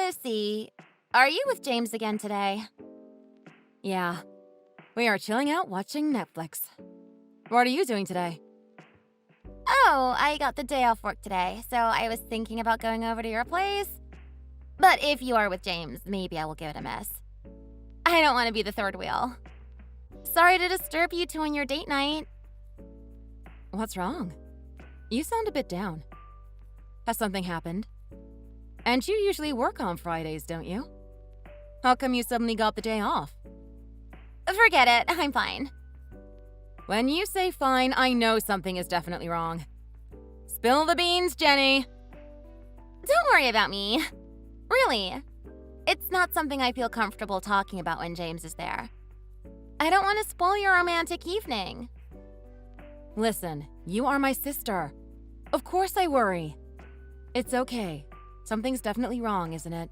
Lucy, are you with James again today? Yeah. We are chilling out watching Netflix. What are you doing today? Oh, I got the day off work today, so I was thinking about going over to your place. But if you are with James, maybe I will give it a miss. I don't want to be the third wheel. Sorry to disturb you two on your date night. What's wrong? You sound a bit down. Has something happened? And you usually work on Fridays, don't you? How come you suddenly got the day off? Forget it, I'm fine. When you say fine, I know something is definitely wrong. Spill the beans, Jenny. Don't worry about me. Really. It's not something I feel comfortable talking about when James is there. I don't want to spoil your romantic evening. Listen, you are my sister. Of course I worry. It's okay. Something's definitely wrong, isn't it?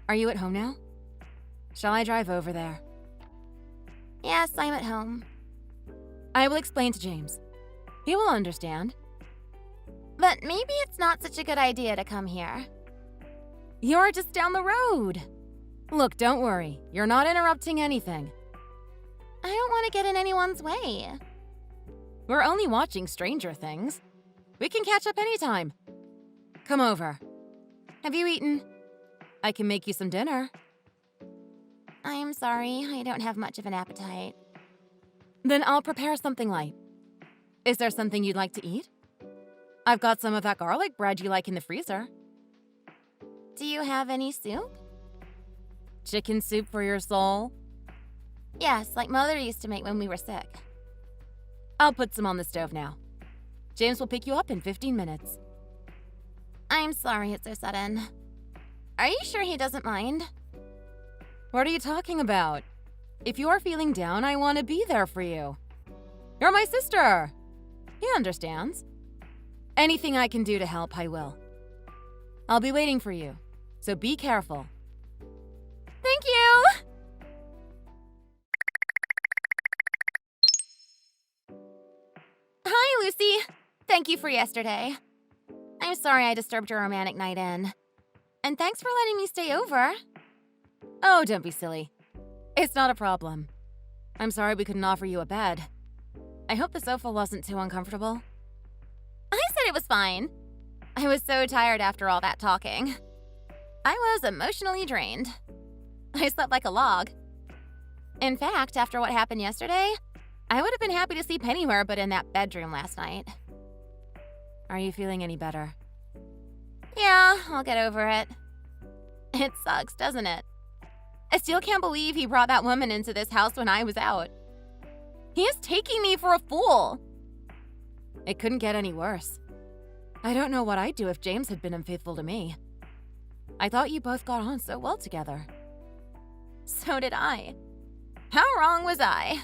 Are you at home now? Shall I drive over there? Yes, I'm at home. I will explain to James. He will understand. But maybe it's not such a good idea to come here. You're just down the road. Look, don't worry. You're not interrupting anything. I don't want to get in anyone's way. We're only watching Stranger Things. We can catch up anytime. Come over. Have you eaten? I can make you some dinner. I'm sorry, I don't have much of an appetite. Then I'll prepare something light. Is there something you'd like to eat? I've got some of that garlic bread you like in the freezer. Do you have any soup? Chicken soup for your soul? Yes, like Mother used to make when we were sick. I'll put some on the stove now. James will pick you up in 15 minutes. I'm sorry it's so sudden. Are you sure he doesn't mind? What are you talking about? If you are feeling down, I want to be there for you. You're my sister. He understands. Anything I can do to help, I will. I'll be waiting for you, so be careful. Thank you! Hi, Lucy. Thank you for yesterday. I'm sorry I disturbed your romantic night in. And thanks for letting me stay over. Oh, don't be silly. It's not a problem. I'm sorry we couldn't offer you a bed. I hope the sofa wasn't too uncomfortable. I said it was fine. I was so tired after all that talking. I was emotionally drained. I slept like a log. In fact, after what happened yesterday, I would have been happy to sleep anywhere but in that bedroom last night. Are you feeling any better? Yeah, I'll get over it. It sucks, doesn't it? I still can't believe he brought that woman into this house when I was out. He is taking me for a fool. It couldn't get any worse. I don't know what I'd do if James had been unfaithful to me. I thought you both got on so well together. So did I. How wrong was I?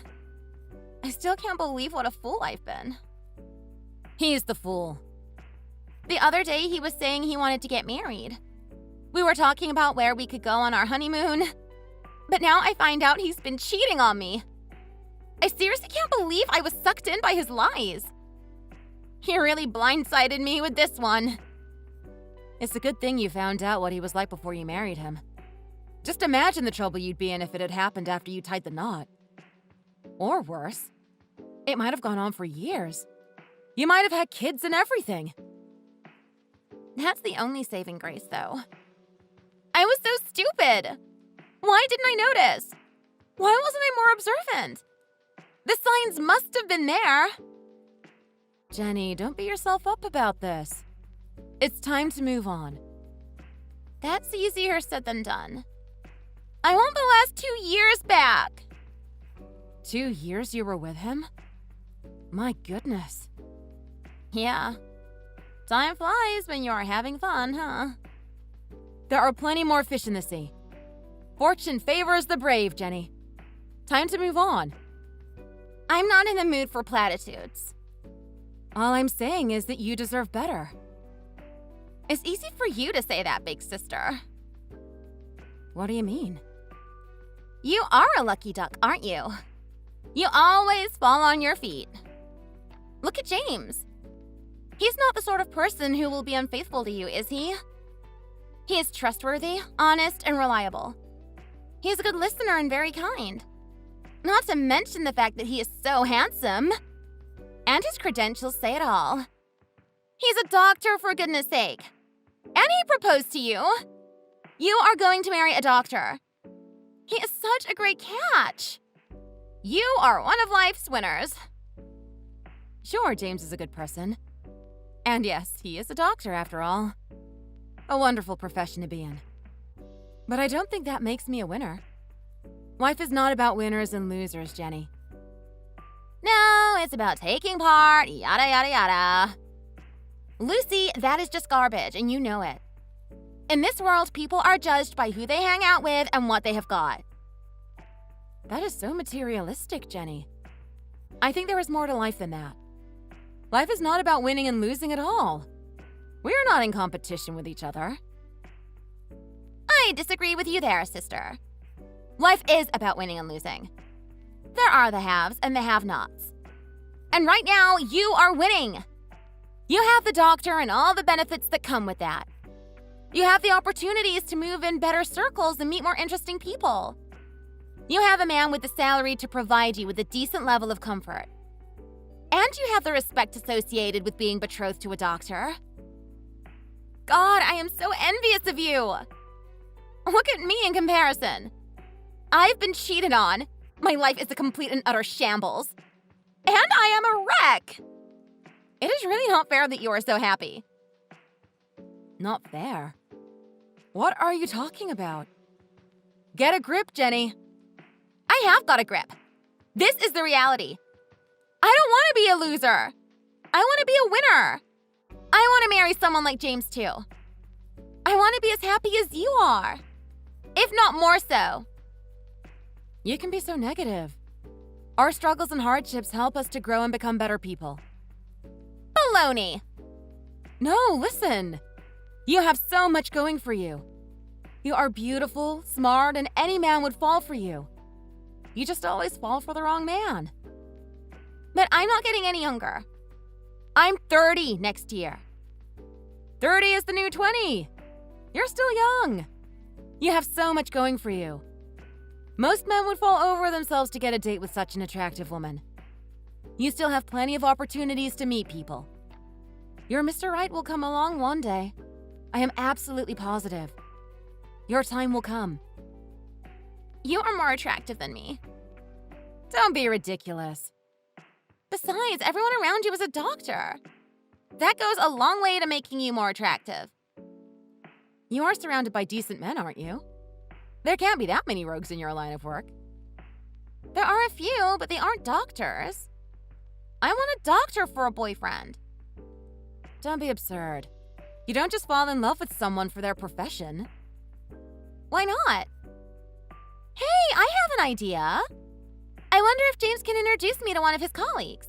I still can't believe what a fool I've been. He's the fool. The other day he was saying he wanted to get married. We were talking about where we could go on our honeymoon. But now I find out he's been cheating on me. I seriously can't believe I was sucked in by his lies. He really blindsided me with this one. It's a good thing you found out what he was like before you married him. Just imagine the trouble you'd be in if it had happened after you tied the knot. Or worse, it might have gone on for years. You might have had kids and everything. That's the only saving grace, though. I was so stupid. Why didn't I notice? Why wasn't I more observant? The signs must have been there. Jenny, don't beat yourself up about this. It's time to move on. That's easier said than done. I want the last 2 years back. 2 years you were with him? My goodness. Yeah. Time flies when you're having fun, huh? There are plenty more fish in the sea. Fortune favors the brave, Jenny. Time to move on. I'm not in the mood for platitudes. All I'm saying is that you deserve better. It's easy for you to say that, big sister. What do you mean? You are a lucky duck, aren't you? You always fall on your feet. Look at James. He's not the sort of person who will be unfaithful to you, is he? He is trustworthy, honest, and reliable. He is a good listener and very kind. Not to mention the fact that he is so handsome. And his credentials say it all. He's a doctor, for goodness sake. And he proposed to you. You are going to marry a doctor. He is such a great catch. You are one of life's winners. Sure, James is a good person. And yes, he is a doctor after all. A wonderful profession to be in. But I don't think that makes me a winner. Life is not about winners and losers, Jenny. No, it's about taking part, yada yada yada. Lucy, that is just garbage, and you know it. In this world, people are judged by who they hang out with and what they have got. That is so materialistic, Jenny. I think there is more to life than that. Life is not about winning and losing at all. We are not in competition with each other. I disagree with you there, sister. Life is about winning and losing. There are the haves and the have-nots. And right now, you are winning. You have the doctor and all the benefits that come with that. You have the opportunities to move in better circles and meet more interesting people. You have a man with the salary to provide you with a decent level of comfort. And you have the respect associated with being betrothed to a doctor. God, I am so envious of you. Look at me in comparison. I've been cheated on. My life is a complete and utter shambles. And I am a wreck. It is really not fair that you are so happy. Not fair? What are you talking about? Get a grip, Jenny. I have got a grip. This is the reality. I don't want to be a loser. I want to be a winner. I want to marry someone like James too. I want to be as happy as you are, if not more so. You can be so negative. Our struggles and hardships help us to grow and become better people. Baloney. No, listen. You have so much going for you. You are beautiful, smart, and any man would fall for you. You just always fall for the wrong man. But I'm not getting any younger. I'm 30 next year. 30 is the new 20. You're still young. You have so much going for you. Most men would fall over themselves to get a date with such an attractive woman. You still have plenty of opportunities to meet people. Your Mr. Right will come along one day. I am absolutely positive. Your time will come. You are more attractive than me. Don't be ridiculous. Besides, everyone around you is a doctor. That goes a long way to making you more attractive. You are surrounded by decent men, aren't you? There can't be that many rogues in your line of work. There are a few, but they aren't doctors. I want a doctor for a boyfriend. Don't be absurd. You don't just fall in love with someone for their profession. Why not? Hey, I have an idea. I wonder if James can introduce me to one of his colleagues.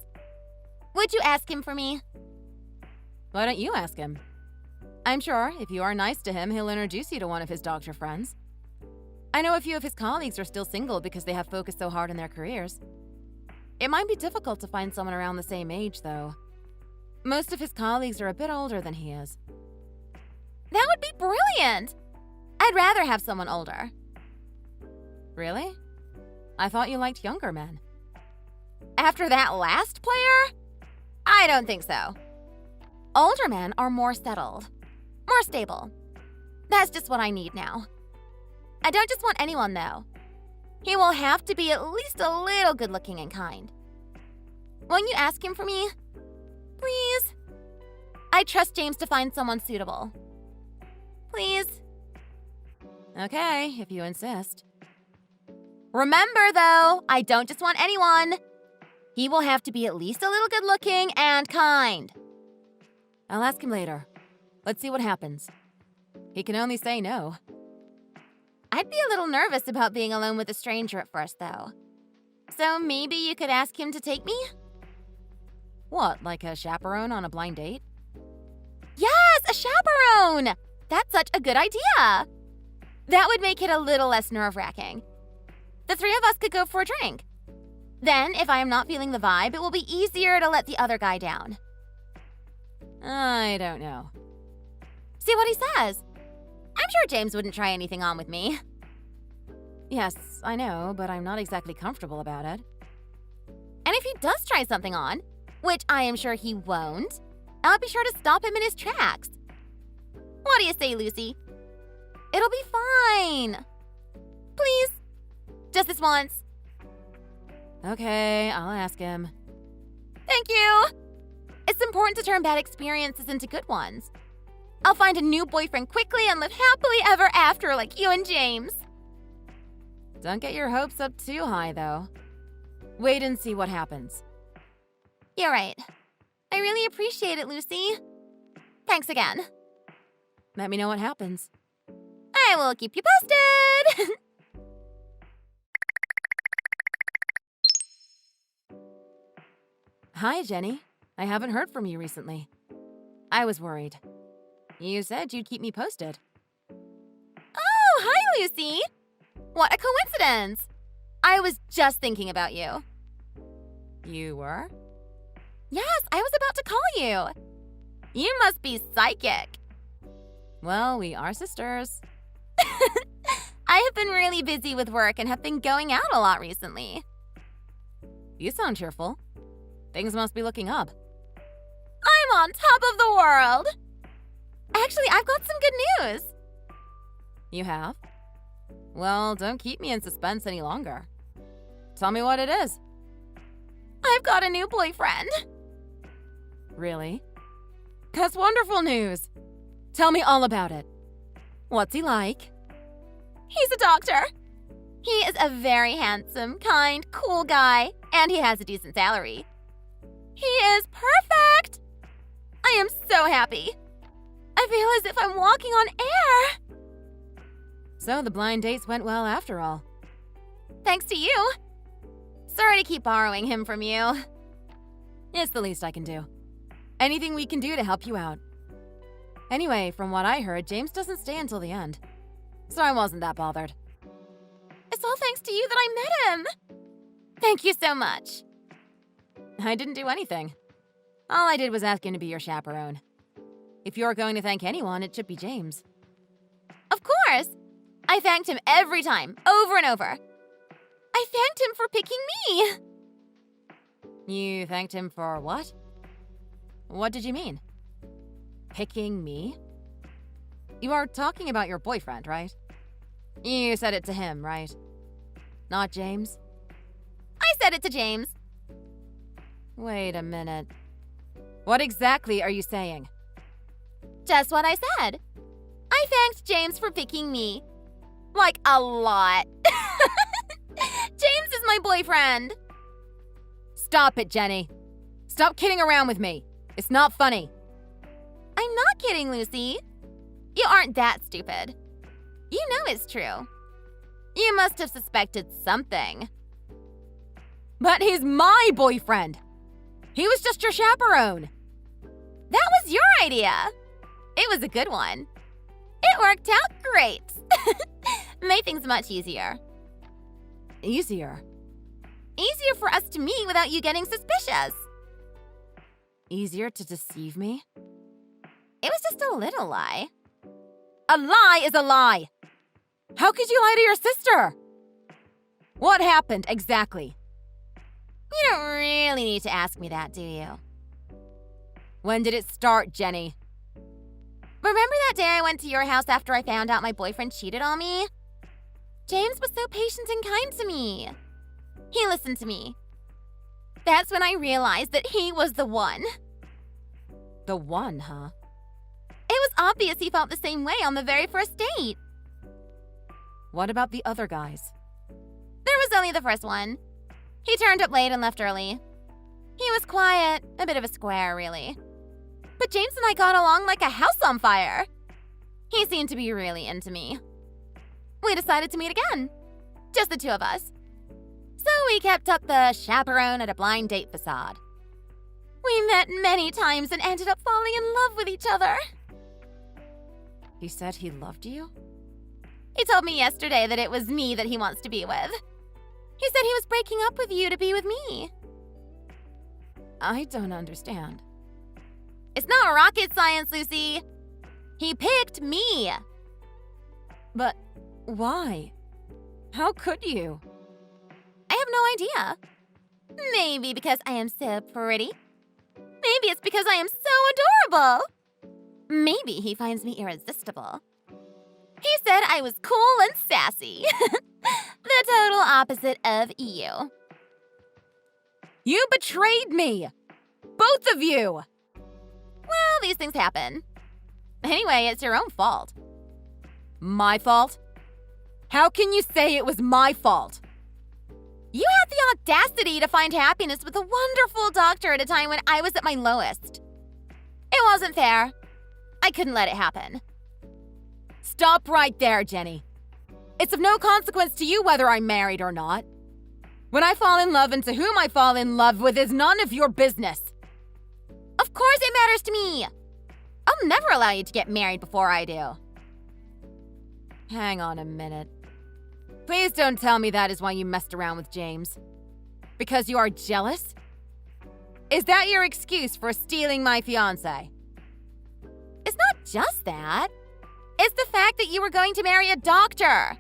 Would you ask him for me? Why don't you ask him? I'm sure if you are nice to him, he'll introduce you to one of his doctor friends. I know a few of his colleagues are still single because they have focused so hard on their careers. It might be difficult to find someone around the same age, though. Most of his colleagues are a bit older than he is. That would be brilliant! I'd rather have someone older. Really? I thought you liked younger men. After that last player? I don't think so. Older men are more settled, more stable. That's just what I need now. I don't just want anyone, though. He will have to be at least a little good-looking and kind. Won't you ask him for me? Please? I trust James to find someone suitable. Please? Okay, if you insist. Remember, though, I don't just want anyone. He will have to be at least a little good-looking and kind. I'll ask him later. Let's see what happens. He can only say no. I'd be a little nervous about being alone with a stranger at first, though. So maybe you could ask him to take me? What, like a chaperone on a blind date? Yes, a chaperone! That's such a good idea! That would make it a little less nerve-wracking. The three of us could go for a drink. Then, if I am not feeling the vibe, it will be easier to let the other guy down. I don't know. See what he says. I'm sure James wouldn't try anything on with me. Yes, I know, but I'm not exactly comfortable about it. And if he does try something on, which I am sure he won't, I'll be sure to stop him in his tracks. What do you say, Lucy? It'll be fine. Please. Just this once. Okay, I'll ask him. Thank you. It's important to turn bad experiences into good ones. I'll find a new boyfriend quickly and live happily ever after like you and James. Don't get your hopes up too high, though. Wait and see what happens. You're right. I really appreciate it, Lucy. Thanks again. Let me know what happens. I will keep you posted. Hi, Jenny. I haven't heard from you recently. I was worried. You said you'd keep me posted. Oh, hi, Lucy. What a coincidence. I was just thinking about you. You were? Yes, I was about to call you. You must be psychic. Well, we are sisters. I have been really busy with work and have been going out a lot recently. You sound cheerful. Things must be looking up. I'm on top of the world. Actually, I've got some good news. You have? Well, don't keep me in suspense any longer. Tell me what it is. I've got a new boyfriend. Really? That's wonderful news. Tell me all about it. What's he like? He's a doctor. He is a very handsome, kind, cool guy, and he has a decent salary. He is perfect. I am so happy. I feel as if I'm walking on air. So the blind dates went well after all. Thanks to you. Sorry to keep borrowing him from you. It's the least I can do. Anything we can do to help you out. Anyway, from what I heard, James doesn't stay until the end. So I wasn't that bothered. It's all thanks to you that I met him. Thank you so much. I didn't do anything. All I did was ask him to be your chaperone. If you're going to thank anyone, it should be James. Of course. I thanked him every time, over and over. I thanked him for picking me. You thanked him for what? What did you mean? Picking me? You are talking about your boyfriend, right? You said it to him, right? Not James? I said it to James. Wait a minute. What exactly are you saying? Just what I said. I thanked James for picking me. Like a lot. James is my boyfriend. Stop it, Jenny. Stop kidding around with me. It's not funny. I'm not kidding, Lucy. You aren't that stupid. You know it's true. You must have suspected something. But he's my boyfriend. He was just your chaperone. That was your idea. It was a good one. It worked out great. Made things much easier. Easier? Easier for us to meet without you getting suspicious. Easier to deceive me? It was just a little lie. A lie is a lie. How could you lie to your sister? What happened exactly? You don't really need to ask me that, do you? When did it start, Jenny? Remember that day I went to your house after I found out my boyfriend cheated on me? James was so patient and kind to me. He listened to me. That's when I realized that he was the one. The one, huh? It was obvious he felt the same way on the very first date. What about the other guys? There was only the first one. He turned up late and left early. He was quiet, a bit of a square, really. But James and I got along like a house on fire. He seemed to be really into me. We decided to meet again. Just the two of us. So we kept up the chaperone at a blind date facade. We met many times and ended up falling in love with each other. He said he loved you? He told me yesterday that it was me that he wants to be with. He said he was breaking up with you to be with me. I don't understand. It's not rocket science, Lucy. He picked me. But why? How could you? I have no idea. Maybe because I am so pretty. Maybe it's because I am so adorable. Maybe he finds me irresistible. He said I was cool and sassy. The total opposite of you. You betrayed me! Both of you! Well, these things happen. Anyway, it's your own fault. My fault? How can you say it was my fault? You had the audacity to find happiness with a wonderful doctor at a time when I was at my lowest. It wasn't fair. I couldn't let it happen. Stop right there, Jenny. It's of no consequence to you whether I'm married or not. When I fall in love and to whom I fall in love with is none of your business. Of course it matters to me. I'll never allow you to get married before I do. Hang on a minute. Please don't tell me that is why you messed around with James. Because you are jealous? Is that your excuse for stealing my fiancé? It's not just that. It's the fact that you were going to marry a doctor.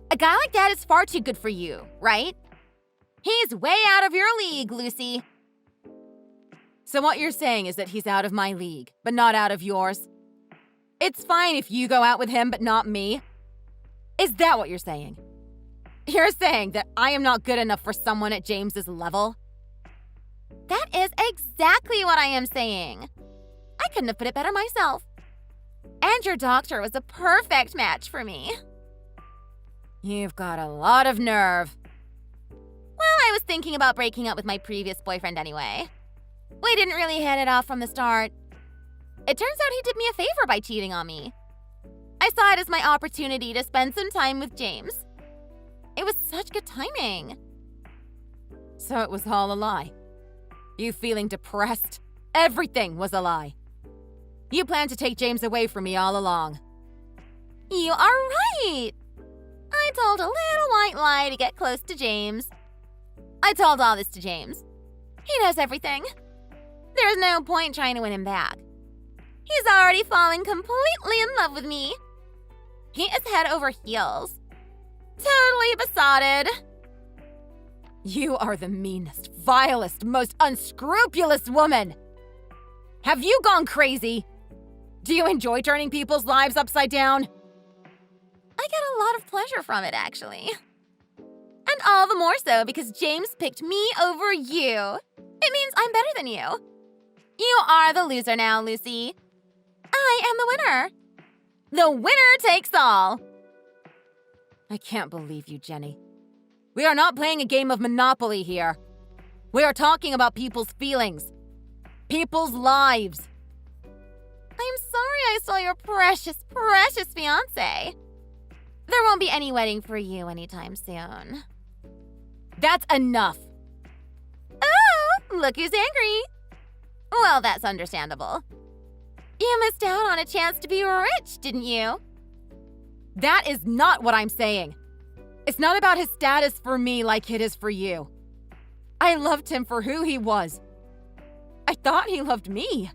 A guy like that is far too good for you, right? He's way out of your league, Lucy. So what you're saying is that he's out of my league, but not out of yours? It's fine if you go out with him, but not me? Is that what you're saying? You're saying that I am not good enough for someone at James's level? That is exactly what I am saying. I couldn't have put it better myself. And your doctor was a perfect match for me. You've got a lot of nerve. Well, I was thinking about breaking up with my previous boyfriend anyway. We didn't really hit it off from the start. It turns out he did me a favor by cheating on me. I saw it as my opportunity to spend some time with James. It was such good timing. So it was all a lie. You feeling depressed? Everything was a lie. You planned to take James away from me all along. You are right. I told a little white lie to get close to James. I told all this to James. He knows everything. There's no point trying to win him back. He's already fallen completely in love with me. He is head over heels. Totally besotted. You are the meanest, vilest, most unscrupulous woman. Have you gone crazy? Do you enjoy turning people's lives upside down? I get a lot of pleasure from it, actually. And all the more so because James picked me over you. It means I'm better than you. You are the loser now, Lucy. I am the winner. The winner takes all. I can't believe you, Jenny. We are not playing a game of Monopoly here. We are talking about people's feelings. People's lives. I'm sorry I stole your precious, precious fiancé. There won't be any wedding for you anytime soon. That's enough. Oh, look who's angry. Well, that's understandable. You missed out on a chance to be rich, didn't you? That is not what I'm saying. It's not about his status for me like it is for you. I loved him for who he was. I thought he loved me.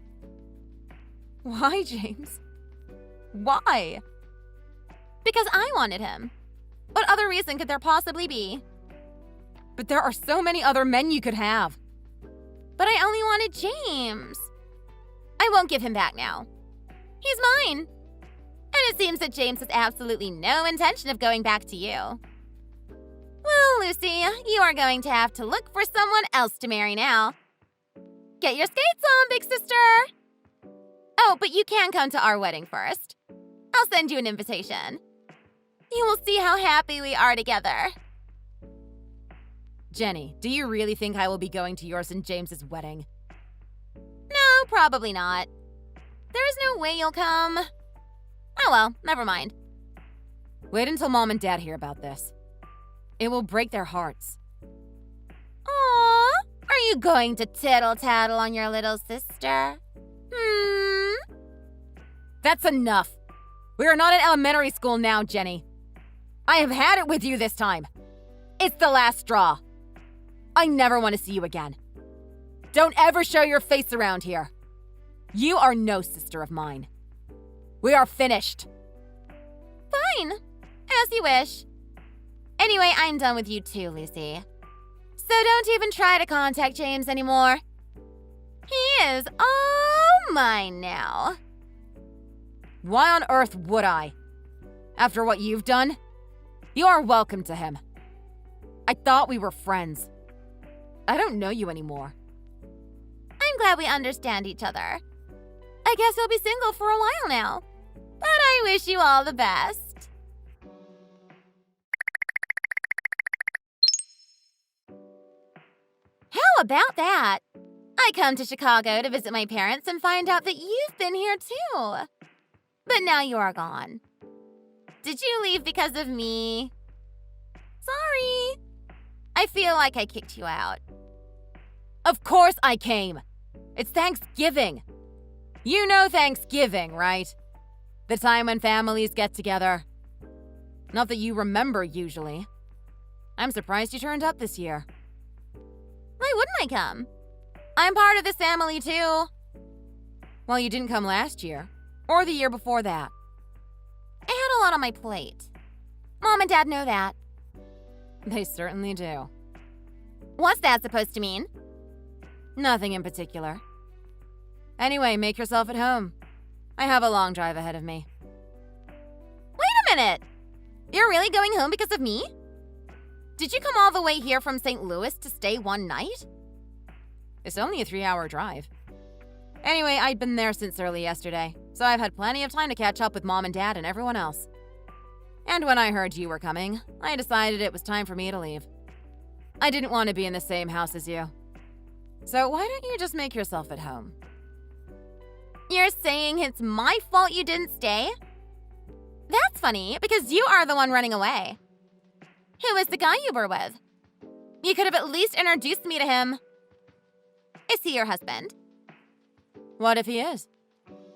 Why, James? Why? Because I wanted him. What other reason could there possibly be? But there are so many other men you could have. But I only wanted James. I won't give him back now. He's mine. And it seems that James has absolutely no intention of going back to you. Well, Lucy, you are going to have to look for someone else to marry now. Get your skates on, big sister. Oh, but you can come to our wedding first. I'll send you an invitation. You will see how happy we are together. Jenny, do you really think I will be going to yours and James's wedding? No, probably not. There is no way you'll come. Oh well, never mind. Wait until Mom and Dad hear about this. It will break their hearts. Aww, are you going to tittle-tattle on your little sister? That's enough. We are not in elementary school now, Jenny. I have had it with you this time. It's the last straw. I never want to see you again. Don't ever show your face around here. You are no sister of mine. We are finished. Fine. As you wish. Anyway, I'm done with you too, Lucy. So don't even try to contact James anymore. He is all mine now. Why on earth would I? After what you've done? You are welcome to him. I thought we were friends. I don't know you anymore. I'm glad we understand each other. I guess you'll be single for a while now. But I wish you all the best. How about that? I come to Chicago to visit my parents and find out that you've been here too. But now you are gone. Did you leave because of me? Sorry. I feel like I kicked you out. Of course I came. It's Thanksgiving. You know Thanksgiving, right? The time when families get together. Not that you remember usually. I'm surprised you turned up this year. Why wouldn't I come? I'm part of this family too. Well, you didn't come last year. Or the year before that. I had a lot on my plate. Mom and Dad know that. They certainly do. What's that supposed to mean? Nothing in particular. Anyway, make yourself at home. I have a long drive ahead of me. Wait a minute! You're really going home because of me? Did you come all the way here from St. Louis to stay one night? It's only a 3-hour drive. Anyway, I'd been there since early yesterday, so I've had plenty of time to catch up with Mom and Dad and everyone else. And when I heard you were coming, I decided it was time for me to leave. I didn't want to be in the same house as you. So why don't you just make yourself at home? You're saying it's my fault you didn't stay? That's funny, because you are the one running away. Who was the guy you were with? You could have at least introduced me to him. Is he your husband? What if he is?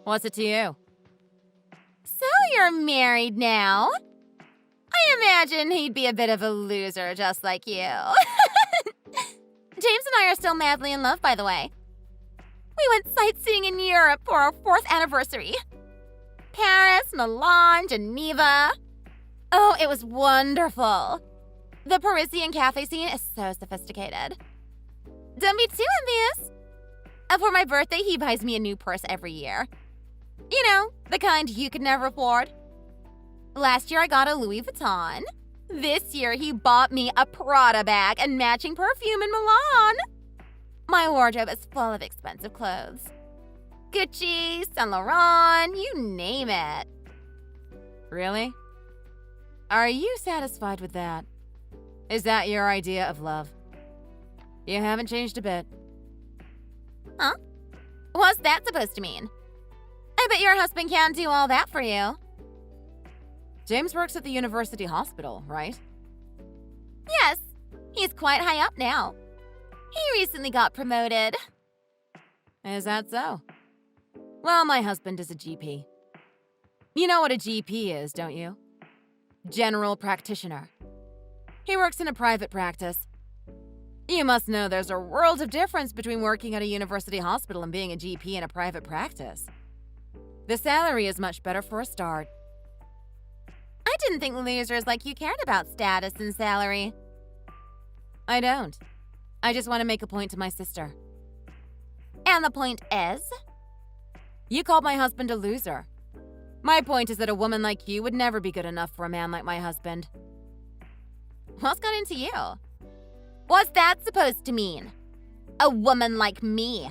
What's it to you? So you're married now? I imagine he'd be a bit of a loser just like you. James and I are still madly in love, by the way. We went sightseeing in Europe for our 4th anniversary. Paris, Milan, Geneva. Oh, it was wonderful. The Parisian cafe scene is so sophisticated. Don't be too envious. For my birthday, he buys me a new purse every year. You know, the kind you could never afford. Last year, I got a Louis Vuitton. This year, he bought me a Prada bag and matching perfume in Milan. My wardrobe is full of expensive clothes. Gucci, Saint Laurent, you name it. Really? Are you satisfied with that? Is that your idea of love? You haven't changed a bit. Huh? What's that supposed to mean? I bet your husband can't do all that for you. James works at the university hospital, right? Yes, he's quite high up now. He recently got promoted. Is that so? Well, my husband is a GP. You know what a GP is, don't you? General practitioner. He works in a private practice. You must know there's a world of difference between working at a university hospital and being a GP in a private practice. The salary is much better for a start. I didn't think losers like you cared about status and salary. I don't. I just want to make a point to my sister. And the point is? You called my husband a loser. My point is that a woman like you would never be good enough for a man like my husband. What's got into you? What's that supposed to mean? A woman like me.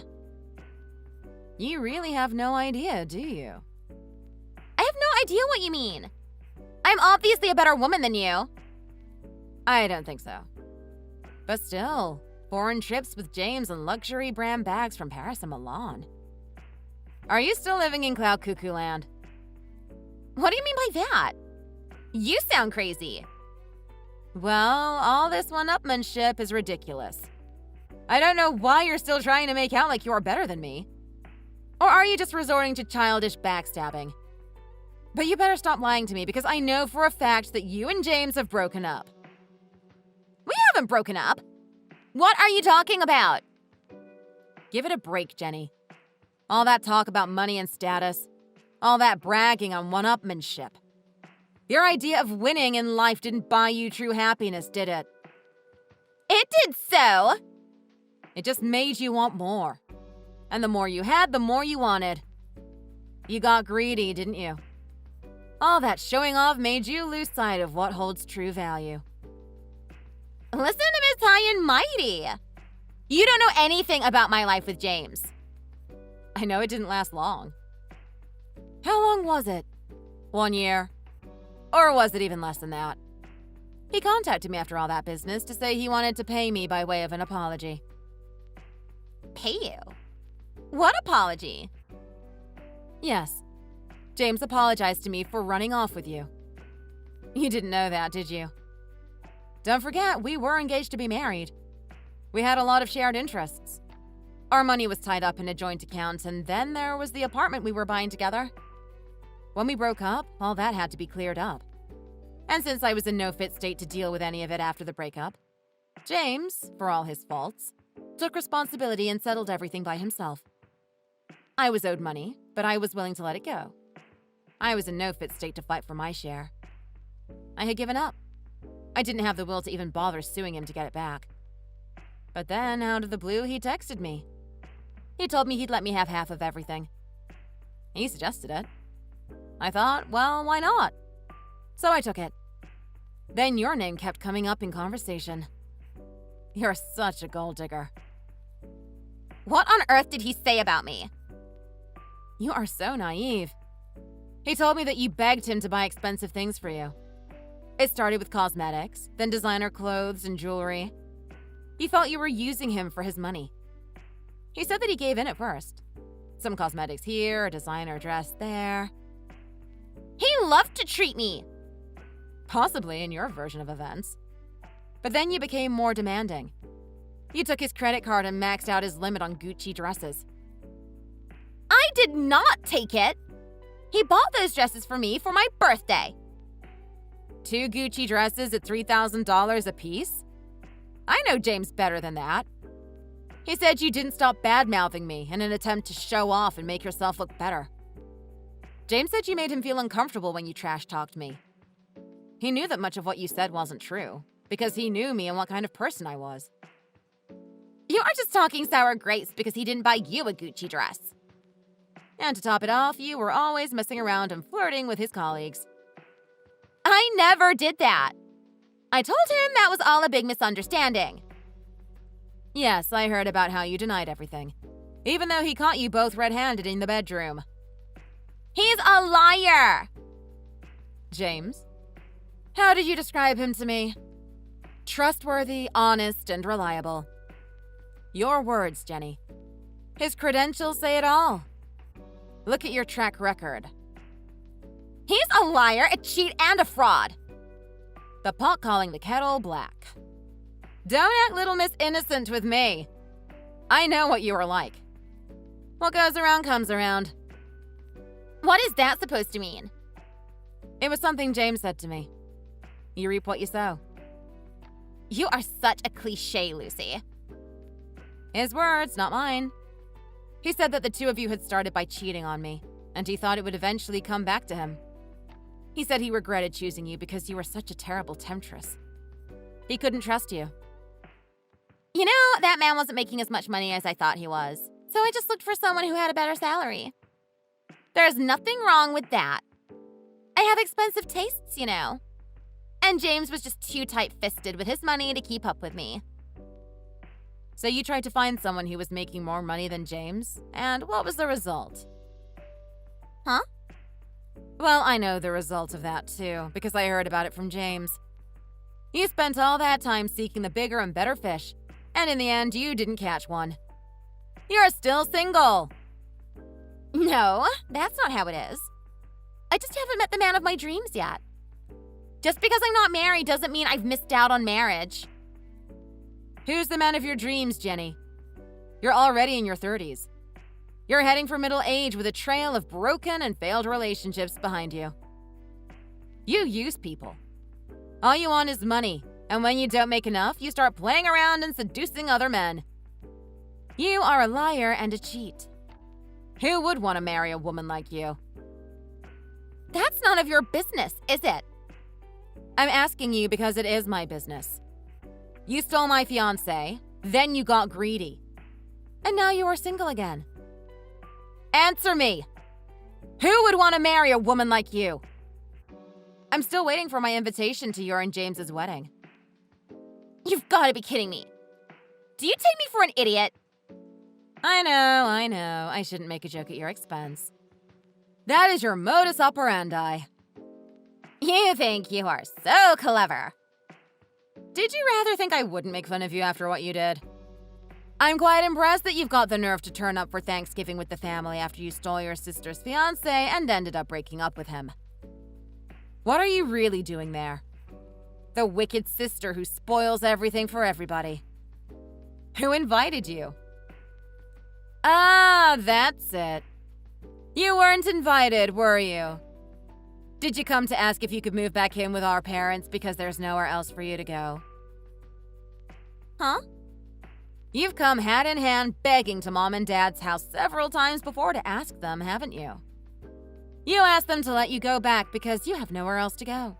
You really have no idea, do you? I have no idea what you mean. I'm obviously a better woman than you. I don't think so. But still, foreign trips with James and luxury brand bags from Paris and Milan. Are you still living in Cloud Cuckoo Land? What do you mean by that? You sound crazy. Well, all this one-upmanship is ridiculous. I don't know why you're still trying to make out like you're better than me. Or are you just resorting to childish backstabbing? But you better stop lying to me because I know for a fact that you and James have broken up. We haven't broken up. What are you talking about? Give it a break, Jenny. All that talk about money and status. All that bragging on one-upmanship. Your idea of winning in life didn't buy you true happiness, did it? It did so. It just made you want more. And the more you had, the more you wanted. You got greedy, didn't you? All that showing off made you lose sight of what holds true value. Listen to Miss High and Mighty. You don't know anything about my life with James. I know it didn't last long. How long was it? 1 year? Or was it even less than that? He contacted me after all that business to say he wanted to pay me by way of an apology. Pay you? What apology? Yes. James apologized to me for running off with you. You didn't know that, did you? Don't forget, we were engaged to be married. We had a lot of shared interests. Our money was tied up in a joint account, and then there was the apartment we were buying together. When we broke up, all that had to be cleared up. And since I was in no fit state to deal with any of it after the breakup, James, for all his faults, took responsibility and settled everything by himself. I was owed money, but I was willing to let it go. I was in no fit state to fight for my share. I had given up. I didn't have the will to even bother suing him to get it back. But then, out of the blue, he texted me. He told me he'd let me have half of everything. He suggested it. I thought, well, why not? So I took it. Then your name kept coming up in conversation. You're such a gold digger. What on earth did he say about me? You are so naive. He told me that you begged him to buy expensive things for you. It started with cosmetics, then designer clothes and jewelry. He felt you were using him for his money. He said that he gave in at first. Some cosmetics here, a designer dress there. He loved to treat me. Possibly in your version of events. But then you became more demanding. You took his credit card and maxed out his limit on Gucci dresses. I did not take it. He bought those dresses for me for my birthday. 2 Gucci dresses at $3,000 a piece? I know James better than that. He said you didn't stop bad-mouthing me in an attempt to show off and make yourself look better. James said you made him feel uncomfortable when you trash-talked me. He knew that much of what you said wasn't true, because he knew me and what kind of person I was. You are just talking sour grapes because he didn't buy you a Gucci dress. And to top it off, you were always messing around and flirting with his colleagues. I never did that. I told him that was all a big misunderstanding. Yes, I heard about how you denied everything, even though he caught you both red-handed in the bedroom. He's a liar! James? How did you describe him to me? Trustworthy, honest, and reliable. Your words, Jenny. His credentials say it all. Look at your track record. He's a liar, a cheat, and a fraud. The pot calling the kettle black. Don't act little Miss Innocent with me. I know what you are like. What goes around comes around. What is that supposed to mean? It was something James said to me. You reap what you sow. You are such a cliche, Lucy. His words, not mine. He said that the two of you had started by cheating on me, and he thought it would eventually come back to him. He said he regretted choosing you because you were such a terrible temptress. He couldn't trust you. You know, that man wasn't making as much money as I thought he was, so I just looked for someone who had a better salary. There's nothing wrong with that. I have expensive tastes, you know. And James was just too tight-fisted with his money to keep up with me. So you tried to find someone who was making more money than James, and what was the result? Huh? Well, I know the result of that too, because I heard about it from James. You spent all that time seeking the bigger and better fish, and in the end, you didn't catch one. You're still single. No, that's not how it is. I just haven't met the man of my dreams yet. Just because I'm not married doesn't mean I've missed out on marriage. Who's the man of your dreams, Jenny? You're already in your 30s. You're heading for middle age with a trail of broken and failed relationships behind you. You use people. All you want is money, and when you don't make enough, you start playing around and seducing other men. You are a liar and a cheat. Who would want to marry a woman like you? That's none of your business, is it? I'm asking you because it is my business. You stole my fiancé, then you got greedy. And now you are single again. Answer me! Who would want to marry a woman like you? I'm still waiting for my invitation to your and James's wedding. You've got to be kidding me. Do you take me for an idiot? I know. I shouldn't make a joke at your expense. That is your modus operandi. You think you are so clever. Did you rather think I wouldn't make fun of you after what you did? I'm quite impressed that you've got the nerve to turn up for Thanksgiving with the family after you stole your sister's fiancé and ended up breaking up with him. What are you really doing there? The wicked sister who spoils everything for everybody. Who invited you? Ah, that's it. You weren't invited, were you? Did you come to ask if you could move back in with our parents because there's nowhere else for you to go? Huh? You've come hat in hand begging to Mom and Dad's house several times before to ask them, haven't you? You asked them to let you go back because you have nowhere else to go.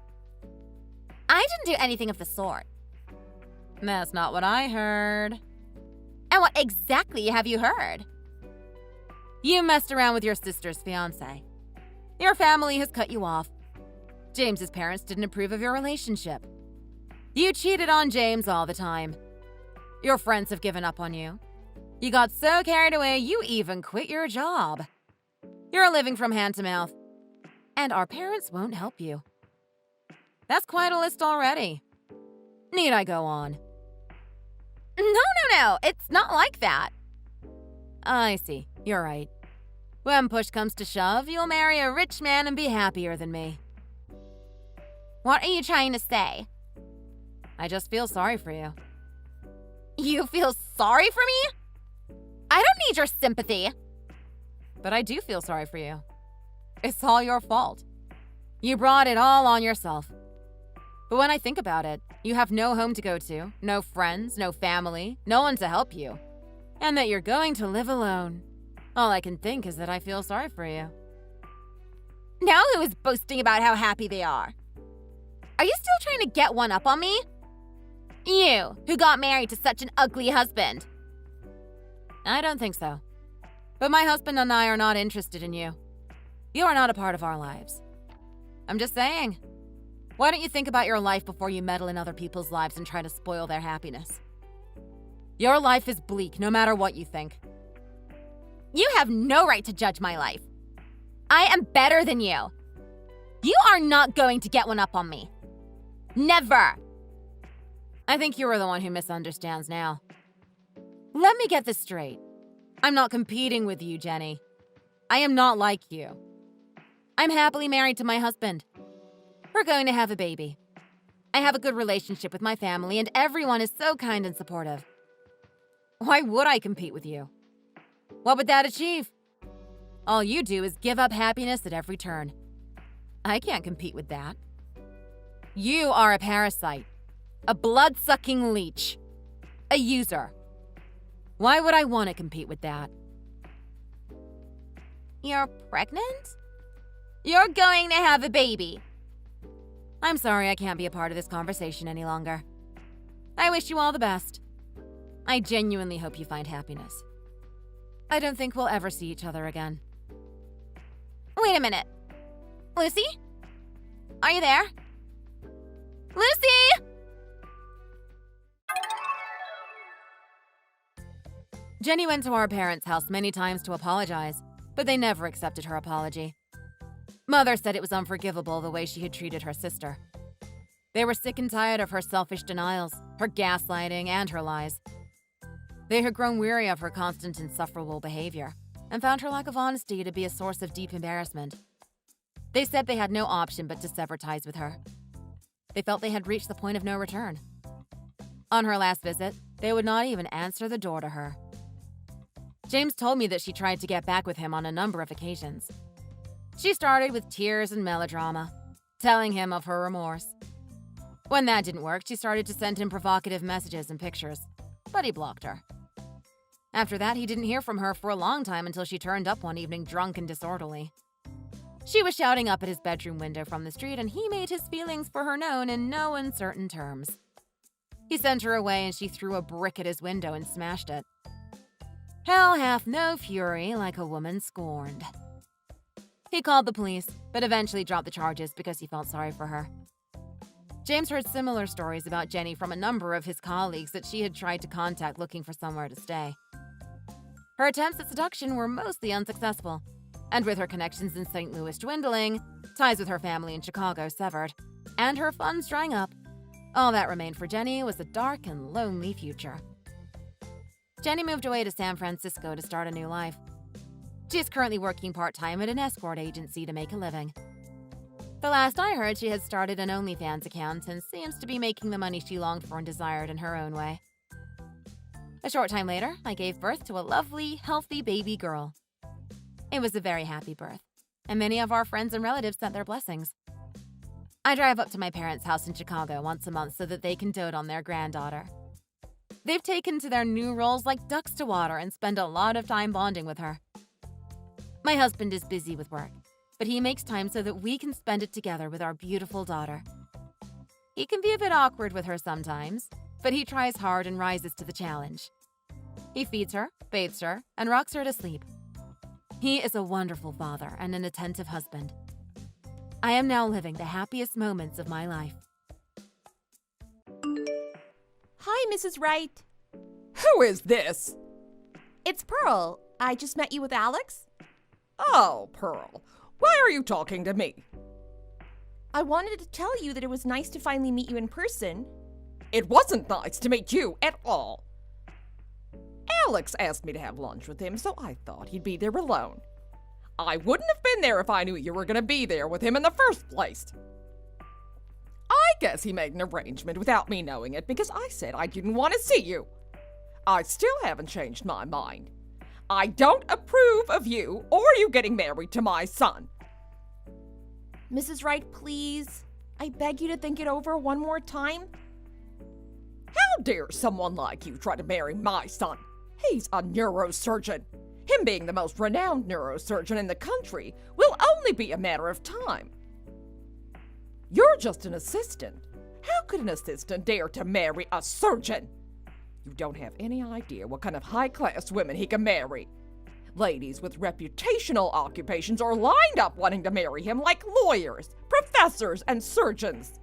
I didn't do anything of the sort. That's not what I heard. And what exactly have you heard? You messed around with your sister's fiancé. Your family has cut you off. James's parents didn't approve of your relationship. You cheated on James all the time. Your friends have given up on you. You got so carried away you even quit your job. You're living from hand to mouth. And our parents won't help you. That's quite a list already. Need I go on? No. It's not like that. I see. You're right. When push comes to shove, you'll marry a rich man and be happier than me. What are you trying to say? I just feel sorry for you. You feel sorry for me? I don't need your sympathy. But I do feel sorry for you. It's all your fault. You brought it all on yourself. But when I think about it, you have no home to go to, no friends, no family, no one to help you, and that you're going to live alone. All I can think is that I feel sorry for you. Now who is boasting about how happy they are? Are you still trying to get one up on me? You, who got married to such an ugly husband. I don't think so. But my husband and I are not interested in you. You are not a part of our lives. I'm just saying. Why don't you think about your life before you meddle in other people's lives and try to spoil their happiness? Your life is bleak, no matter what you think. You have no right to judge my life. I am better than you. You are not going to get one up on me. Never. I think you are the one who misunderstands now. Let me get this straight. I'm not competing with you, Jenny. I am not like you. I'm happily married to my husband. We're going to have a baby. I have a good relationship with my family, and everyone is so kind and supportive. Why would I compete with you? What would that achieve? All you do is give up happiness at every turn. I can't compete with that. You are a parasite, a blood-sucking leech, a user. Why would I want to compete with that? You're pregnant? You're going to have a baby. I'm sorry I can't be a part of this conversation any longer. I wish you all the best. I genuinely hope you find happiness. I don't think we'll ever see each other again. Wait a minute. Lucy? Are you there? Lucy! Jenny went to our parents' house many times to apologize, but they never accepted her apology. Mother said it was unforgivable the way she had treated her sister. They were sick and tired of her selfish denials, her gaslighting, and her lies. They had grown weary of her constant insufferable behavior and found her lack of honesty to be a source of deep embarrassment. They said they had no option but to sever ties with her. They felt they had reached the point of no return. On her last visit, they would not even answer the door to her. James told me that she tried to get back with him on a number of occasions. She started with tears and melodrama, telling him of her remorse. When that didn't work, she started to send him provocative messages and pictures, but he blocked her. After that, he didn't hear from her for a long time until she turned up one evening drunk and disorderly. She was shouting up at his bedroom window from the street, and he made his feelings for her known in no uncertain terms. He sent her away, and she threw a brick at his window and smashed it. Hell hath no fury like a woman scorned. He called the police, but eventually dropped the charges because he felt sorry for her. James heard similar stories about Jenny from a number of his colleagues that she had tried to contact looking for somewhere to stay. Her attempts at seduction were mostly unsuccessful, and with her connections in St. Louis dwindling, ties with her family in Chicago severed, and her funds drying up, all that remained for Jenny was a dark and lonely future. Jenny moved away to San Francisco to start a new life. She is currently working part-time at an escort agency to make a living. The last I heard, she had started an OnlyFans account and seems to be making the money she longed for and desired in her own way. A short time later, I gave birth to a lovely, healthy baby girl. It was a very happy birth, and many of our friends and relatives sent their blessings. I drive up to my parents' house in Chicago once a month so that they can dote on their granddaughter. They've taken to their new roles like ducks to water and spend a lot of time bonding with her. My husband is busy with work, but he makes time so that we can spend it together with our beautiful daughter. He can be a bit awkward with her sometimes, but he tries hard and rises to the challenge. He feeds her, bathes her, and rocks her to sleep. He is a wonderful father and an attentive husband. I am now living the happiest moments of my life. Hi, Mrs. Wright. Who is this? It's Pearl. I just met you with Alex. Oh, Pearl. Why are you talking to me? I wanted to tell you that it was nice to finally meet you in person. It wasn't nice to meet you at all. Alex asked me to have lunch with him, so I thought he'd be there alone. I wouldn't have been there if I knew you were going to be there with him in the first place. I guess he made an arrangement without me knowing it because I said I didn't want to see you. I still haven't changed my mind. I don't approve of you or you getting married to my son. Mrs. Wright, please. I beg you to think it over one more time. How dare someone like you try to marry my son? He's a neurosurgeon. Him being the most renowned neurosurgeon in the country will only be a matter of time. You're just an assistant. How could an assistant dare to marry a surgeon? You don't have any idea what kind of high-class women he can marry. Ladies with reputational occupations are lined up wanting to marry him like lawyers, professors, and surgeons.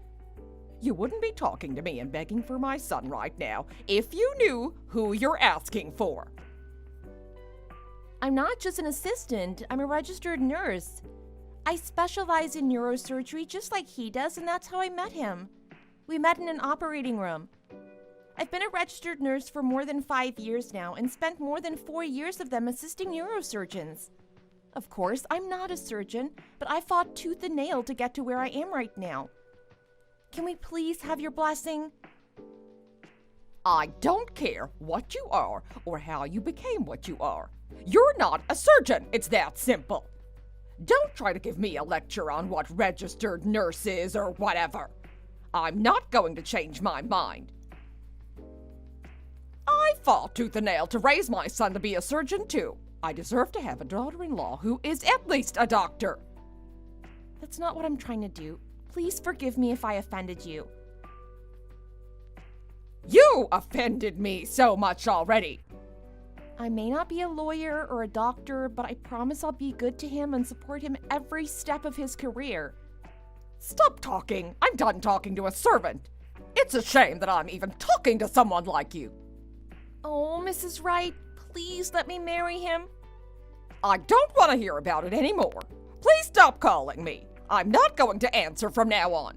You wouldn't be talking to me and begging for my son right now if you knew who you're asking for. I'm not just an assistant. I'm a registered nurse. I specialize in neurosurgery just like he does, and that's how I met him. We met in an operating room. I've been a registered nurse for more than 5 years now and spent more than 4 years of them assisting neurosurgeons. Of course, I'm not a surgeon, but I fought tooth and nail to get to where I am right now. Can we please have your blessing? I don't care what you are or how you became what you are. You're not a surgeon. It's that simple. Don't try to give me a lecture on what registered nurse is or whatever. I'm not going to change my mind. I fought tooth and nail to raise my son to be a surgeon too. I deserve to have a daughter-in-law who is at least a doctor. That's not what I'm trying to do. Please forgive me if I offended you. You offended me so much already. I may not be a lawyer or a doctor, but I promise I'll be good to him and support him every step of his career. Stop talking. I'm done talking to a servant. It's a shame that I'm even talking to someone like you. Oh, Mrs. Wright, please let me marry him. I don't want to hear about it anymore. Please stop calling me. I'm not going to answer from now on.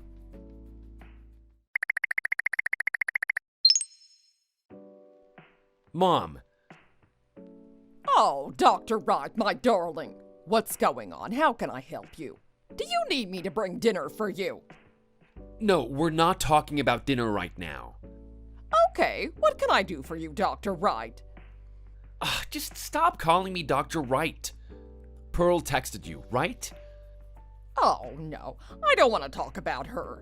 Mom. Oh, Dr. Wright, my darling. What's going on? How can I help you? Do you need me to bring dinner for you? No, we're not talking about dinner right now. Okay, what can I do for you, Dr. Wright? Just stop calling me Dr. Wright. Pearl texted you, right? Oh, no. I don't want to talk about her.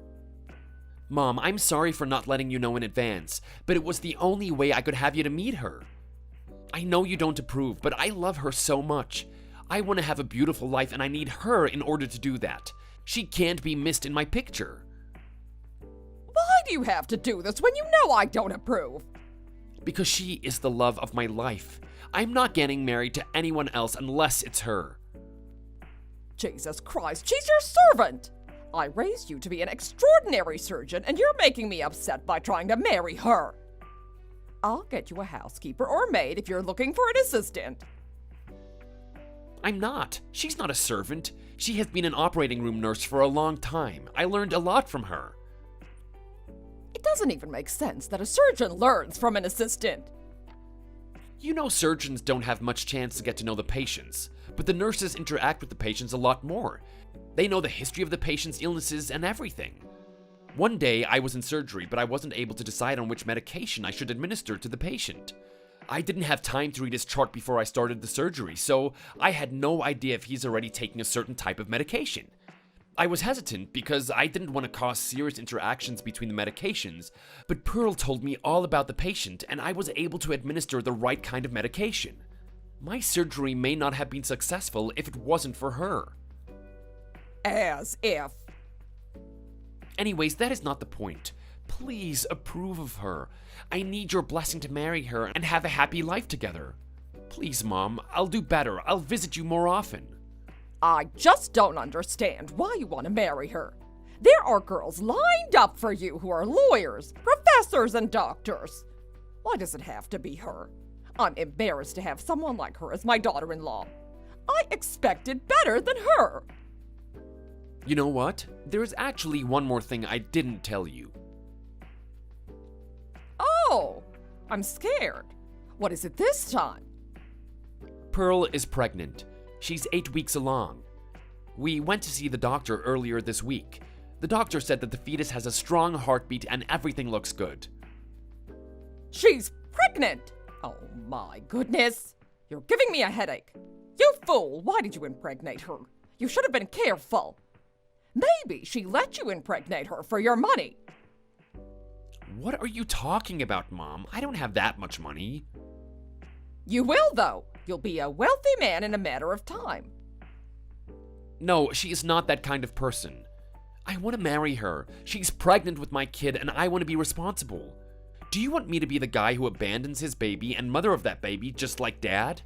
Mom, I'm sorry for not letting you know in advance, but it was the only way I could have you to meet her. I know you don't approve, but I love her so much. I want to have a beautiful life and I need her in order to do that. She can't be missed in my picture. Why do you have to do this when you know I don't approve? Because she is the love of my life. I'm not getting married to anyone else unless it's her. Jesus Christ, she's your servant! I raised you to be an extraordinary surgeon, and you're making me upset by trying to marry her. I'll get you a housekeeper or maid if you're looking for an assistant. I'm not. She's not a servant. She has been an operating room nurse for a long time. I learned a lot from her. It doesn't even make sense that a surgeon learns from an assistant. You know, surgeons don't have much chance to get to know the patients, but the nurses interact with the patients a lot more. They know the history of the patient's illnesses and everything. One day, I was in surgery, but I wasn't able to decide on which medication I should administer to the patient. I didn't have time to read his chart before I started the surgery, so I had no idea if he's already taking a certain type of medication. I was hesitant because I didn't want to cause serious interactions between the medications, but Pearl told me all about the patient and I was able to administer the right kind of medication. My surgery may not have been successful if it wasn't for her. As if. Anyways, that is not the point. Please approve of her. I need your blessing to marry her and have a happy life together. Please, Mom, I'll do better. I'll visit you more often. I just don't understand why you want to marry her. There are girls lined up for you who are lawyers, professors, and doctors. Why does it have to be her? I'm embarrassed to have someone like her as my daughter-in-law. I expected better than her. You know what? There's actually one more thing I didn't tell you. Oh, I'm scared. What is it this time? Pearl is pregnant. She's 8 weeks along. We went to see the doctor earlier this week. The doctor said that the fetus has a strong heartbeat and everything looks good. She's pregnant! Oh my goodness. You're giving me a headache. You fool, why did you impregnate her? You should have been careful. Maybe she let you impregnate her for your money. What are you talking about, Mom? I don't have that much money. You will, though. You'll be a wealthy man in a matter of time. No, she is not that kind of person. I want to marry her. She's pregnant with my kid and I want to be responsible. Do you want me to be the guy who abandons his baby and mother of that baby just like Dad?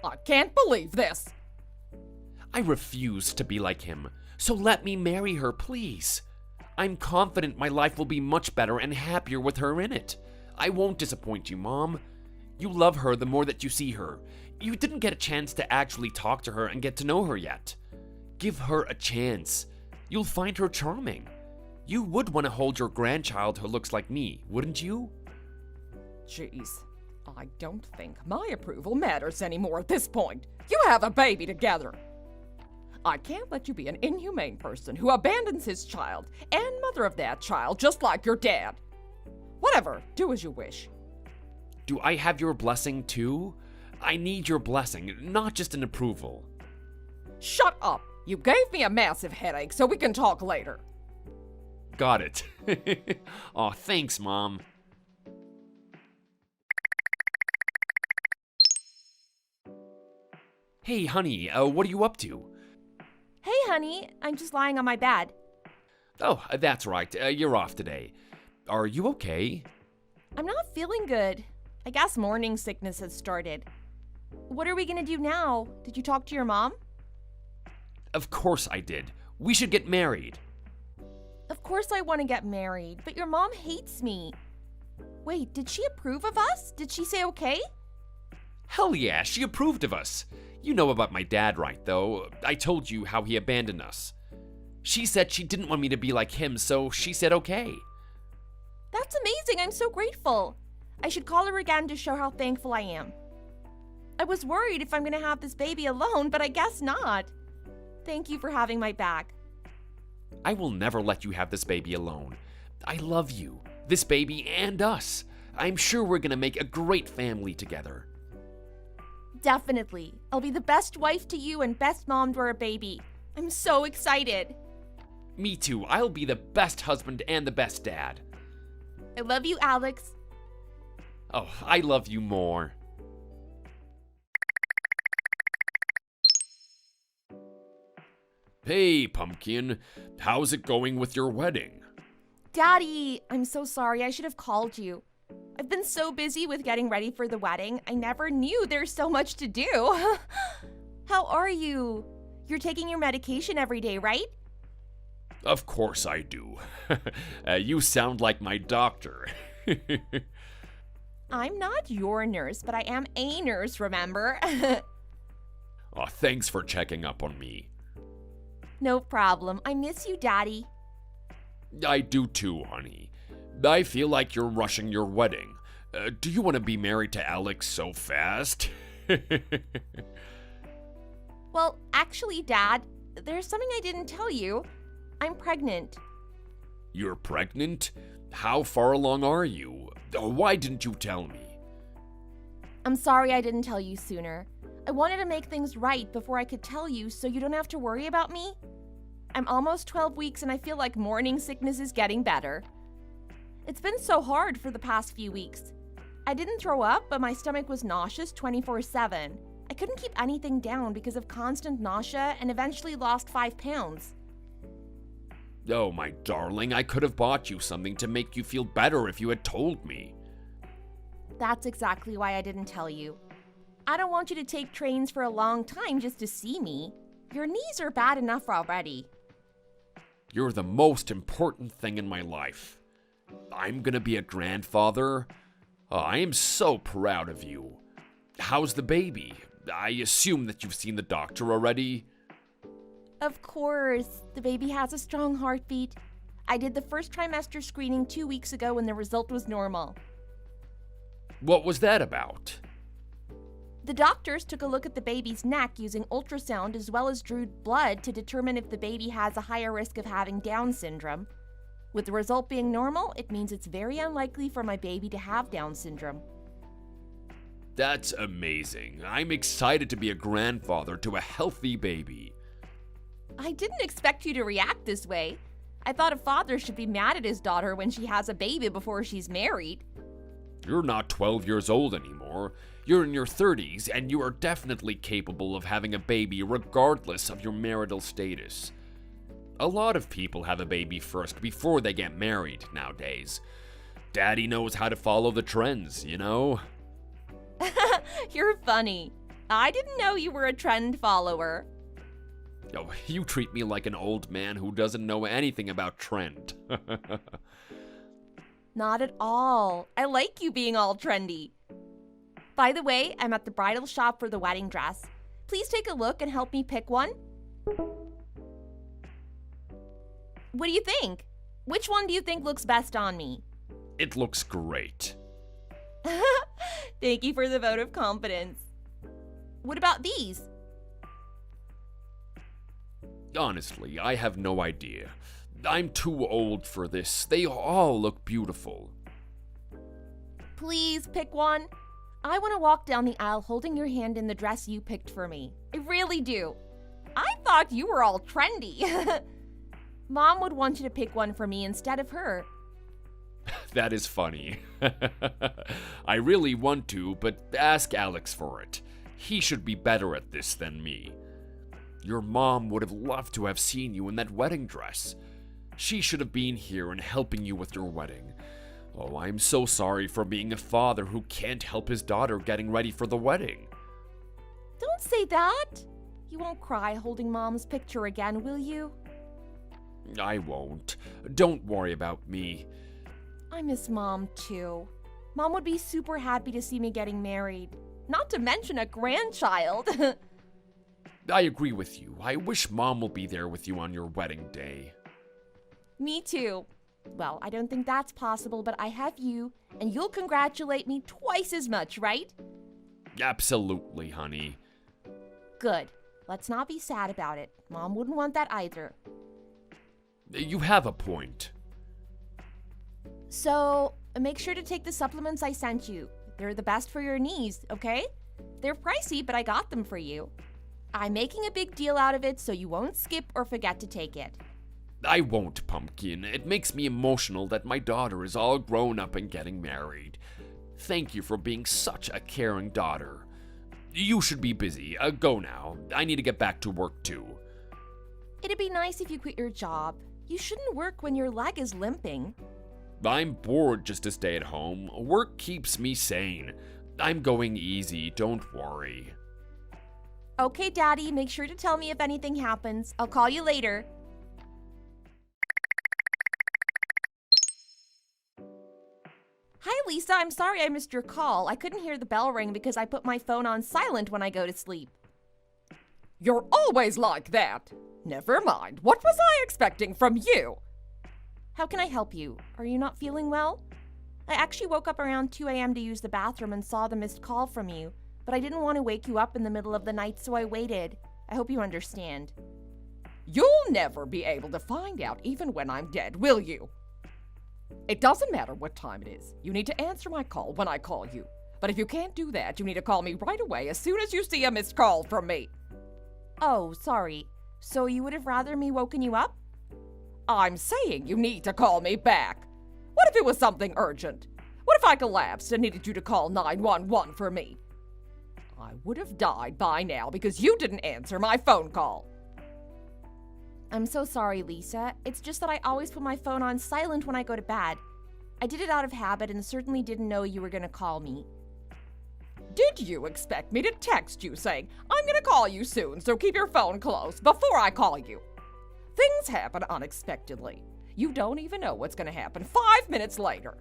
I can't believe this. I refuse to be like him, so let me marry her, please. I'm confident my life will be much better and happier with her in it. I won't disappoint you, Mom. You love her the more that you see her. You didn't get a chance to actually talk to her and get to know her yet. Give her a chance. You'll find her charming. You would want to hold your grandchild who looks like me, wouldn't you? Jeez, I don't think my approval matters anymore at this point. You have a baby together. I can't let you be an inhumane person who abandons his child and mother of that child just like your dad. Whatever, do as you wish. Do I have your blessing too? I need your blessing, not just an approval. Shut up! You gave me a massive headache, so we can talk later. Got it. Aw, thanks, Mom. Hey, honey, what are you up to? Hey, honey, I'm just lying on my bed. Oh, that's right. You're off today. Are you okay? I'm not feeling good. I guess morning sickness has started. What are we gonna do now? Did you talk to your mom? Of course I did. We should get married. Of course I want to get married, but your mom hates me. Wait, did she approve of us? Did she say okay? Hell yeah, she approved of us. You know about my dad, right, though? I told you how he abandoned us. She said she didn't want me to be like him, so she said okay. That's amazing. I'm so grateful. I should call her again to show how thankful I am. I was worried if I'm going to have this baby alone, but I guess not. Thank you for having my back. I will never let you have this baby alone. I love you, this baby, and us. I'm sure we're gonna make a great family together. Definitely. I'll be the best wife to you and best mom to our baby. I'm so excited. Me too. I'll be the best husband and the best dad. I love you, Alex. Oh, I love you more. Hey, Pumpkin. How's it going with your wedding? Daddy, I'm so sorry. I should have called you. I've been so busy with getting ready for the wedding. I never knew there's so much to do. How are you? You're taking your medication every day, right? Of course I do. You sound like my doctor. I'm not your nurse, but I am a nurse, remember? Aw, thanks for checking up on me. No problem. I miss you, Daddy. I do too, honey. I feel like you're rushing your wedding. Do you want to be married to Alex so fast? Well, actually, Dad, there's something I didn't tell you. I'm pregnant. You're pregnant? How far along are you? Why didn't you tell me? I'm sorry I didn't tell you sooner. I wanted to make things right before I could tell you so you don't have to worry about me. I'm almost 12 weeks and I feel like morning sickness is getting better. It's been so hard for the past few weeks. I didn't throw up, but my stomach was nauseous 24/7. I couldn't keep anything down because of constant nausea and eventually lost 5 pounds. Oh, my darling, I could have bought you something to make you feel better if you had told me. That's exactly why I didn't tell you. I don't want you to take trains for a long time just to see me. Your knees are bad enough already. You're the most important thing in my life. I'm gonna be a grandfather. Oh, I am so proud of you. How's the baby? I assume that you've seen the doctor already. Of course, the baby has a strong heartbeat. I did the first trimester screening 2 weeks ago and the result was normal. What was that about? The doctors took a look at the baby's neck using ultrasound as well as drew blood to determine if the baby has a higher risk of having Down syndrome. With the result being normal, it means it's very unlikely for my baby to have Down syndrome. That's amazing. I'm excited to be a grandfather to a healthy baby. I didn't expect you to react this way. I thought a father should be mad at his daughter when she has a baby before she's married. You're not 12 years old anymore. You're in your 30s, and you are definitely capable of having a baby regardless of your marital status. A lot of people have a baby first before they get married nowadays. Daddy knows how to follow the trends, you know? You're funny. I didn't know you were a trend follower. Oh, you treat me like an old man who doesn't know anything about trend. Not at all. I like you being all trendy. By the way, I'm at the bridal shop for the wedding dress. Please take a look and help me pick one. What do you think? Which one do you think looks best on me? It looks great. Thank you for the vote of confidence. What about these? Honestly, I have no idea. I'm too old for this. They all look beautiful. Please pick one. I want to walk down the aisle holding your hand in the dress you picked for me. I really do. I thought you were all trendy. Mom would want you to pick one for me instead of her. That is funny. I really want to, but ask Alex for it. He should be better at this than me. Your mom would have loved to have seen you in that wedding dress. She should have been here and helping you with your wedding. Oh, I'm so sorry for being a father who can't help his daughter getting ready for the wedding. Don't say that. You won't cry holding Mom's picture again, will you? I won't. Don't worry about me. I miss Mom too. Mom would be super happy to see me getting married. Not to mention a grandchild. I agree with you. I wish Mom will be there with you on your wedding day. Me too. Well, I don't think that's possible, but I have you, and you'll congratulate me twice as much, right? Absolutely, honey. Good. Let's not be sad about it. Mom wouldn't want that either. You have a point. So, make sure to take the supplements I sent you. They're the best for your knees, okay? They're pricey, but I got them for you. I'm making a big deal out of it so you won't skip or forget to take it. I won't, Pumpkin. It makes me emotional that my daughter is all grown up and getting married. Thank you for being such a caring daughter. You should be busy. Go now. I need to get back to work too. It'd be nice if you quit your job. You shouldn't work when your leg is limping. I'm bored just to stay at home. Work keeps me sane. I'm going easy, don't worry. Okay, Daddy, make sure to tell me if anything happens. I'll call you later. Hi, Lisa. I'm sorry I missed your call. I couldn't hear the bell ring because I put my phone on silent when I go to sleep. You're always like that. Never mind. What was I expecting from you? How can I help you? Are you not feeling well? I actually woke up around 2 a.m. to use the bathroom and saw the missed call from you, but I didn't want to wake you up in the middle of the night, so I waited. I hope you understand. You'll never be able to find out even when I'm dead, will you? It doesn't matter what time it is. You need to answer my call when I call you. But if you can't do that, you need to call me right away as soon as you see a missed call from me. Oh, sorry. So you would have rather me woken you up? I'm saying you need to call me back. What if it was something urgent? What if I collapsed and needed you to call 911 for me? I would have died by now because you didn't answer my phone call. I'm so sorry, Lisa. It's just that I always put my phone on silent when I go to bed. I did it out of habit and certainly didn't know you were going to call me. Did you expect me to text you saying, I'm gonna call you soon, so keep your phone close before I call you? Things happen unexpectedly. You don't even know what's gonna happen 5 minutes later.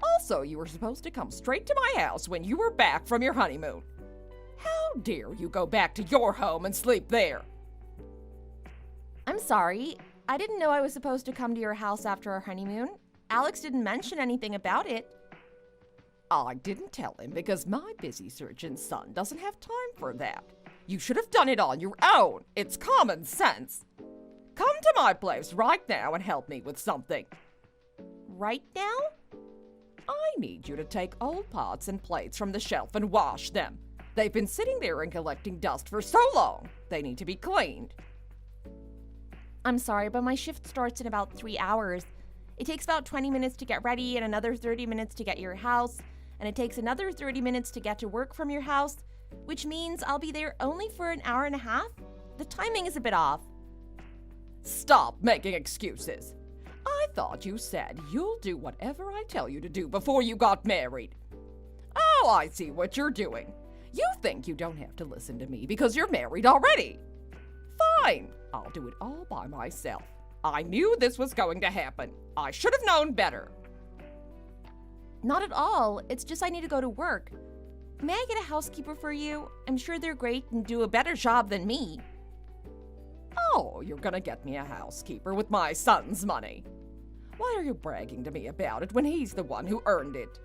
Also, you were supposed to come straight to my house when you were back from your honeymoon. How dare you go back to your home and sleep there? I'm sorry. I didn't know I was supposed to come to your house after our honeymoon. Alex didn't mention anything about it. I didn't tell him because my busy surgeon son doesn't have time for that. You should have done it on your own. It's common sense. Come to my place right now and help me with something. Right now? I need you to take old pots and plates from the shelf and wash them. They've been sitting there and collecting dust for so long. They need to be cleaned. I'm sorry, but my shift starts in about 3 hours. It takes about 20 minutes to get ready and another 30 minutes to get your house, and it takes another 30 minutes to get to work from your house, which means I'll be there only for an hour and a half. The timing is a bit off. Stop making excuses. I thought you said you'll do whatever I tell you to do before you got married. Oh, I see what you're doing. You think you don't have to listen to me because you're married already. Fine, I'll do it all by myself. I knew this was going to happen. I should have known better. Not at all. It's just I need to go to work. May I get a housekeeper for you? I'm sure they're great and do a better job than me. Oh, you're gonna get me a housekeeper with my son's money. Why are you bragging to me about it when he's the one who earned it?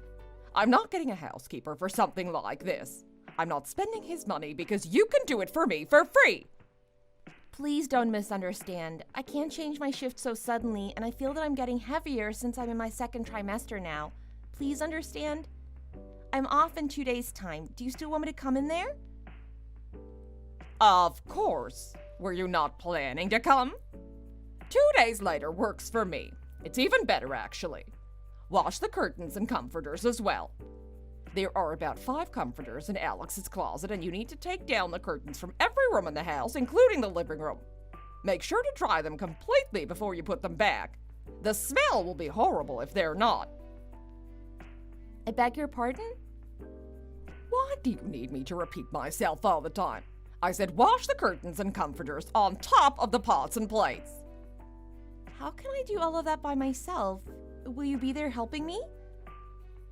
I'm not getting a housekeeper for something like this. I'm not spending his money because you can do it for me for free. Please don't misunderstand. I can't change my shift so suddenly, and I feel that I'm getting heavier since I'm in my second trimester now. Please understand? I'm off in 2 days' time. Do you still want me to come in there? Of course. Were you not planning to come? 2 days later works for me. It's even better, actually. Wash the curtains and comforters as well. There are about 5 comforters in Alex's closet, and you need to take down the curtains from every room in the house, including the living room. Make sure to dry them completely before you put them back. The smell will be horrible if they're not. I beg your pardon? Why do you need me to repeat myself all the time? I said wash the curtains and comforters on top of the pots and plates. How can I do all of that by myself? Will you be there helping me?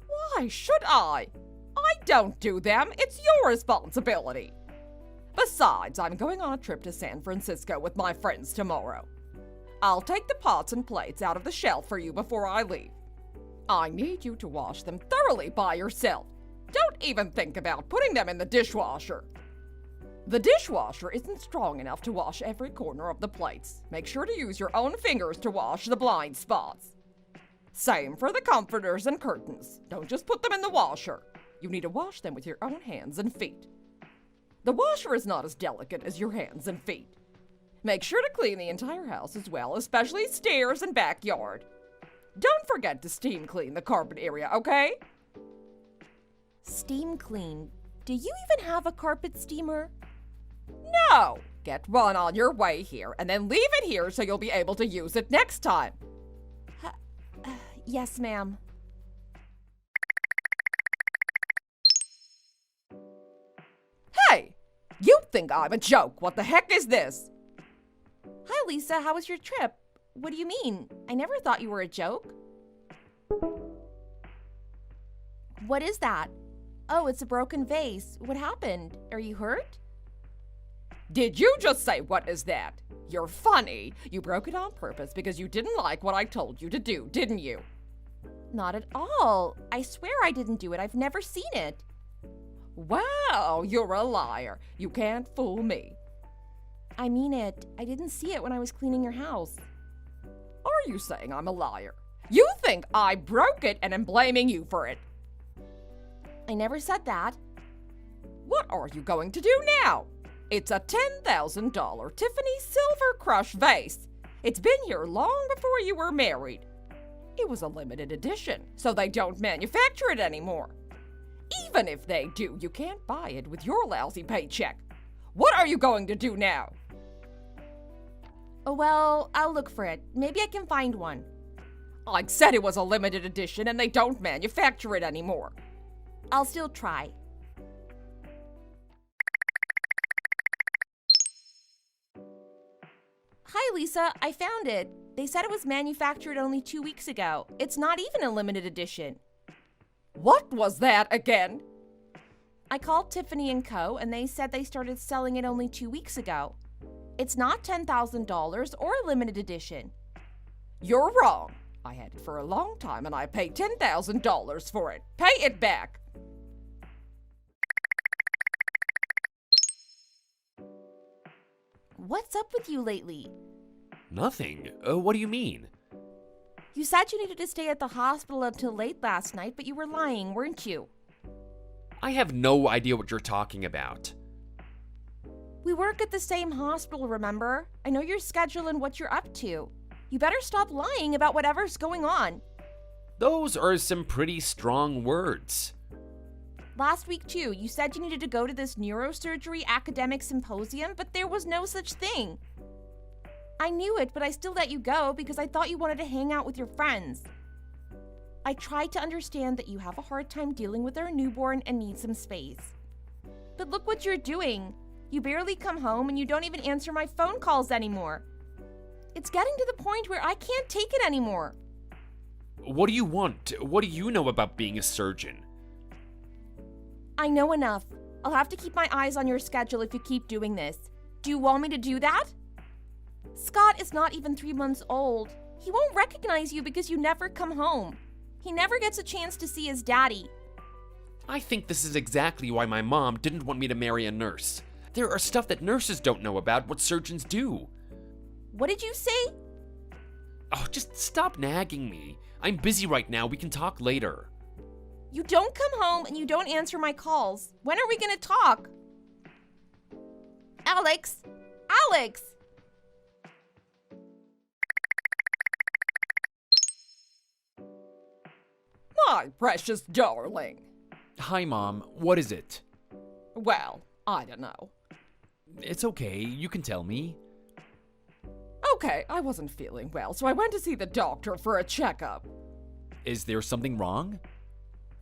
Why should I? I don't do them. It's your responsibility. Besides, I'm going on a trip to San Francisco with my friends tomorrow. I'll take the pots and plates out of the shelf for you before I leave. I need you to wash them thoroughly by yourself. Don't even think about putting them in the dishwasher. The dishwasher isn't strong enough to wash every corner of the plates. Make sure to use your own fingers to wash the blind spots. Same for the comforters and curtains. Don't just put them in the washer. You need to wash them with your own hands and feet. The washer is not as delicate as your hands and feet. Make sure to clean the entire house as well, especially stairs and backyard. Don't forget to steam clean the carpet area, okay? Steam clean. Do you even have a carpet steamer? No! Get one on your way here and then leave it here so you'll be able to use it next time. Yes, ma'am. Hey! You think I'm a joke. What the heck is this? Hi, Lisa. How was your trip? What do you mean? I never thought you were a joke. What is that? Oh, it's a broken vase. What happened? Are you hurt? Did you just say, what is that? You're funny. You broke it on purpose because you didn't like what I told you to do, didn't you? Not at all. I swear I didn't do it. I've never seen it. Wow, you're a liar. You can't fool me. I mean it. I didn't see it when I was cleaning your house. Are you saying I'm a liar? You think I broke it and am blaming you for it? I never said that. What are you going to do now? It's a $10,000 Tiffany Silver Crush vase. It's been here long before you were married. It was a limited edition, so they don't manufacture it anymore. Even if they do, you can't buy it with your lousy paycheck. What are you going to do now? Oh, well, I'll look for it. Maybe I can find one. I said it was a limited edition and they don't manufacture it anymore. I'll still try. Hi, Lisa. I found it. They said it was manufactured only 2 weeks ago. It's not even a limited edition. What was that again? I called Tiffany & Co. and they said they started selling it only 2 weeks ago. It's not $10,000 or a limited edition. You're wrong. I had it for a long time and I paid $10,000 for it. Pay it back. What's up with you lately? Nothing. What do you mean? You said you needed to stay at the hospital until late last night, but you were lying, weren't you? I have no idea what you're talking about. We work at the same hospital, remember? I know your schedule and what you're up to. You better stop lying about whatever's going on. Those are some pretty strong words. Last week, too, you said you needed to go to this neurosurgery academic symposium, but there was no such thing. I knew it, but I still let you go because I thought you wanted to hang out with your friends. I tried to understand that you have a hard time dealing with our newborn and need some space. But look what you're doing. You barely come home and you don't even answer my phone calls anymore. It's getting to the point where I can't take it anymore. What do you want? What do you know about being a surgeon? I know enough. I'll have to keep my eyes on your schedule if you keep doing this. Do you want me to do that? Scott is not even 3 months old. He won't recognize you because you never come home. He never gets a chance to see his daddy. I think this is exactly why my mom didn't want me to marry a nurse. There are stuff that nurses don't know about what surgeons do. What did you say? Oh, just stop nagging me. I'm busy right now. We can talk later. You don't come home and you don't answer my calls. When are we gonna talk? Alex! Alex! My precious darling. Hi, Mom. What is it? Well, I don't know. It's okay. You can tell me. Okay, I wasn't feeling well, so I went to see the doctor for a checkup. Is there something wrong?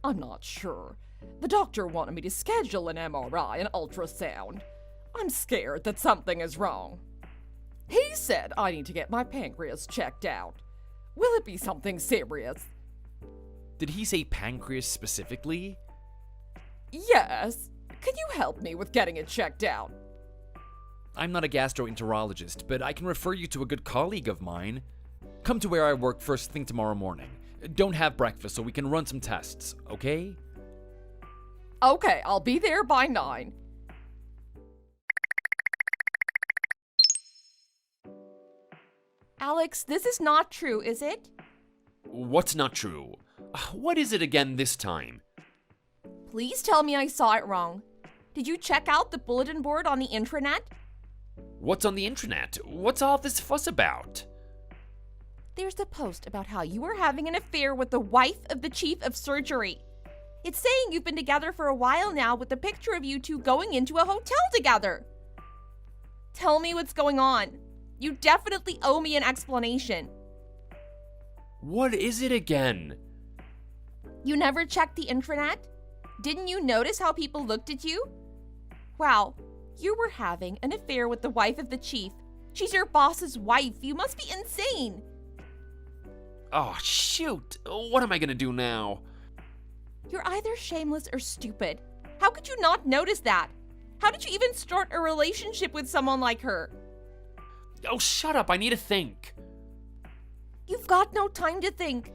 I'm not sure. The doctor wanted me to schedule an MRI and ultrasound. I'm scared that something is wrong. He said I need to get my pancreas checked out. Will it be something serious? Did he say pancreas specifically? Yes. Can you help me with getting it checked out? I'm not a gastroenterologist, but I can refer you to a good colleague of mine. Come to where I work first thing tomorrow morning. Don't have breakfast so we can run some tests, okay? Okay, I'll be there by 9. Alex, this is not true, is it? What's not true? What is it again this time? Please tell me I saw it wrong. Did you check out the bulletin board on the intranet? What's on the internet? What's all this fuss about? There's a post about how you are having an affair with the wife of the chief of surgery. It's saying you've been together for a while now with a picture of you two going into a hotel together. Tell me what's going on. You definitely owe me an explanation. What is it again? You never checked the intranet? Didn't you notice how people looked at you? Wow, you were having an affair with the wife of the chief. She's your boss's wife. You must be insane. Oh, shoot. What am I gonna do now? You're either shameless or stupid. How could you not notice that? How did you even start a relationship with someone like her? Oh, shut up. I need to think. You've got no time to think.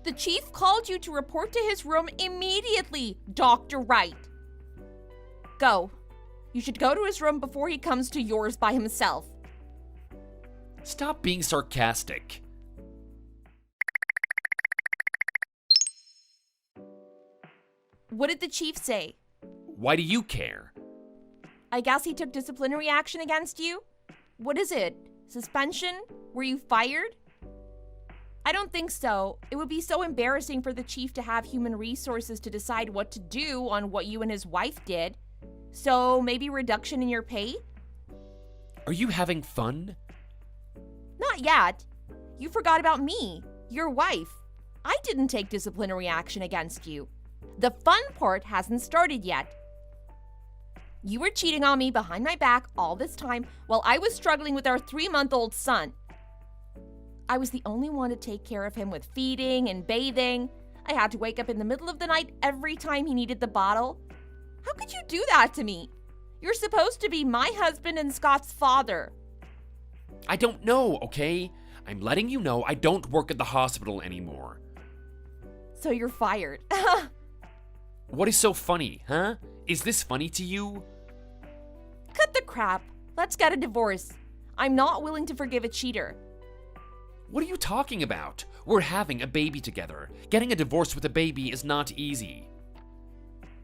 The chief called you to report to his room immediately, Dr. Wright. Go. You should go to his room before he comes to yours by himself. Stop being sarcastic. What did the chief say? Why do you care? I guess he took disciplinary action against you? What is it? Suspension? Were you fired? I don't think so. It would be so embarrassing for the chief to have human resources to decide what to do on what you and his wife did. So maybe reduction in your pay? Are you having fun? Not yet. You forgot about me, your wife. I didn't take disciplinary action against you. The fun part hasn't started yet. You were cheating on me behind my back all this time while I was struggling with our 3-month-old son. I was the only one to take care of him with feeding and bathing. I had to wake up in the middle of the night every time he needed the bottle. How could you do that to me? You're supposed to be my husband and Scott's father. I don't know, okay? I'm letting you know I don't work at the hospital anymore. So you're fired. What is so funny, huh? Is this funny to you? Cut the crap. Let's get a divorce. I'm not willing to forgive a cheater. What are you talking about? We're having a baby together. Getting a divorce with a baby is not easy.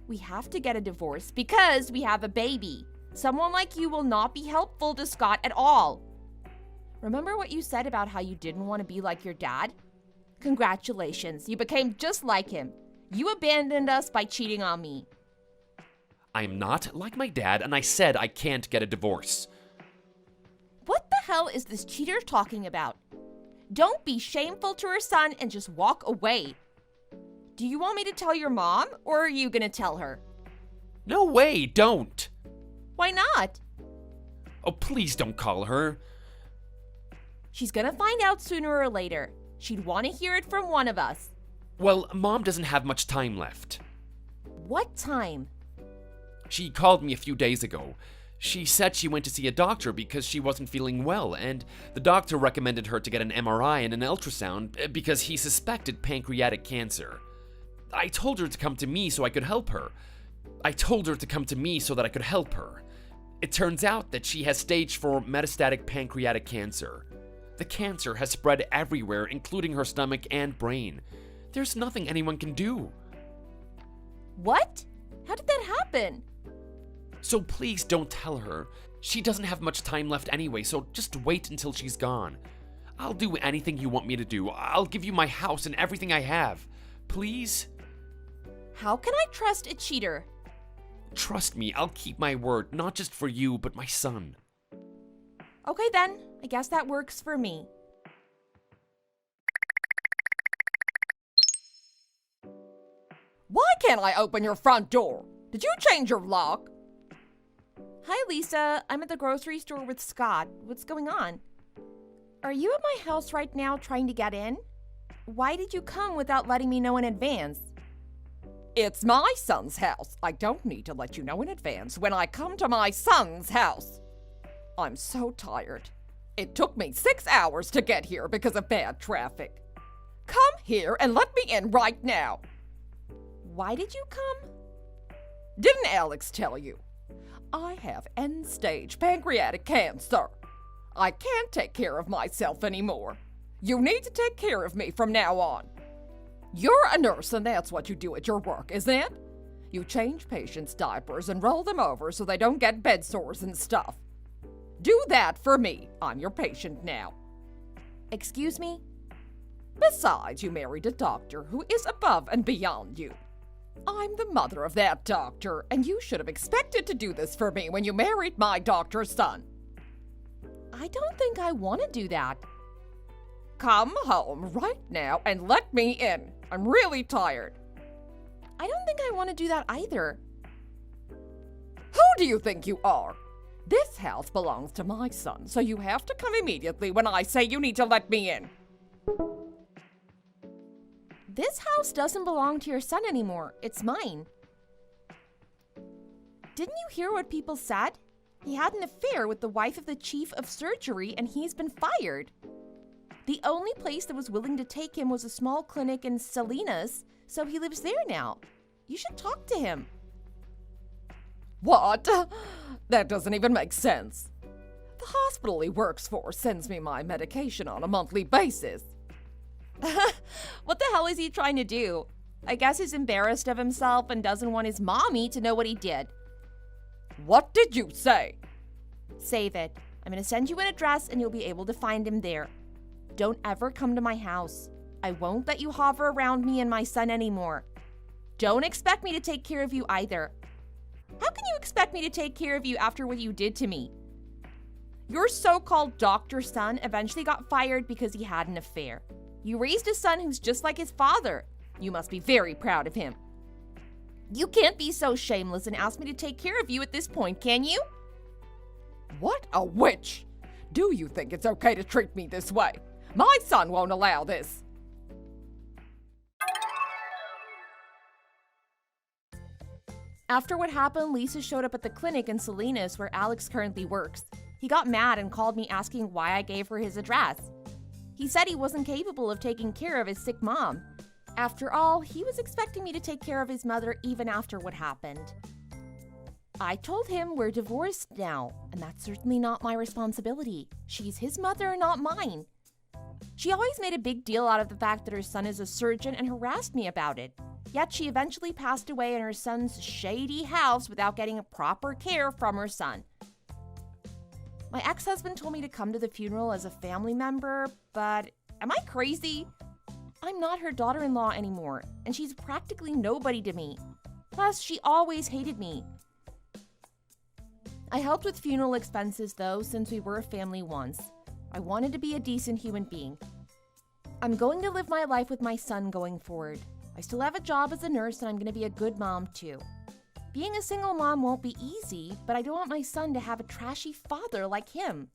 We have to get a divorce because we have a baby. Someone like you will not be helpful to Scott at all. Remember what you said about how you didn't want to be like your dad? Congratulations, you became just like him. You abandoned us by cheating on me. I'm not like my dad, and I said I can't get a divorce. What the hell is this cheater talking about? Don't be shameful to her son and just walk away. Do you want me to tell your mom, or are you gonna tell her? No way, don't. Why not? Oh, please don't call her. She's gonna find out sooner or later. She'd want to hear it from one of us. Well, Mom doesn't have much time left. What time? She called me a few days ago. She said she went to see a doctor because she wasn't feeling well, and the doctor recommended her to get an MRI and an ultrasound because he suspected pancreatic cancer. I told her to come to me so I could help her. It turns out that she has stage 4 metastatic pancreatic cancer. The cancer has spread everywhere, including her stomach and brain. There's nothing anyone can do. What? How did that happen? So please don't tell her. She doesn't have much time left anyway, so just wait until she's gone. I'll do anything you want me to do. I'll give you my house and everything I have. Please? How can I trust a cheater? Trust me, I'll keep my word, not just for you, but my son. Okay then, I guess that works for me. Why can't I open your front door? Did you change your lock? Hi Lisa, I'm at the grocery store with Scott. What's going on? Are you at my house right now trying to get in? Why did you come without letting me know in advance? It's my son's house. I don't need to let you know in advance when I come to my son's house. I'm so tired. It took me 6 hours to get here because of bad traffic. Come here and let me in right now. Why did you come? Didn't Alex tell you? I have end-stage pancreatic cancer. I can't take care of myself anymore. You need to take care of me from now on. You're a nurse and that's what you do at your work, isn't it? You change patients' diapers and roll them over so they don't get bed sores and stuff. Do that for me. I'm your patient now. Excuse me? Besides, you married a doctor who is above and beyond you. I'm the mother of that doctor, and you should have expected to do this for me when you married my doctor's son. I don't think I want to do that. Come home right now and let me in. I'm really tired. I don't think I want to do that either. Who do you think you are? This house belongs to my son, so you have to come immediately when I say you need to let me in. This house doesn't belong to your son anymore. It's mine. Didn't you hear what people said? He had an affair with the wife of the chief of surgery and he's been fired. The only place that was willing to take him was a small clinic in Salinas, so he lives there now. You should talk to him. What? That doesn't even make sense. The hospital he works for sends me my medication on a monthly basis. What the hell is he trying to do? I guess he's embarrassed of himself and doesn't want his mommy to know what he did. What did you say? Save it. I'm going to send you an address and you'll be able to find him there. Don't ever come to my house. I won't let you hover around me and my son anymore. Don't expect me to take care of you either. How can you expect me to take care of you after what you did to me? Your so-called doctor's son eventually got fired because he had an affair. You raised a son who's just like his father. You must be very proud of him. You can't be so shameless and ask me to take care of you at this point, can you? What a witch! Do you think it's okay to treat me this way? My son won't allow this. After what happened, Lisa showed up at the clinic in Salinas where Alex currently works. He got mad and called me asking why I gave her his address. He said he wasn't capable of taking care of his sick mom. After all, he was expecting me to take care of his mother even after what happened. I told him we're divorced now, and that's certainly not my responsibility. She's his mother, not mine. She always made a big deal out of the fact that her son is a surgeon and harassed me about it. Yet she eventually passed away in her son's shady house without getting proper care from her son. My ex-husband told me to come to the funeral as a family member, but am I crazy? I'm not her daughter-in-law anymore, and she's practically nobody to me. Plus, she always hated me. I helped with funeral expenses, though, since we were a family once. I wanted to be a decent human being. I'm going to live my life with my son going forward. I still have a job as a nurse, and I'm going to be a good mom, too. Being a single mom won't be easy, but I don't want my son to have a trashy father like him.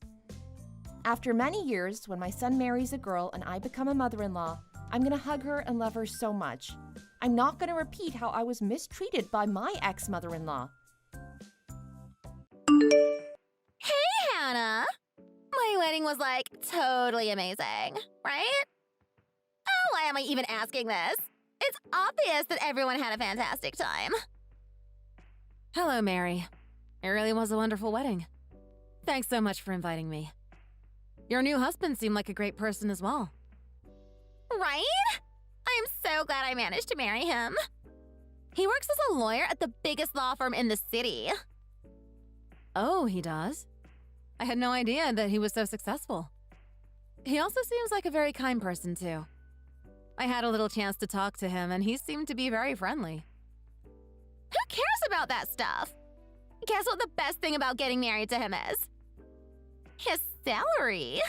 After many years, when my son marries a girl and I become a mother-in-law, I'm going to hug her and love her so much. I'm not going to repeat how I was mistreated by my ex-mother-in-law. Hey, Hannah! My wedding was like totally amazing, right? Oh, why am I even asking this? It's obvious that everyone had a fantastic time. Hello, Mary. It really was a wonderful wedding. Thanks so much for inviting me. Your new husband seemed like a great person as well. Right? I'm so glad I managed to marry him. He works as a lawyer at the biggest law firm in the city. Oh, he does? I had no idea that he was so successful. He also seems like a very kind person, too. I had a little chance to talk to him, and he seemed to be very friendly. Who cares about that stuff? Guess what the best thing about getting married to him is? His salary.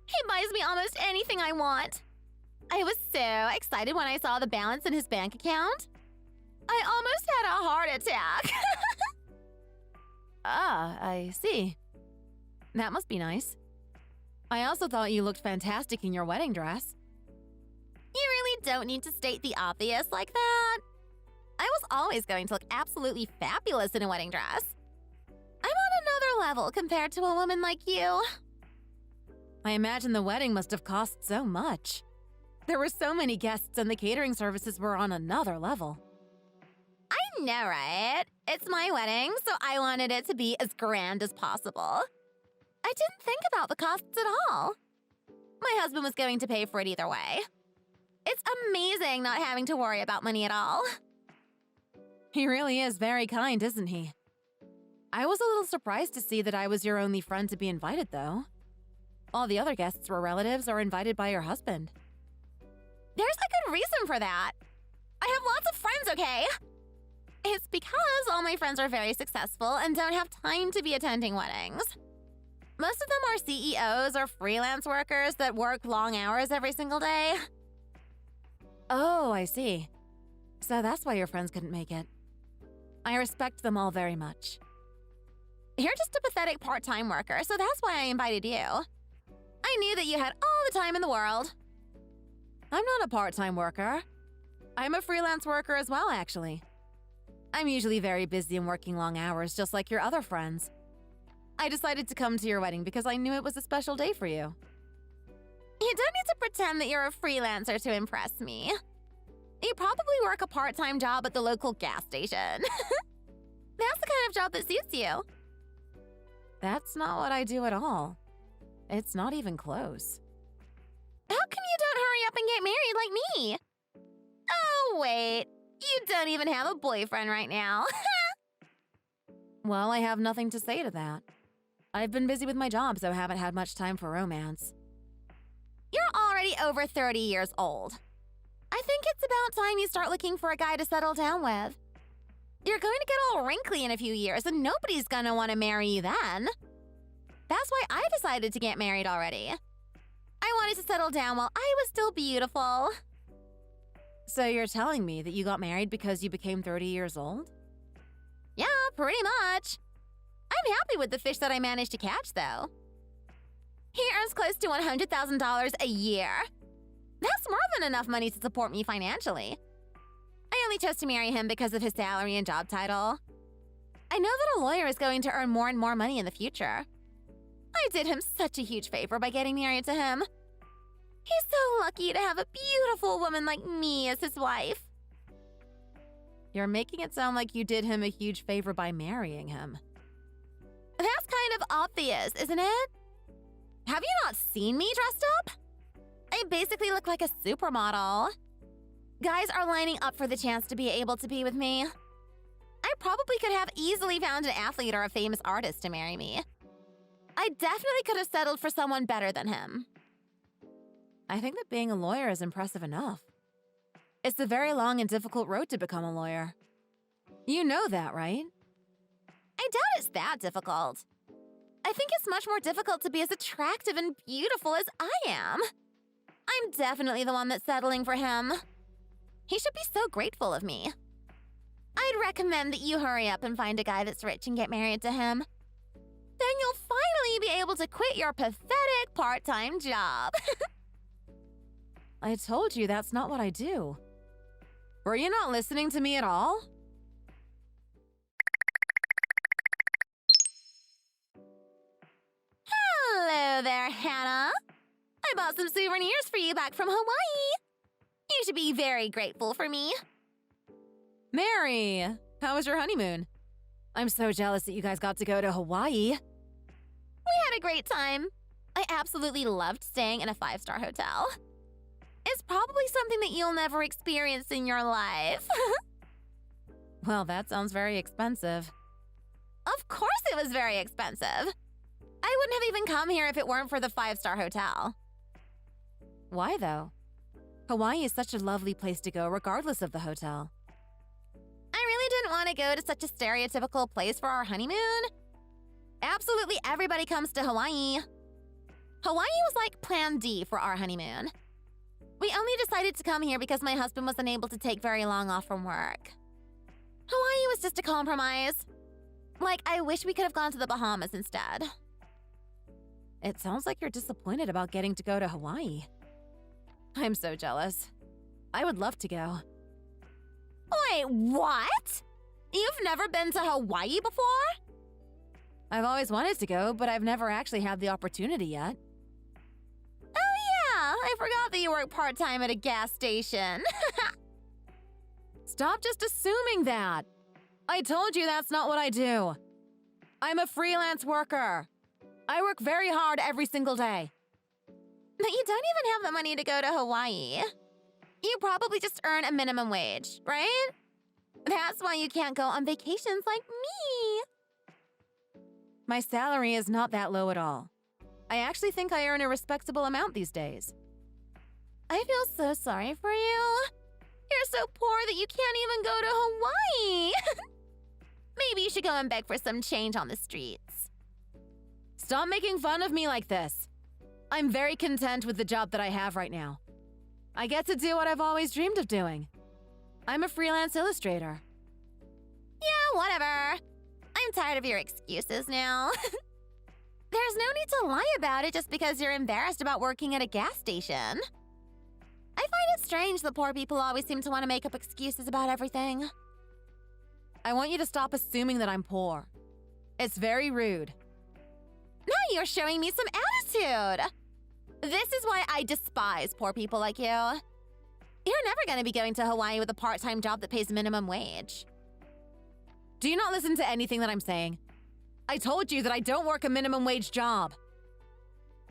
He buys me almost anything I want. I was so excited when I saw the balance in his bank account. I almost had a heart attack. Ah, I see. That must be nice. I also thought you looked fantastic in your wedding dress. You really don't need to state the obvious like that. I was always going to look absolutely fabulous in a wedding dress. I'm on another level compared to a woman like you. I imagine the wedding must have cost so much. There were so many guests and the catering services were on another level. I know, right? It's my wedding, so I wanted it to be as grand as possible. I didn't think about the costs at all. My husband was going to pay for it either way. It's amazing not having to worry about money at all. He really is very kind, isn't he? I was a little surprised to see that I was your only friend to be invited, though. All the other guests were relatives or invited by your husband. There's a good reason for that. I have lots of friends, okay? It's because all my friends are very successful and don't have time to be attending weddings. Most of them are CEOs or freelance workers that work long hours every single day. Oh, I see. So that's why your friends couldn't make it. I respect them all very much. You're just a pathetic part-time worker, so that's why I invited you. I knew that you had all the time in the world. I'm not a part-time worker. I'm a freelance worker as well, actually. I'm usually very busy and working long hours, just like your other friends. I decided to come to your wedding because I knew it was a special day for you. You don't need to pretend that you're a freelancer to impress me. You probably work a part-time job at the local gas station. That's the kind of job that suits you. That's not what I do at all. It's not even close. How come you don't hurry up and get married like me? Oh, wait. You don't even have a boyfriend right now. Well, I have nothing to say to that. I've been busy with my job, so haven't had much time for romance. You're already over 30 years old. I think it's about time you start looking for a guy to settle down with. You're going to get all wrinkly in a few years, and nobody's gonna want to marry you then. That's why I decided to get married already. I wanted to settle down while I was still beautiful. So you're telling me that you got married because you became 30 years old? Yeah, pretty much. I'm happy with the fish that I managed to catch, though. He earns close to $100,000 a year. That's more than enough money to support me financially. I only chose to marry him because of his salary and job title. I know that a lawyer is going to earn more and more money in the future. I did him such a huge favor by getting married to him. He's so lucky to have a beautiful woman like me as his wife. You're making it sound like you did him a huge favor by marrying him. That's kind of obvious, isn't it? Have you not seen me dressed up? I basically look like a supermodel. Guys are lining up for the chance to be able to be with me. I probably could have easily found an athlete or a famous artist to marry me. I definitely could have settled for someone better than him. I think that being a lawyer is impressive enough. It's a very long and difficult road to become a lawyer. You know that, right? I doubt it's that difficult. I think it's much more difficult to be as attractive and beautiful as I am. I'm definitely the one that's settling for him. He should be so grateful of me. I'd recommend that you hurry up and find a guy that's rich and get married to him. Then you'll finally be able to quit your pathetic part-time job. I told you that's not what I do. Were you not listening to me at all? Hello there, Hannah. I bought some souvenirs for you back from Hawaii. You should be very grateful for me. Mary, how was your honeymoon? I'm so jealous that you guys got to go to Hawaii. We had a great time. I absolutely loved staying in a 5-star hotel. It's probably something that you'll never experience in your life. Well, that sounds very expensive. Of course it was very expensive. I wouldn't have even come here if it weren't for the 5-star hotel. Why, though? Hawaii is such a lovely place to go regardless of the hotel. I really didn't want to go to such a stereotypical place for our honeymoon. Absolutely everybody comes to Hawaii. Hawaii was like plan D for our honeymoon. We only decided to come here because my husband was unable to take very long off from work. Hawaii was just a compromise. Like, I wish we could have gone to the Bahamas instead. It sounds like you're disappointed about getting to go to Hawaii. I'm so jealous. I would love to go. Wait, what? You've never been to Hawaii before? I've always wanted to go, but I've never actually had the opportunity yet. Oh yeah, I forgot that you work part-time at a gas station. Stop just assuming that. I told you that's not what I do. I'm a freelance worker. I work very hard every single day. But you don't even have the money to go to Hawaii. You probably just earn a minimum wage, right? That's why you can't go on vacations like me. My salary is not that low at all. I actually think I earn a respectable amount these days. I feel so sorry for you. You're so poor that you can't even go to Hawaii. Maybe you should go and beg for some change on the streets. Stop making fun of me like this. I'm very content with the job that I have right now. I get to do what I've always dreamed of doing. I'm a freelance illustrator. Yeah, whatever. I'm tired of your excuses now. There's no need to lie about it just because you're embarrassed about working at a gas station. I find it strange that poor people always seem to want to make up excuses about everything. I want you to stop assuming that I'm poor. It's very rude. Now you're showing me some attitude. This is why I despise poor people like you. You're never going to be going to Hawaii with a part-time job that pays minimum wage. Do you not listen to anything that I'm saying? I told you that I don't work a minimum wage job.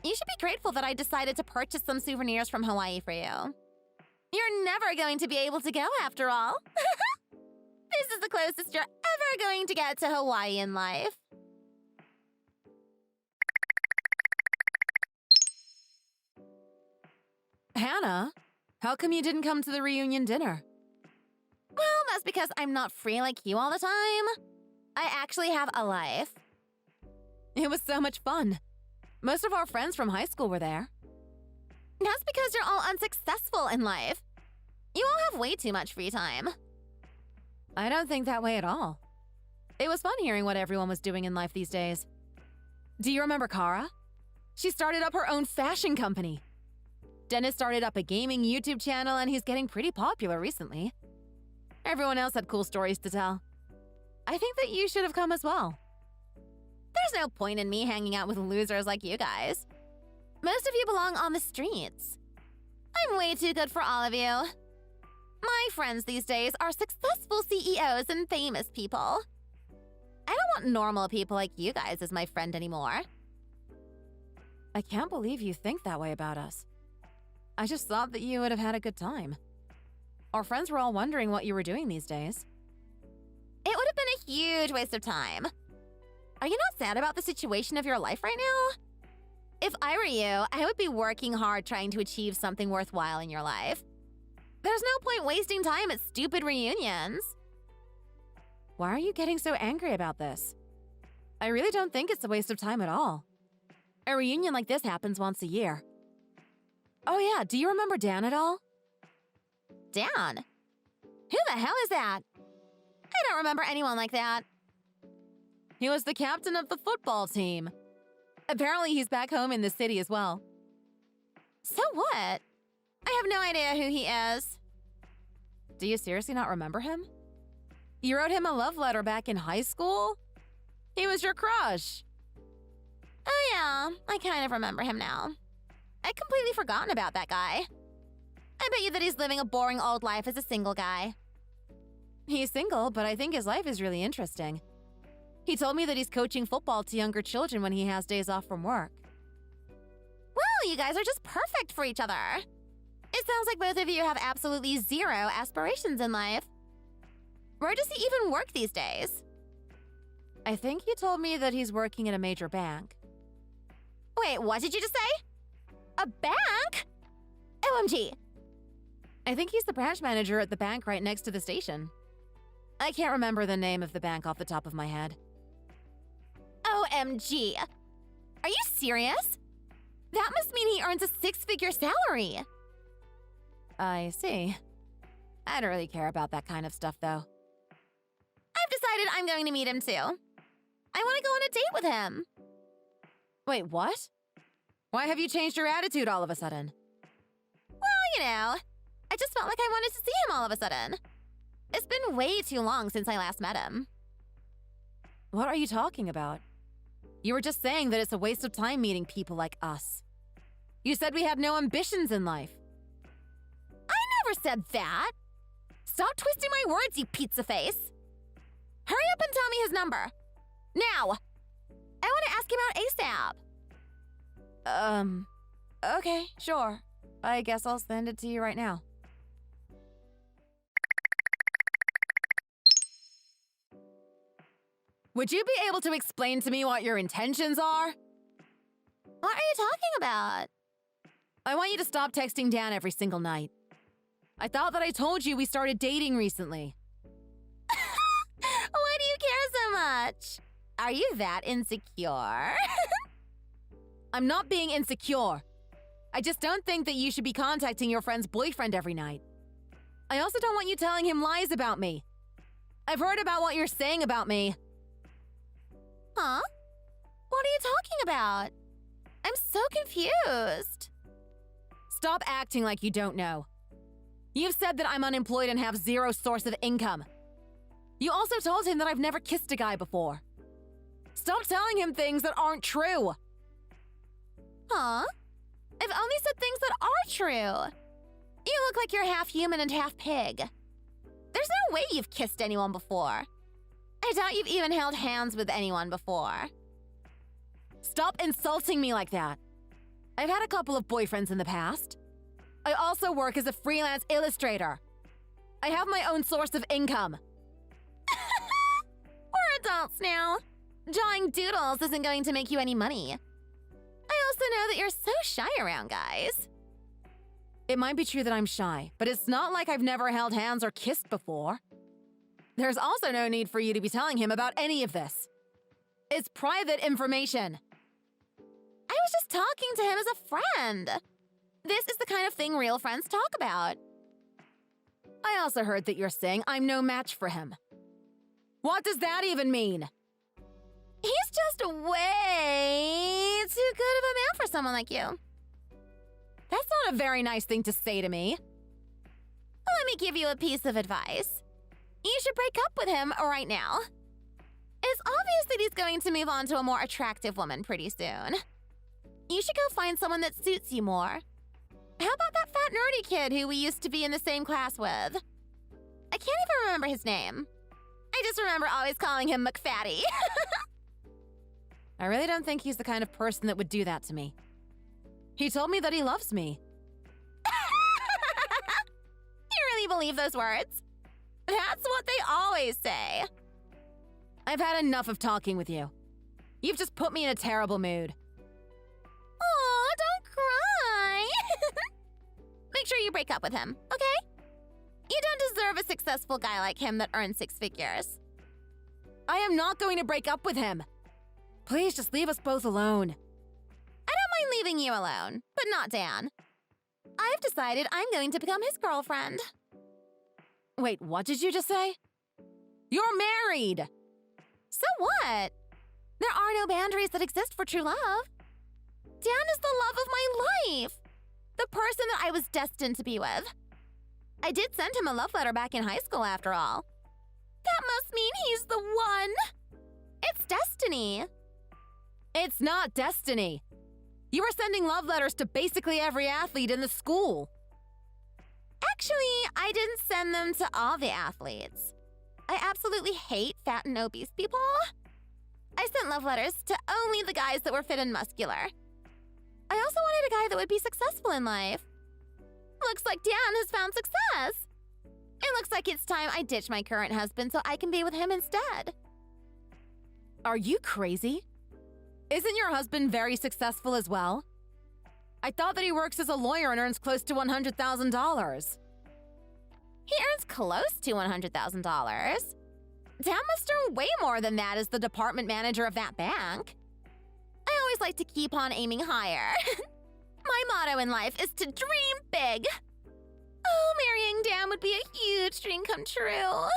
You should be grateful that I decided to purchase some souvenirs from Hawaii for you. You're never going to be able to go after all. This is the closest you're ever going to get to Hawaii in life. Hannah, how come you didn't come to the reunion dinner? Well, that's because I'm not free like you all the time. I actually have a life. It was so much fun. Most of our friends from high school were there. That's because you're all unsuccessful in life. You all have way too much free time. I don't think that way at all. It was fun hearing what everyone was doing in life these days. Do you remember Kara? She started up her own fashion company. Dennis started up a gaming YouTube channel and he's getting pretty popular recently. Everyone else had cool stories to tell. I think that you should have come as well. There's no point in me hanging out with losers like you guys. Most of you belong on the streets. I'm way too good for all of you. My friends these days are successful CEOs and famous people. I don't want normal people like you guys as my friend anymore. I can't believe you think that way about us. I just thought that you would have had a good time. Our friends were all wondering what you were doing these days. It would have been a huge waste of time. Are you not sad about the situation of your life right now? If I were you, I would be working hard trying to achieve something worthwhile in your life. There's no point wasting time at stupid reunions. Why are you getting so angry about this? I really don't think it's a waste of time at all. A reunion like this happens once a year. Oh yeah, do you remember Dan at all? Dan? Who the hell is that? I don't remember anyone like that. He was the captain of the football team. Apparently he's back home in the city as well. So what? I have no idea who he is. Do you seriously not remember him? You wrote him a love letter back in high school? He was your crush. Oh yeah, I kind of remember him now. I'd completely forgotten about that guy. I bet you that he's living a boring old life as a single guy. He's single, but I think his life is really interesting. He told me that he's coaching football to younger children when he has days off from work. Well, you guys are just perfect for each other. It sounds like both of you have absolutely zero aspirations in life. Where does he even work these days? I think he told me that he's working at a major bank. Wait, what did you just say? A bank? OMG. I think he's the branch manager at the bank right next to the station. I can't remember the name of the bank off the top of my head. OMG. Are you serious? That must mean he earns a six-figure salary. I see. I don't really care about that kind of stuff, though. I've decided I'm going to meet him too. I want to go on a date with him. Wait, what? Why have you changed your attitude all of a sudden? Well, you know, I just felt like I wanted to see him all of a sudden. It's been way too long since I last met him. What are you talking about? You were just saying that it's a waste of time meeting people like us. You said we had no ambitions in life. I never said that. Stop twisting my words, you pizza face. Hurry up and tell me his number. Now. I want to ask him out ASAP. Okay, sure. I guess I'll send it to you right now. Would you be able to explain to me what your intentions are? What are you talking about? I want you to stop texting Dan every single night. I thought that I told you we started dating recently. Why do you care so much? Are you that insecure? I'm not being insecure. I just don't think that you should be contacting your friend's boyfriend every night. I also don't want you telling him lies about me. I've heard about what you're saying about me. Huh? What are you talking about? I'm so confused. Stop acting like you don't know. You've said that I'm unemployed and have zero source of income. You also told him that I've never kissed a guy before. Stop telling him things that aren't true. Huh? I've only said things that are true. You look like you're half human and half pig. There's no way you've kissed anyone before. I doubt you've even held hands with anyone before. Stop insulting me like that. I've had a couple of boyfriends in the past. I also work as a freelance illustrator. I have my own source of income. We're adults now. Drawing doodles isn't going to make you any money. I also know that you're so shy around guys. It might be true that I'm shy, but it's not like I've never held hands or kissed before. There's also no need for you to be telling him about any of this. It's private information. I was just talking to him as a friend. This is the kind of thing real friends talk about. I also heard that you're saying I'm no match for him. What does that even mean? He's just way too good of a man for someone like you. That's not a very nice thing to say to me. Let me give you a piece of advice. You should break up with him right now. It's obvious that he's going to move on to a more attractive woman pretty soon. You should go find someone that suits you more. How about that fat nerdy kid who we used to be in the same class with? I can't even remember his name. I just remember always calling him McFatty. I really don't think he's the kind of person that would do that to me. He told me that he loves me. You really believe those words? That's what they always say. I've had enough of talking with you. You've just put me in a terrible mood. Aw, don't cry. Make sure you break up with him, okay? You don't deserve a successful guy like him that earns 6 figures. I am not going to break up with him. Please just leave us both alone. I don't mind leaving you alone, but not Dan. I've decided I'm going to become his girlfriend. Wait, what did you just say? You're married! So what? There are no boundaries that exist for true love. Dan is the love of my life. The person that I was destined to be with. I did send him a love letter back in high school after all. That must mean he's the one. It's destiny. It's not destiny. You were sending love letters to basically every athlete in the school. Actually, I didn't send them to all the athletes. I absolutely hate fat and obese people. I sent love letters to only the guys that were fit and muscular. I also wanted a guy that would be successful in life. Looks like Dan has found success. It looks like it's time I ditch my current husband so I can be with him instead. Are you crazy? Isn't your husband very successful as well? I thought that he works as a lawyer and earns close to $100,000. He earns close to $100,000. Dan must earn way more than that as the department manager of that bank. I always like to keep on aiming higher. My motto in life is to dream big. Oh, marrying Dan would be a huge dream come true.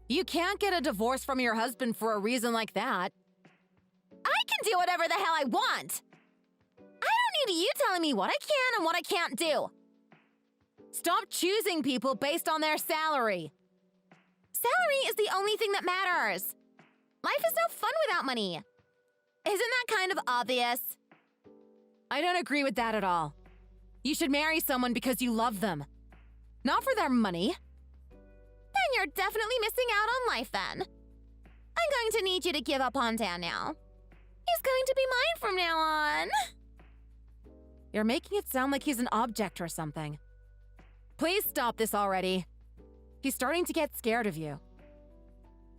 You can't get a divorce from your husband for a reason like that. I can do whatever the hell I want. I don't need you telling me what I can and what I can't do. Stop choosing people based on their salary. Salary is the only thing that matters. Life is no fun without money. Isn't that kind of obvious? I don't agree with that at all. You should marry someone because you love them, not for their money. Then you're definitely missing out on life then. I'm going to need you to give up on Dan now. He's going to be mine from now on. You're making it sound like he's an object or something. Please stop this already. He's starting to get scared of you.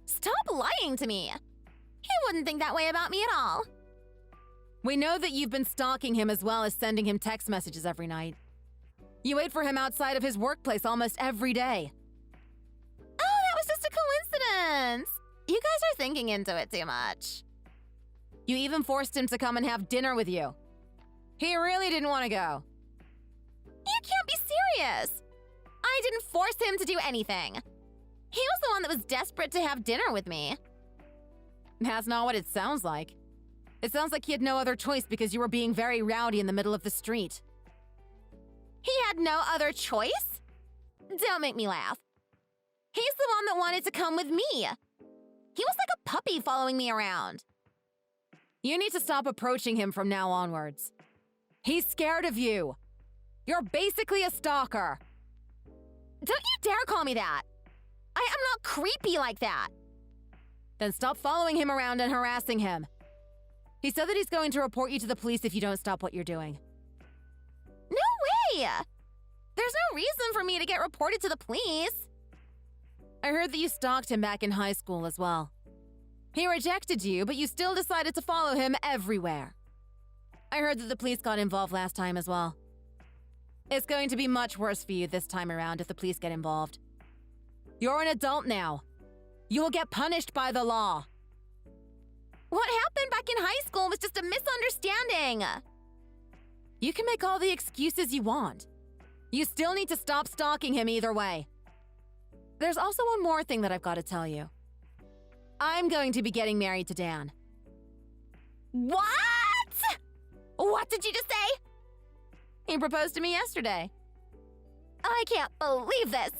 Stop lying to me. He wouldn't think that way about me at all. We know that you've been stalking him as well as sending him text messages every night. You wait for him outside of his workplace almost every day. Oh, that was just a coincidence. You guys are thinking into it too much. You even forced him to come and have dinner with you. He really didn't want to go. You can't be serious. I didn't force him to do anything. He was the one that was desperate to have dinner with me. That's not what it sounds like. It sounds like he had no other choice because you were being very rowdy in the middle of the street. He had no other choice? Don't make me laugh. He's the one that wanted to come with me. He was like a puppy following me around. You need to stop approaching him from now onwards. He's scared of you. You're basically a stalker. Don't you dare call me that. I am not creepy like that. Then stop following him around and harassing him. He said that he's going to report you to the police if you don't stop what you're doing. No way! There's no reason for me to get reported to the police. I heard that you stalked him back in high school as well. He rejected you, but you still decided to follow him everywhere. I heard that the police got involved last time as well. It's going to be much worse for you this time around if the police get involved. You're an adult now. You will get punished by the law. What happened back in high school was just a misunderstanding. You can make all the excuses you want. You still need to stop stalking him either way. There's also one more thing that I've got to tell you. I'm going to be getting married to Dan. What? What did you just say? He proposed to me yesterday. I can't believe this.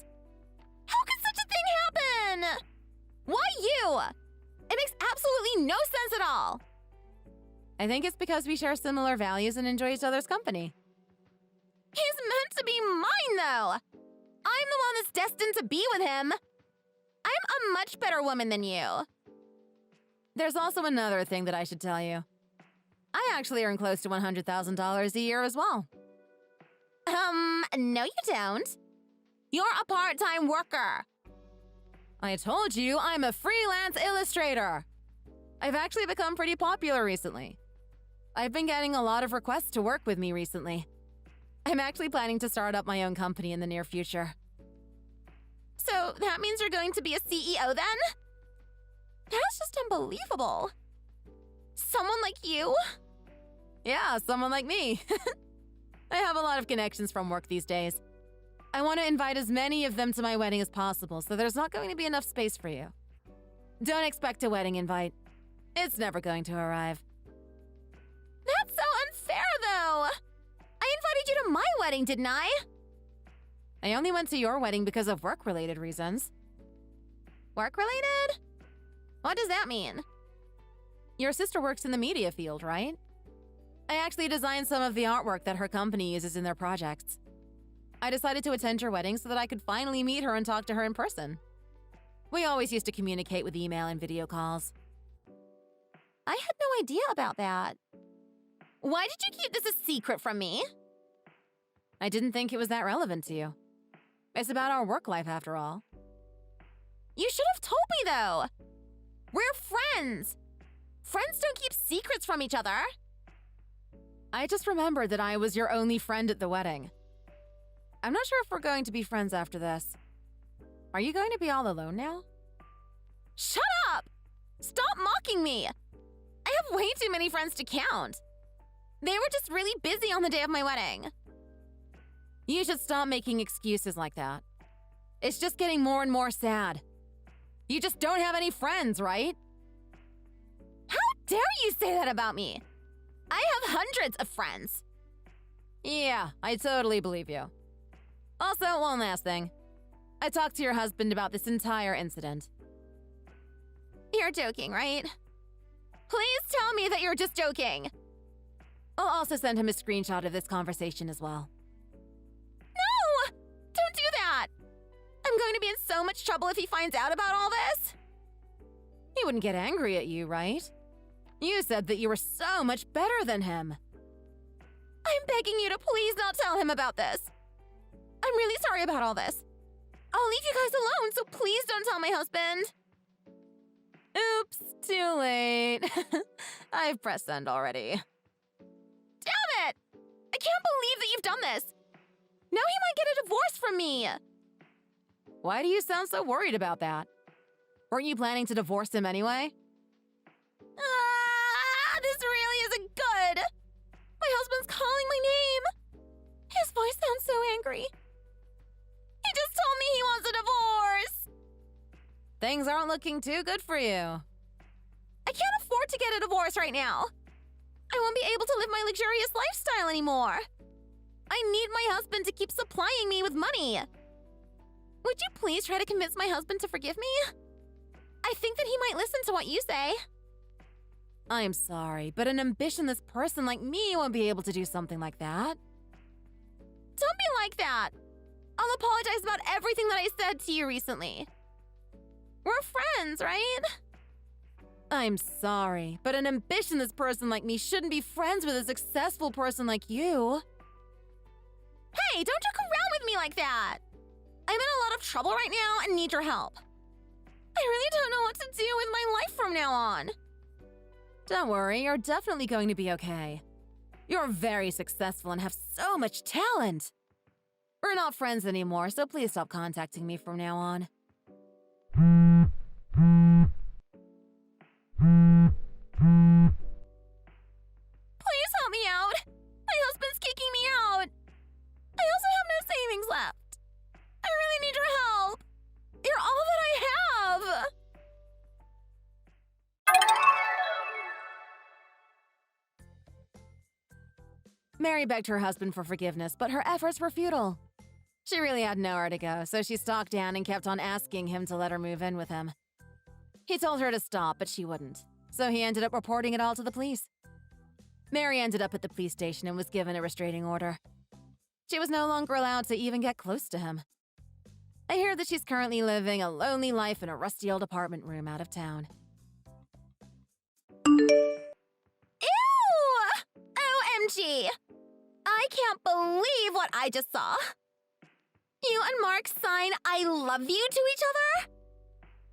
How could such a thing happen? Why you? It makes absolutely no sense at all. I think it's because we share similar values and enjoy each other's company. He's meant to be mine, though. I'm the one that's destined to be with him. I'm a much better woman than you. There's also another thing that I should tell you. I actually earn close to $100,000 a year as well. No you don't. You're a part-time worker. I told you I'm a freelance illustrator. I've actually become pretty popular recently. I've been getting a lot of requests to work with me recently. I'm actually planning to start up my own company in the near future. So that means you're going to be a CEO then? That's just unbelievable. Someone like you? Yeah, someone like me. I have a lot of connections from work these days. I want to invite as many of them to my wedding as possible, so there's not going to be enough space for you. Don't expect a wedding invite. It's never going to arrive. That's so unfair, though. I invited you to my wedding, didn't I? I only went to your wedding because of work-related reasons. Work-related? What does that mean? Your sister works in the media field, right? I actually designed some of the artwork that her company uses in their projects. I decided to attend your wedding so that I could finally meet her and talk to her in person. We always used to communicate with email and video calls. I had no idea about that. Why did you keep this a secret from me? I didn't think it was that relevant to you. It's about our work life, after all. You should have told me, though. We're friends. Friends don't keep secrets from each other. I just remembered that I was your only friend at the wedding. I'm not sure if we're going to be friends after this. Are you going to be all alone now? Shut up! Stop mocking me! I have way too many friends to count. They were just really busy on the day of my wedding. You should stop making excuses like that. It's just getting more and more sad. You just don't have any friends, right? How dare you say that about me? I have hundreds of friends. Yeah, I totally believe you. Also, one last thing. I talked to your husband about this entire incident. You're joking, right? Please tell me that you're just joking. I'll also send him a screenshot of this conversation as well. No! Don't do that! I'm going to be in so much trouble if he finds out about all this. He wouldn't get angry at you, right? You said that you were so much better than him. I'm begging you to please not tell him about this. I'm really sorry about all this. I'll leave you guys alone, so please don't tell my husband. Oops, too late. I've pressed send already. Damn it! I can't believe that you've done this. Now he might get a divorce from me. Why do you sound so worried about that? Weren't you planning to divorce him anyway? I sound so angry. He just told me he wants a divorce. Things aren't looking too good for you. I can't afford to get a divorce right now. I won't be able to live my luxurious lifestyle anymore. I need my husband to keep supplying me with money. Would you please try to convince my husband to forgive me? I think that he might listen to what you say. I'm sorry, but an ambitionless person like me won't be able to do something like that. Don't be like that. I'll apologize about everything that I said to you recently. We're friends, right? I'm sorry, but an ambitionless person like me shouldn't be friends with a successful person like you. Hey, don't joke around with me like that. I'm in a lot of trouble right now and need your help. I really don't know what to do with my life from now on. Don't worry, you're definitely going to be okay. You're very successful and have so much talent. We're not friends anymore, so please stop contacting me from now on. Please help me out. My husband's kicking me out. I also have no savings left. I really need your help. You're all that I have. Mary begged her husband for forgiveness, but her efforts were futile. She really had nowhere to go, so she stalked Dan and kept on asking him to let her move in with him. He told her to stop, but she wouldn't, so he ended up reporting it all to the police. Mary ended up at the police station and was given a restraining order. She was no longer allowed to even get close to him. I hear that she's currently living a lonely life in a rusty old apartment room out of town. Ew! OMG! I can't believe what I just saw. You and Mark sign I love you to each other?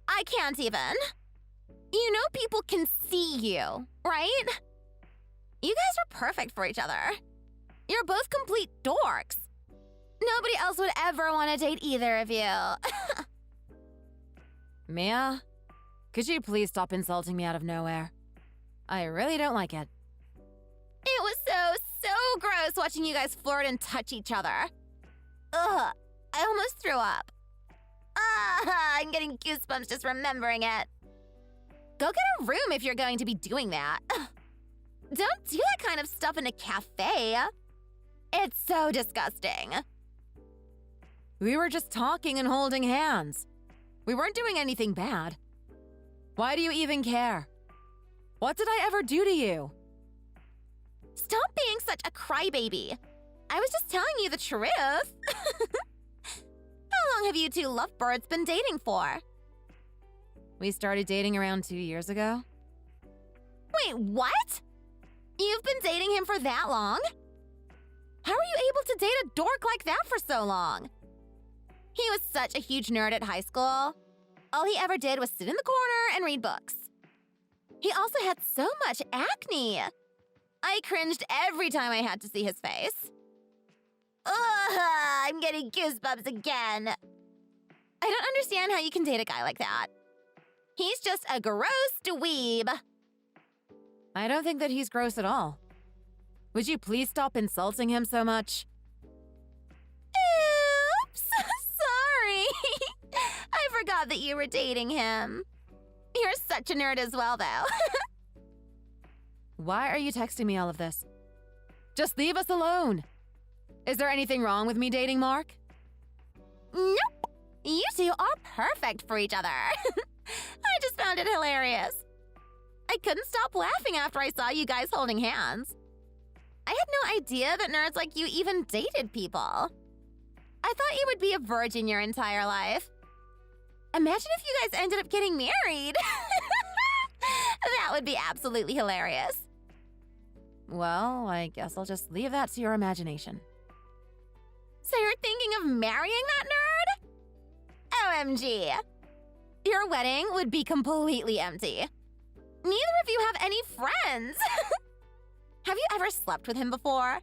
I can't even. You know people can see you, right? You guys are perfect for each other. You're both complete dorks. Nobody else would ever want to date either of you. Mia, could you please stop insulting me out of nowhere? I really don't like it. It was so gross watching you guys flirt and touch each other. Ugh, I almost threw up. I'm getting goosebumps just remembering it. Go get a room if you're going to be doing that. Don't do that kind of stuff in a cafe. It's so disgusting. We were just talking and holding hands. We weren't doing anything bad. Why do you even care? What did I ever do to you? Stop being such a crybaby. I was just telling you the truth. How long have you two lovebirds been dating for? We started dating around 2 years ago. Wait, what? You've been dating him for that long? How are you able to date a dork like that for so long? He was such a huge nerd at high school. All he ever did was sit in the corner and read books. He also had so much acne. I cringed every time I had to see his face. Ugh, I'm getting goosebumps again. I don't understand how you can date a guy like that. He's just a gross dweeb. I don't think that he's gross at all. Would you please stop insulting him so much? Oops, sorry. I forgot that you were dating him. You're such a nerd as well, though. Why are you texting me all of this? Just leave us alone. Is there anything wrong with me dating Mark? Nope. You two are perfect for each other. I just found it hilarious. I couldn't stop laughing after I saw you guys holding hands. I had no idea that nerds like you even dated people. I thought you would be a virgin your entire life. Imagine if you guys ended up getting married. That would be absolutely hilarious. Well, I guess I'll just leave that to your imagination. So you're thinking of marrying that nerd? OMG. Your wedding would be completely empty. Neither of you have any friends. Have you ever slept with him before?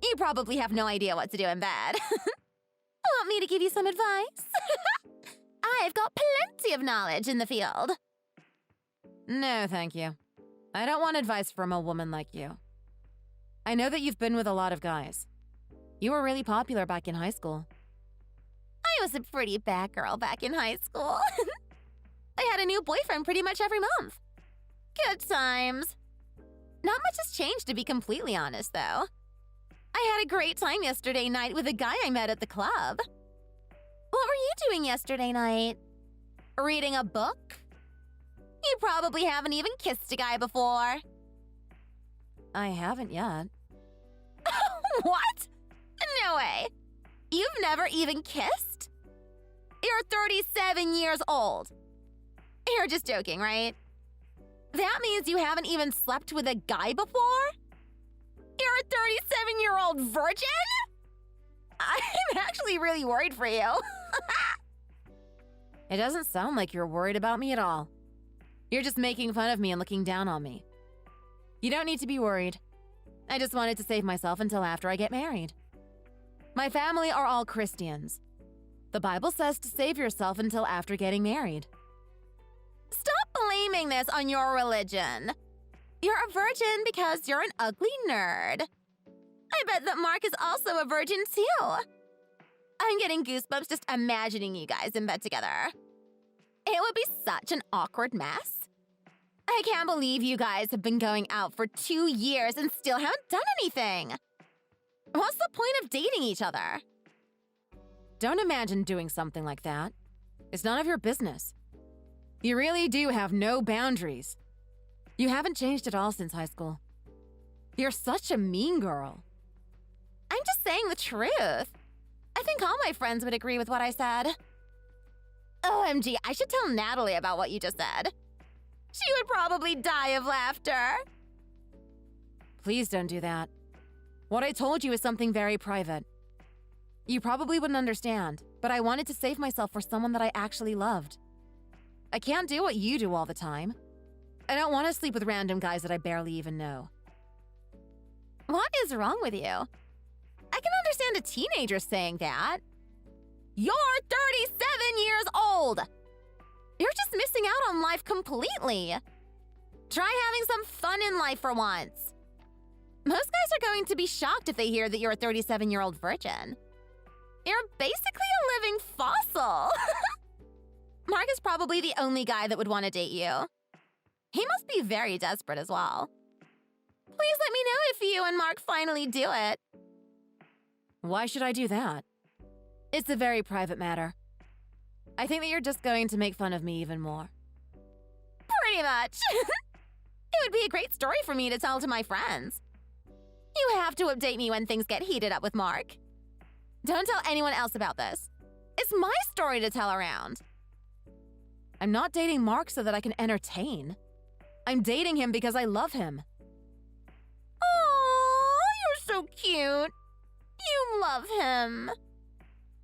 You probably have no idea what to do in bed. Want me to give you some advice? I've got plenty of knowledge in the field. No, thank you. I don't want advice from a woman like you. I know that you've been with a lot of guys. You were really popular back in high school. I was a pretty bad girl back in high school. I had a new boyfriend pretty much every month. Good times. Not much has changed, to be completely honest, though. I had a great time yesterday night with a guy I met at the club. What were you doing yesterday night? Reading a book? You probably haven't even kissed a guy before. I haven't yet. What? No way. You've never even kissed? You're 37 years old. You're just joking, right? That means you haven't even slept with a guy before? You're a 37-year-old virgin? I'm actually really worried for you. It doesn't sound like you're worried about me at all. You're just making fun of me and looking down on me. You don't need to be worried. I just wanted to save myself until after I get married. My family are all Christians. The Bible says to save yourself until after getting married. Stop blaming this on your religion. You're a virgin because you're an ugly nerd. I bet that Mark is also a virgin too. I'm getting goosebumps just imagining you guys in bed together. It would be such an awkward mess. I can't believe you guys have been going out for 2 years and still haven't done anything. What's the point of dating each other? Don't imagine doing something like that. It's none of your business. You really do have no boundaries. You haven't changed at all since high school. You're such a mean girl. I'm just saying the truth. I think all my friends would agree with what I said. OMG, I should tell Natalie about what you just said. She would probably die of laughter. Please don't do that. What I told you is something very private. You probably wouldn't understand, but I wanted to save myself for someone that I actually loved. I can't do what you do all the time. I don't want to sleep with random guys that I barely even know. What is wrong with you? I can understand a teenager saying that. You're 37 years old! You're just missing out on life completely. Try having some fun in life for once. Most guys are going to be shocked if they hear that you're a 37-year-old virgin. You're basically a living fossil. Mark is probably the only guy that would want to date you. He must be very desperate as well. Please let me know if you and Mark finally do it. Why should I do that? It's a very private matter. I think that you're just going to make fun of me even more. Pretty much. It would be a great story for me to tell to my friends. You have to update me when things get heated up with Mark. Don't tell anyone else about this. It's my story to tell around. I'm not dating Mark so that I can entertain. I'm dating him because I love him. Oh, you're so cute. You love him.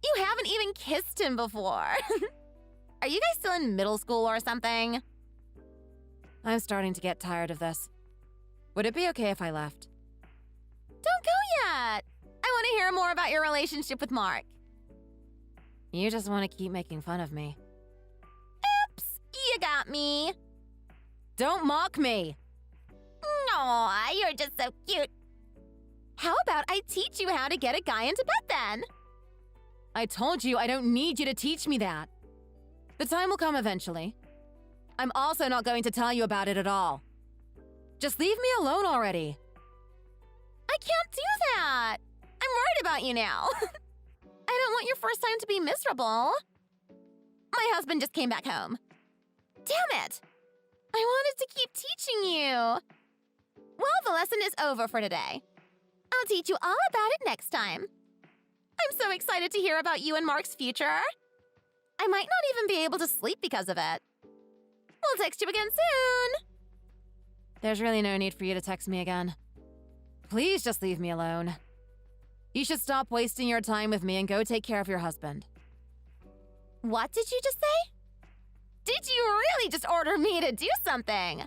You haven't even kissed him before. Are you guys still in middle school or something? I'm starting to get tired of this. Would it be okay if I left? Don't go yet. I want to hear more about your relationship with Mark. You just want to keep making fun of me. Oops, you got me. Don't mock me. Aw, you're just so cute. How about I teach you how to get a guy into bed then? I told you I don't need you to teach me that. The time will come eventually. I'm also not going to tell you about it at all. Just leave me alone already. I can't do that. I'm worried about you now. I don't want your first time to be miserable. My husband just came back home. Damn it! I wanted to keep teaching you. Well, the lesson is over for today. I'll teach you all about it next time. I'm so excited to hear about you and Mark's future. I might not even be able to sleep because of it. We'll text you again soon. There's really no need for you to text me again. Please just leave me alone. You should stop wasting your time with me and go take care of your husband. What did you just say? Did you really just order me to do something?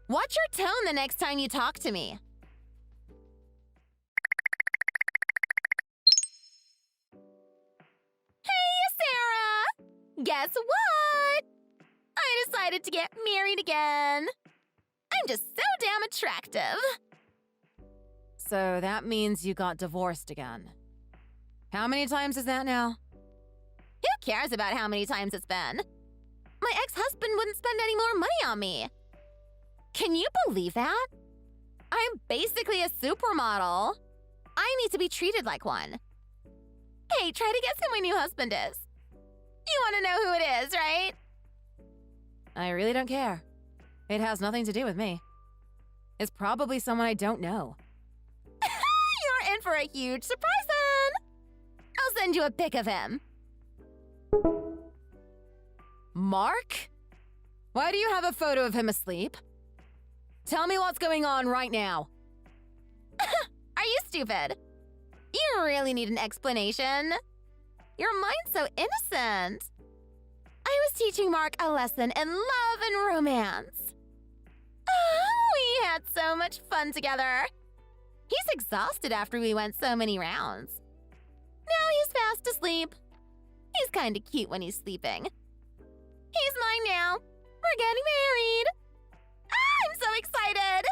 Watch your tone the next time you talk to me. Hey, Sarah! Guess what? I decided to get married again. I'm just so damn attractive. So that means you got divorced again. How many times is that now? Who cares about how many times it's been? My ex-husband wouldn't spend any more money on me. Can you believe that? I'm basically a supermodel. I need to be treated like one. Hey, try to guess who my new husband is. You want to know who it is, right? I really don't care. It has nothing to do with me. It's probably someone I don't know. You're in for a huge surprise then. I'll send you a pic of him. Mark? Why do you have a photo of him asleep? Tell me what's going on right now. Are you stupid? You really need an explanation. Your mind's so innocent. I was teaching Mark a lesson in love and romance. We had so much fun together. He's exhausted after we went so many rounds. Now he's fast asleep. He's kind of cute when he's sleeping. He's mine now. We're getting married. I'm so excited.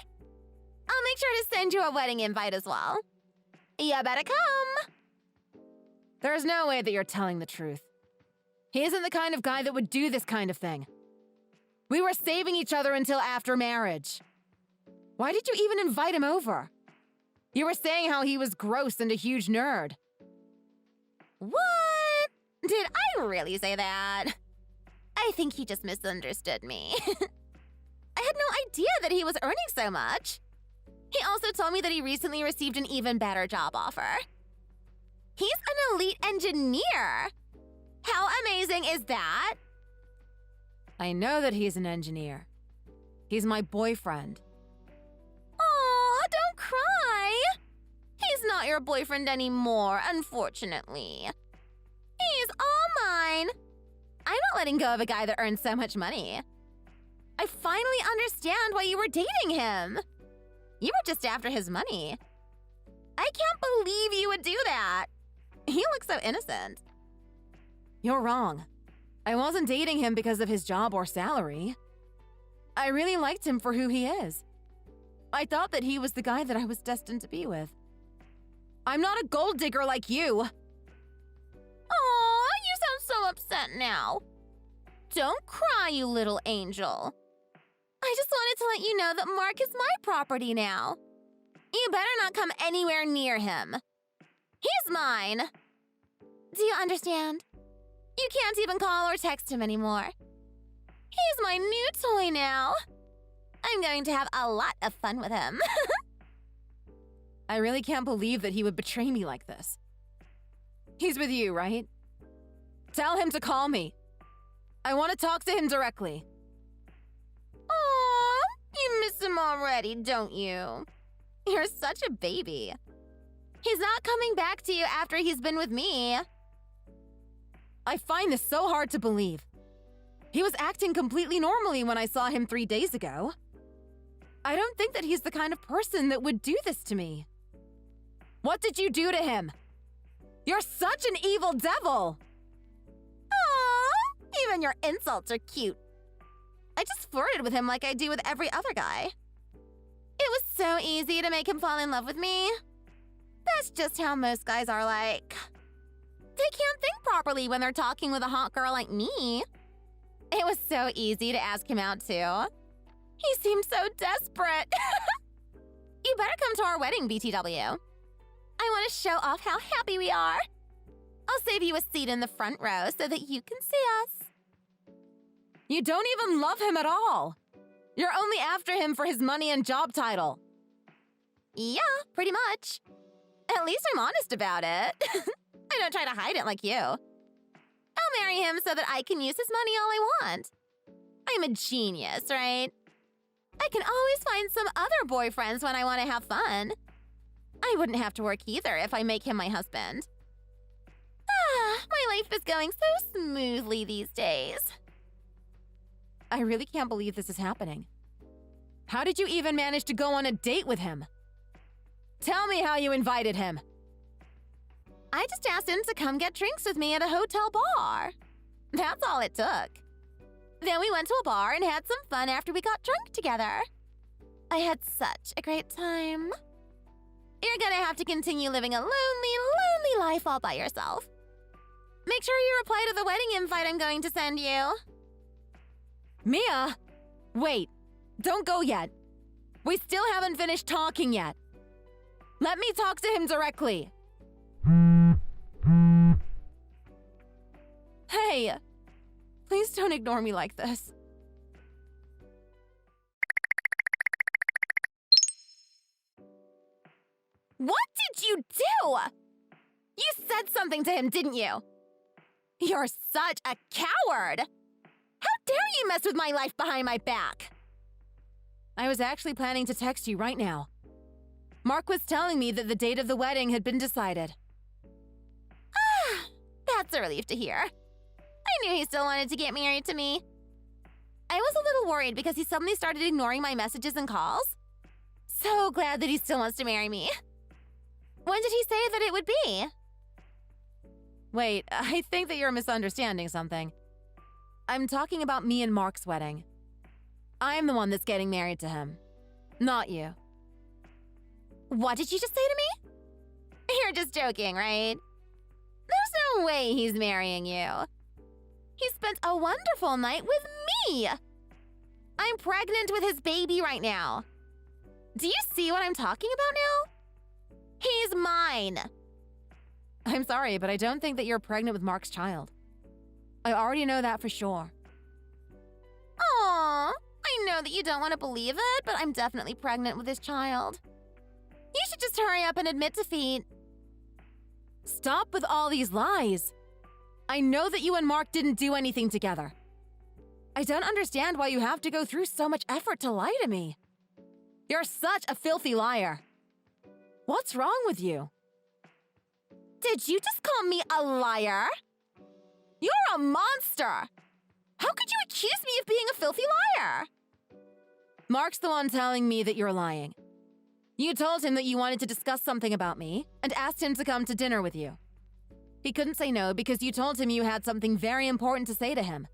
I'll make sure to send you a wedding invite as well. You better come. There's no way that you're telling the truth. He isn't the kind of guy that would do this kind of thing. We were saving each other until after marriage. Why did you even invite him over? You were saying how he was gross and a huge nerd. What? Did I really say that? I think he just misunderstood me. I had no idea that he was earning so much. He also told me that he recently received an even better job offer. He's an elite engineer. How amazing is that? I know that he's an engineer. He's my boyfriend. Aw, don't cry. He's not your boyfriend anymore, unfortunately. He's all mine. I'm not letting go of a guy that earns so much money. I finally understand why you were dating him. You were just after his money. I can't believe you would do that. He looks so innocent. You're wrong. I wasn't dating him because of his job or salary. I really liked him for who he is. I thought that he was the guy that I was destined to be with. I'm not a gold digger like you. Aw, you sound so upset now. Don't cry, you little angel. I just wanted to let you know that Mark is my property now. You better not come anywhere near him. He's mine. Do you understand? You can't even call or text him anymore. He's my new toy now. I'm going to have a lot of fun with him. I really can't believe that he would betray me like this. He's with you, right? Tell him to call me. I want to talk to him directly. Aw, you miss him already, don't you? You're such a baby. He's not coming back to you after he's been with me. I find this so hard to believe. He was acting completely normally when I saw him 3 days ago. I don't think that he's the kind of person that would do this to me. What did you do to him? You're such an evil devil! Aw, even your insults are cute. I just flirted with him like I do with every other guy. It was so easy to make him fall in love with me. That's just how most guys are like. They can't think properly when they're talking with a hot girl like me. It was so easy to ask him out, too. He seemed so desperate. You better come to our wedding, BTW. I want to show off how happy we are. I'll save you a seat in the front row so that you can see us. You don't even love him at all. You're only after him for his money and job title. Yeah, pretty much. At least I'm honest about it. I don't try to hide it like you. I'll marry him so that I can use his money all I want. I'm a genius, right? I can always find some other boyfriends when I want to have fun. I wouldn't have to work either if I make him my husband. My life is going so smoothly these days. I really can't believe this is happening. How did you even manage to go on a date with him? Tell me how you invited him. I just asked him to come get drinks with me at a hotel bar. That's all it took. Then we went to a bar and had some fun after we got drunk together. I had such a great time. You're gonna have to continue living a lonely, lonely life all by yourself. Make sure you reply to the wedding invite I'm going to send you. Mia! Wait, don't go yet. We still haven't finished talking yet. Let me talk to him directly. Hey, please don't ignore me like this. What did you do? You said something to him, didn't you? You're such a coward! How dare you mess with my life behind my back? I was actually planning to text you right now. Mark was telling me that the date of the wedding had been decided. That's a relief to hear. I knew he still wanted to get married to me. I was a little worried because he suddenly started ignoring my messages and calls. So glad that he still wants to marry me. When did he say that it would be? Wait, I think that you're misunderstanding something. I'm talking about me and Mark's wedding. I'm the one that's getting married to him, not you. What did you just say to me? You're just joking, right? There's no way he's marrying you. He spent a wonderful night with me. I'm pregnant with his baby right now. Do you see what I'm talking about now? He's mine. I'm sorry, but I don't think that you're pregnant with Mark's child. I already know that for sure. Aw, I know that you don't want to believe it, but I'm definitely pregnant with his child. You should just hurry up and admit defeat. Stop with all these lies. I know that you and Mark didn't do anything together. I don't understand why you have to go through so much effort to lie to me. You're such a filthy liar. What's wrong with you? Did you just call me a liar? You're a monster! How could you accuse me of being a filthy liar? Mark's the one telling me that you're lying. You told him that you wanted to discuss something about me and asked him to come to dinner with you. He couldn't say no because you told him you had something very important to say to him.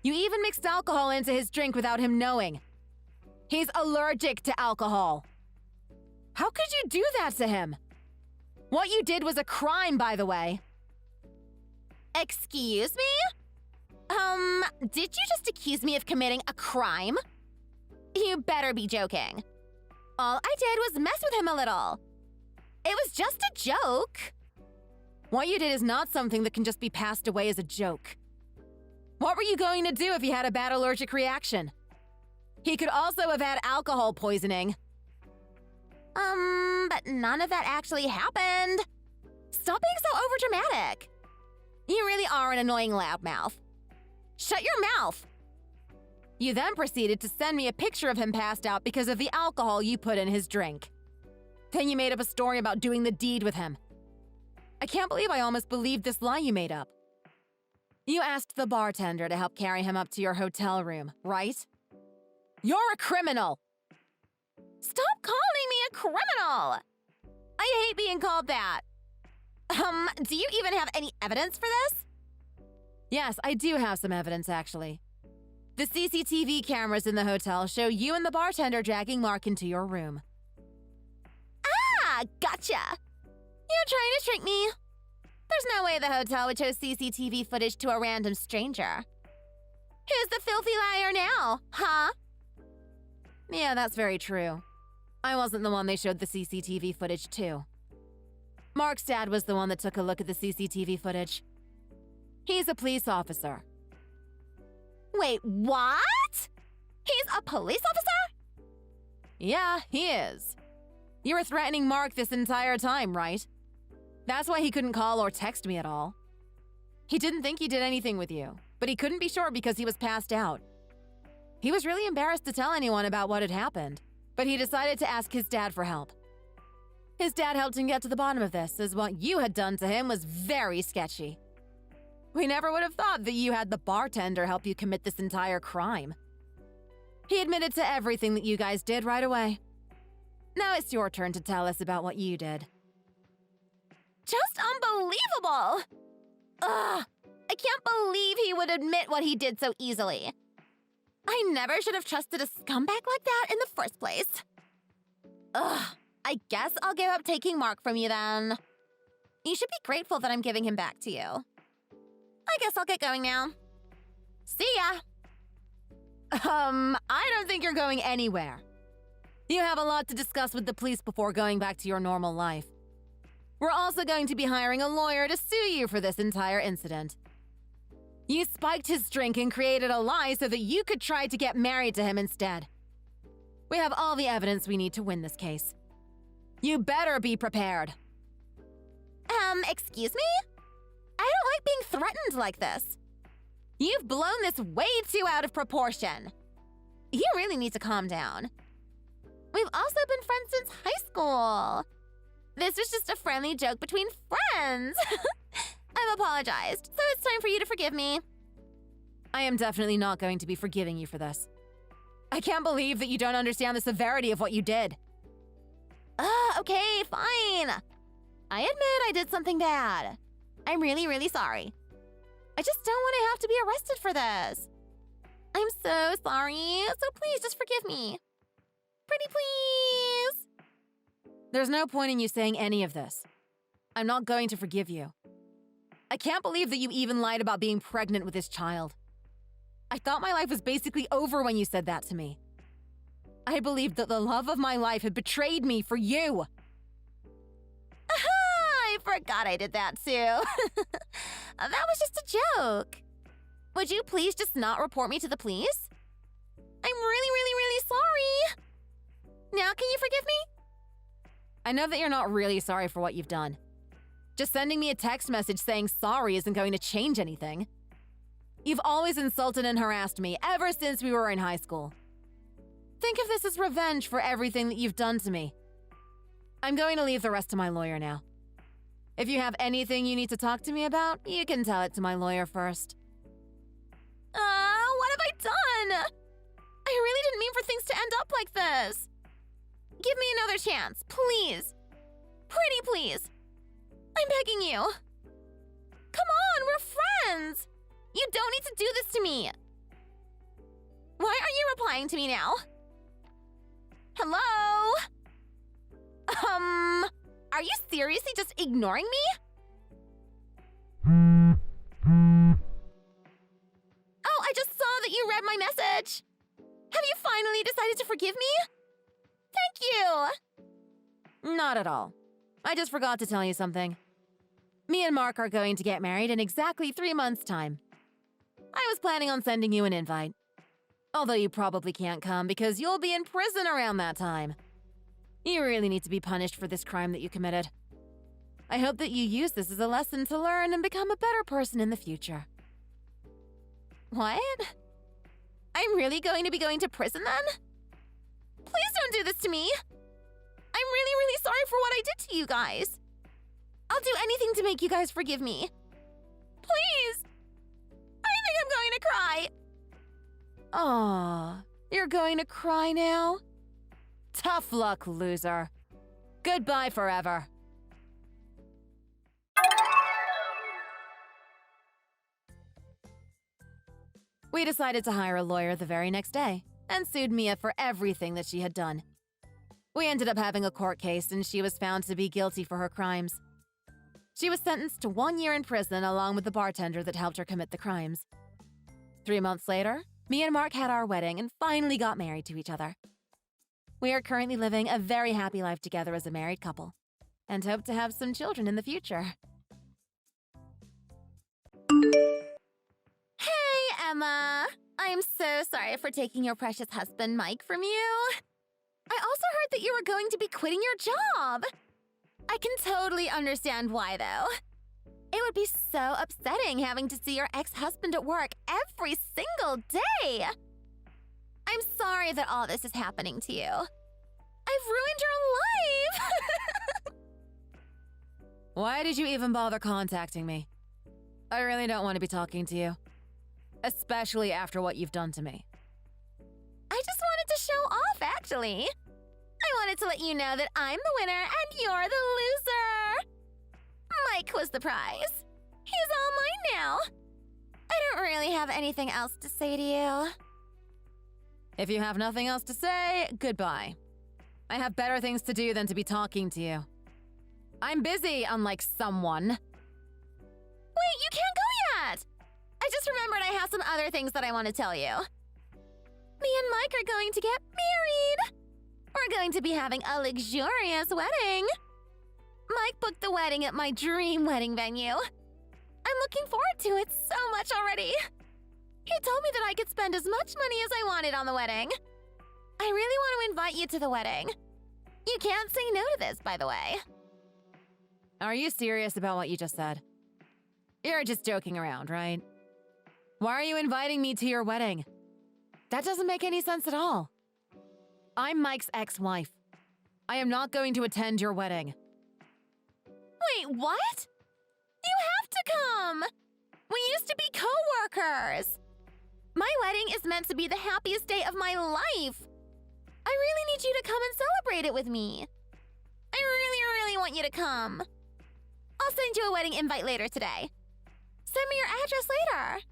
You even mixed alcohol into his drink without him knowing. He's allergic to alcohol. How could you do that to him? What you did was a crime, by the way. Excuse me? Did you just accuse me of committing a crime? You better be joking. All I did was mess with him a little. It was just a joke. What you did is not something that can just be passed away as a joke. What were you going to do if he had a bad allergic reaction? He could also have had alcohol poisoning. But none of that actually happened. Stop being so overdramatic. You really are an annoying loudmouth. Shut your mouth! You then proceeded to send me a picture of him passed out because of the alcohol you put in his drink. Then you made up a story about doing the deed with him. I can't believe I almost believed this lie you made up. You asked the bartender to help carry him up to your hotel room, right? You're a criminal! Stop calling me a criminal! I hate being called that. Do you even have any evidence for this? Yes, I do have some evidence, actually. The CCTV cameras in the hotel show you and the bartender dragging Mark into your room. Ah, gotcha! You're trying to trick me. There's no way the hotel would show CCTV footage to a random stranger. Who's the filthy liar now, huh? Yeah, that's very true. I wasn't the one they showed the CCTV footage to. Mark's dad was the one that took a look at the CCTV footage. He's a police officer. Wait, what? He's a police officer? Yeah, he is. You were threatening Mark this entire time, right? That's why he couldn't call or text me at all. He didn't think he did anything with you, but he couldn't be sure because he was passed out. He was really embarrassed to tell anyone about what had happened, but he decided to ask his dad for help. His dad helped him get to the bottom of this, as what you had done to him was very sketchy. We never would have thought that you had the bartender help you commit this entire crime. He admitted to everything that you guys did right away. Now it's your turn to tell us about what you did. Just unbelievable! Ugh, I can't believe he would admit what he did so easily. I never should have trusted a scumbag like that in the first place. Ugh, I guess I'll give up taking Mark from you then. You should be grateful that I'm giving him back to you. I guess I'll get going now. See ya! I don't think you're going anywhere. You have a lot to discuss with the police before going back to your normal life. We're also going to be hiring a lawyer to sue you for this entire incident. You spiked his drink and created a lie so that you could try to get married to him instead. We have all the evidence we need to win this case. You better be prepared. Excuse me? I don't like being threatened like this. You've blown this way too out of proportion. You really need to calm down. We've also been friends since high school. This was just a friendly joke between friends. I've apologized, so it's time for you to forgive me. I am definitely not going to be forgiving you for this. I can't believe that you don't understand the severity of what you did. Okay, fine. I admit I did something bad. I'm really, really sorry. I just don't want to have to be arrested for this. I'm so sorry, so please just forgive me. Pretty please. There's no point in you saying any of this. I'm not going to forgive you. I can't believe that you even lied about being pregnant with this child. I thought my life was basically over when you said that to me. I believed that the love of my life had betrayed me for you. I forgot I did that too. That was just a joke. Would you please just not report me to the police? I'm really, really, really sorry. Now can you forgive me? I know that you're not really sorry for what you've done. Just sending me a text message saying sorry isn't going to change anything. You've always insulted and harassed me ever since we were in high school. Think of this as revenge for everything that you've done to me. I'm going to leave the rest to my lawyer now. If you have anything you need to talk to me about, you can tell it to my lawyer first. What have I done? I really didn't mean for things to end up like this. Give me another chance, please. Pretty please. I'm begging you. Come on, we're friends. You don't need to do this to me. Why aren't you replying to me now? Hello? Are you seriously just ignoring me? Oh, I just saw that you read my message. Have you finally decided to forgive me? Thank you. Not at all. I just forgot to tell you something. Me and Mark are going to get married in exactly 3 months' time. I was planning on sending you an invite. Although you probably can't come because you'll be in prison around that time. You really need to be punished for this crime that you committed. I hope that you use this as a lesson to learn and become a better person in the future. What? I'm really going to be going to prison then? Please don't do this to me. I'm really, really sorry for what I did to you guys. I'll do anything to make you guys forgive me. Please. I think I'm going to cry. Aw, you're going to cry now? Tough luck, loser. Goodbye forever. We decided to hire a lawyer the very next day and sued Mia for everything that she had done. We ended up having a court case and she was found to be guilty for her crimes. She was sentenced to 1 year in prison along with the bartender that helped her commit the crimes. 3 months later, me and Mark had our wedding and finally got married to each other. We are currently living a very happy life together as a married couple and hope to have some children in the future. Hey, Emma. I'm so sorry for taking your precious husband, Mike, from you. I also heard that you were going to be quitting your job. I can totally understand why, though. It would be so upsetting having to see your ex-husband at work every single day. I'm sorry that all this is happening to you. I've ruined your life. Why did you even bother contacting me? I really don't want to be talking to you. Especially after what you've done to me. I just wanted to show off, actually. I wanted to let you know that I'm the winner and you're the loser. Mike was the prize. He's all mine now. I don't really have anything else to say to you. If you have nothing else to say, goodbye. I have better things to do than to be talking to you. I'm busy, unlike someone. Wait, you can't go yet! I just remembered I have some other things that I want to tell you. Me and Mike are going to get married! We're going to be having a luxurious wedding. Mike booked the wedding at my dream wedding venue. I'm looking forward to it so much already. He told me that I could spend as much money as I wanted on the wedding. I really want to invite you to the wedding. You can't say no to this, by the way. Are you serious about what you just said? You're just joking around, right? Why are you inviting me to your wedding? That doesn't make any sense at all. I'm Mike's ex-wife. I am not going to attend your wedding. Wait, what? You have to come! We used to be co-workers! My wedding is meant to be the happiest day of my life! I really need you to come and celebrate it with me. I really want you to come. I'll send you a wedding invite later today. Send me your address later.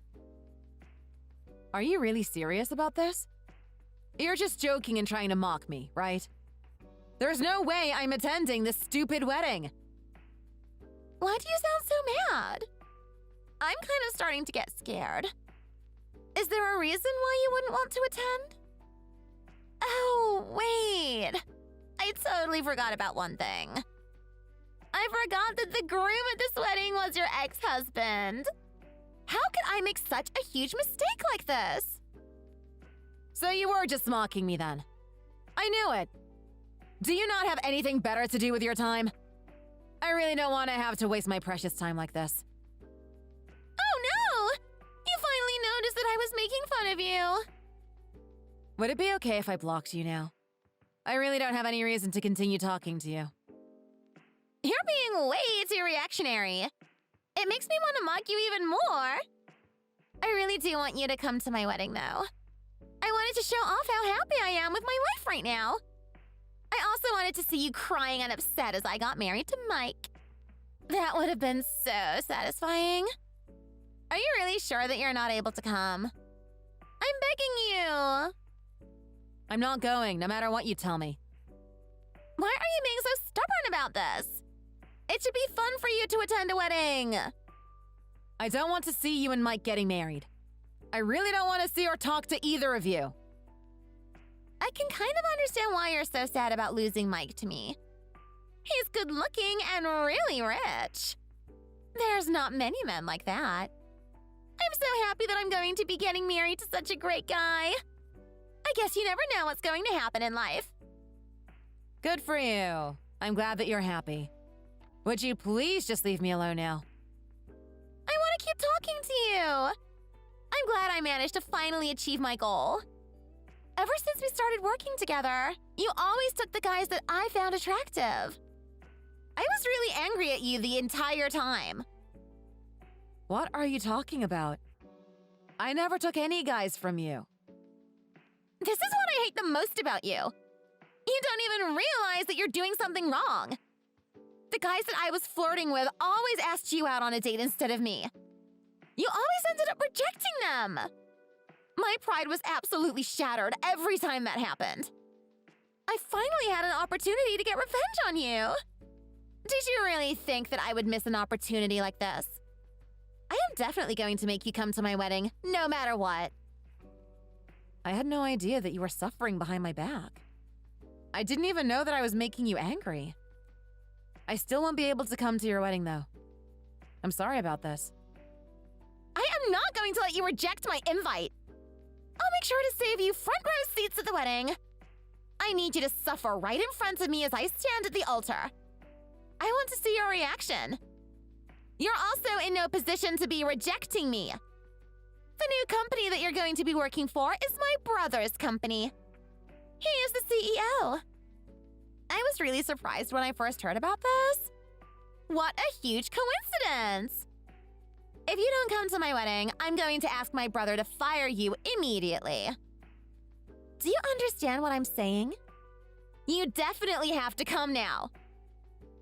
Are you really serious about this? You're just joking and trying to mock me, right? There's no way I'm attending this stupid wedding. Why do you sound so mad? I'm kind of starting to get scared. Is there a reason why you wouldn't want to attend? Oh, wait. I totally forgot about one thing. I forgot that the groom at this wedding was your ex-husband. How could I make such a huge mistake like this? So you were just mocking me then. I knew it. Do you not have anything better to do with your time? I really don't want to have to waste my precious time like this. Oh no! You finally noticed that I was making fun of you. Would it be okay if I blocked you now? I really don't have any reason to continue talking to you. You're being way too reactionary. It makes me want to mock you even more. I really do want you to come to my wedding, though. I wanted to show off how happy I am with my life right now. I also wanted to see you crying and upset as I got married to Mike. That would have been so satisfying. Are you really sure that you're not able to come? I'm begging you. I'm not going, no matter what you tell me. Why are you being so stubborn about this? It should be fun for you to attend a wedding. I don't want to see you and Mike getting married. I really don't want to see or talk to either of you. I can kind of understand why you're so sad about losing Mike to me. He's good looking and really rich. There's not many men like that. I'm so happy that I'm going to be getting married to such a great guy. I guess you never know what's going to happen in life. Good for you. I'm glad that you're happy. Would you please just leave me alone now? I want to keep talking to you. I'm glad I managed to finally achieve my goal. Ever since we started working together, you always took the guys that I found attractive. I was really angry at you the entire time. What are you talking about? I never took any guys from you. This is what I hate the most about you. You don't even realize that you're doing something wrong. The guys that I was flirting with always asked you out on a date instead of me. You always ended up rejecting them. My pride was absolutely shattered every time that happened. I finally had an opportunity to get revenge on you. Did you really think that I would miss an opportunity like this? I am definitely going to make you come to my wedding, no matter what. I had no idea that you were suffering behind my back. I didn't even know that I was making you angry. I still won't be able to come to your wedding, though. I'm sorry about this. I am not going to let you reject my invite. I'll make sure to save you front row seats at the wedding. I need you to suffer right in front of me as I stand at the altar. I want to see your reaction. You're also in no position to be rejecting me. The new company that you're going to be working for is my brother's company. He is the CEO. I was really surprised when I first heard about this. What a huge coincidence! If you don't come to my wedding, I'm going to ask my brother to fire you immediately. Do you understand what I'm saying? You definitely have to come now.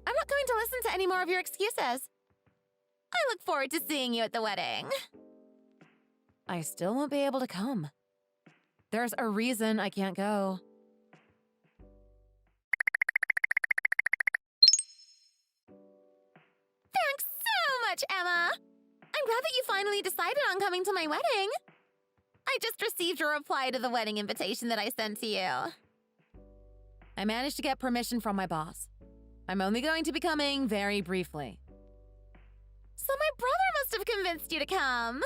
I'm not going to listen to any more of your excuses. I look forward to seeing you at the wedding. I still won't be able to come. There's a reason I can't go. Emma! I'm glad that you finally decided on coming to my wedding. I just received your reply to the wedding invitation that I sent to you. I managed to get permission from my boss. I'm only going to be coming very briefly. So my brother must have convinced you to come.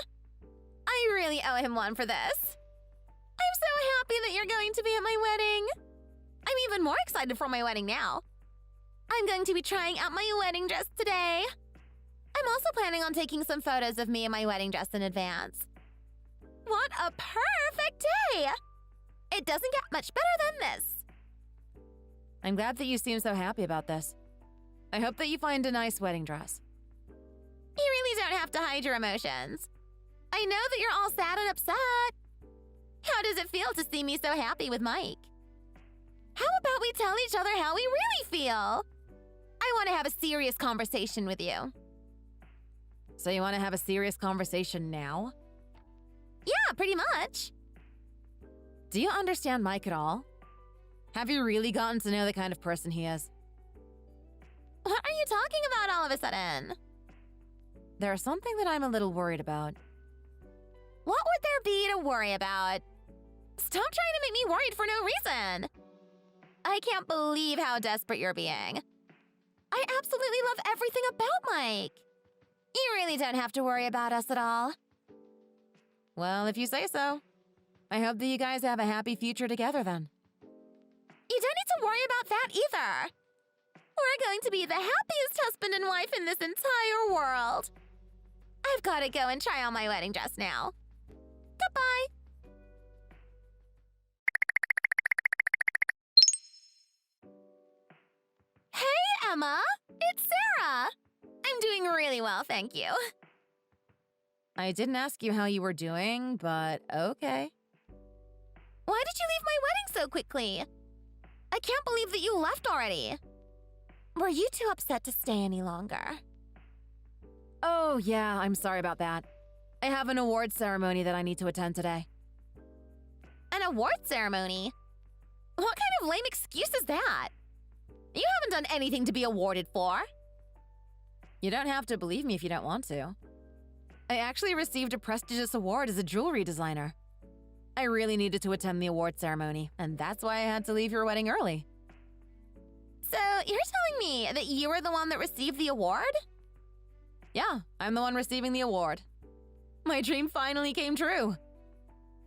I really owe him one for this. I'm so happy that you're going to be at my wedding. I'm even more excited for my wedding now. I'm going to be trying out my wedding dress today. I'm also planning on taking some photos of me in my wedding dress in advance. What a perfect day! It doesn't get much better than this. I'm glad that you seem so happy about this. I hope that you find a nice wedding dress. You really don't have to hide your emotions. I know that you're all sad and upset. How does it feel to see me so happy with Mike? How about we tell each other how we really feel? I want to have a serious conversation with you. So you want to have a serious conversation now? Yeah, pretty much. Do you understand Mike at all? Have you really gotten to know the kind of person he is? What are you talking about all of a sudden? There's something that I'm a little worried about. What would there be to worry about? Stop trying to make me worried for no reason. I can't believe how desperate you're being. I absolutely love everything about Mike. You really don't have to worry about us at all. Well, if you say so. I hope that you guys have a happy future together then. You don't need to worry about that either. We're going to be the happiest husband and wife in this entire world. I've got to go and try on my wedding dress now. Goodbye. Hey, Emma. It's Sarah. I'm doing really well, thank you. I didn't ask you how you were doing, but okay. Why did you leave my wedding so quickly? I can't believe that you left already. Were you too upset to stay any longer? Oh, yeah, I'm sorry about that. I have an award ceremony that I need to attend today. An award ceremony? What kind of lame excuse is that? You haven't done anything to be awarded for. You don't have to believe me if you don't want to. I actually received a prestigious award as a jewelry designer. I really needed to attend the award ceremony, and that's why I had to leave your wedding early. So, you're telling me that you were the one that received the award? Yeah, I'm the one receiving the award. My dream finally came true.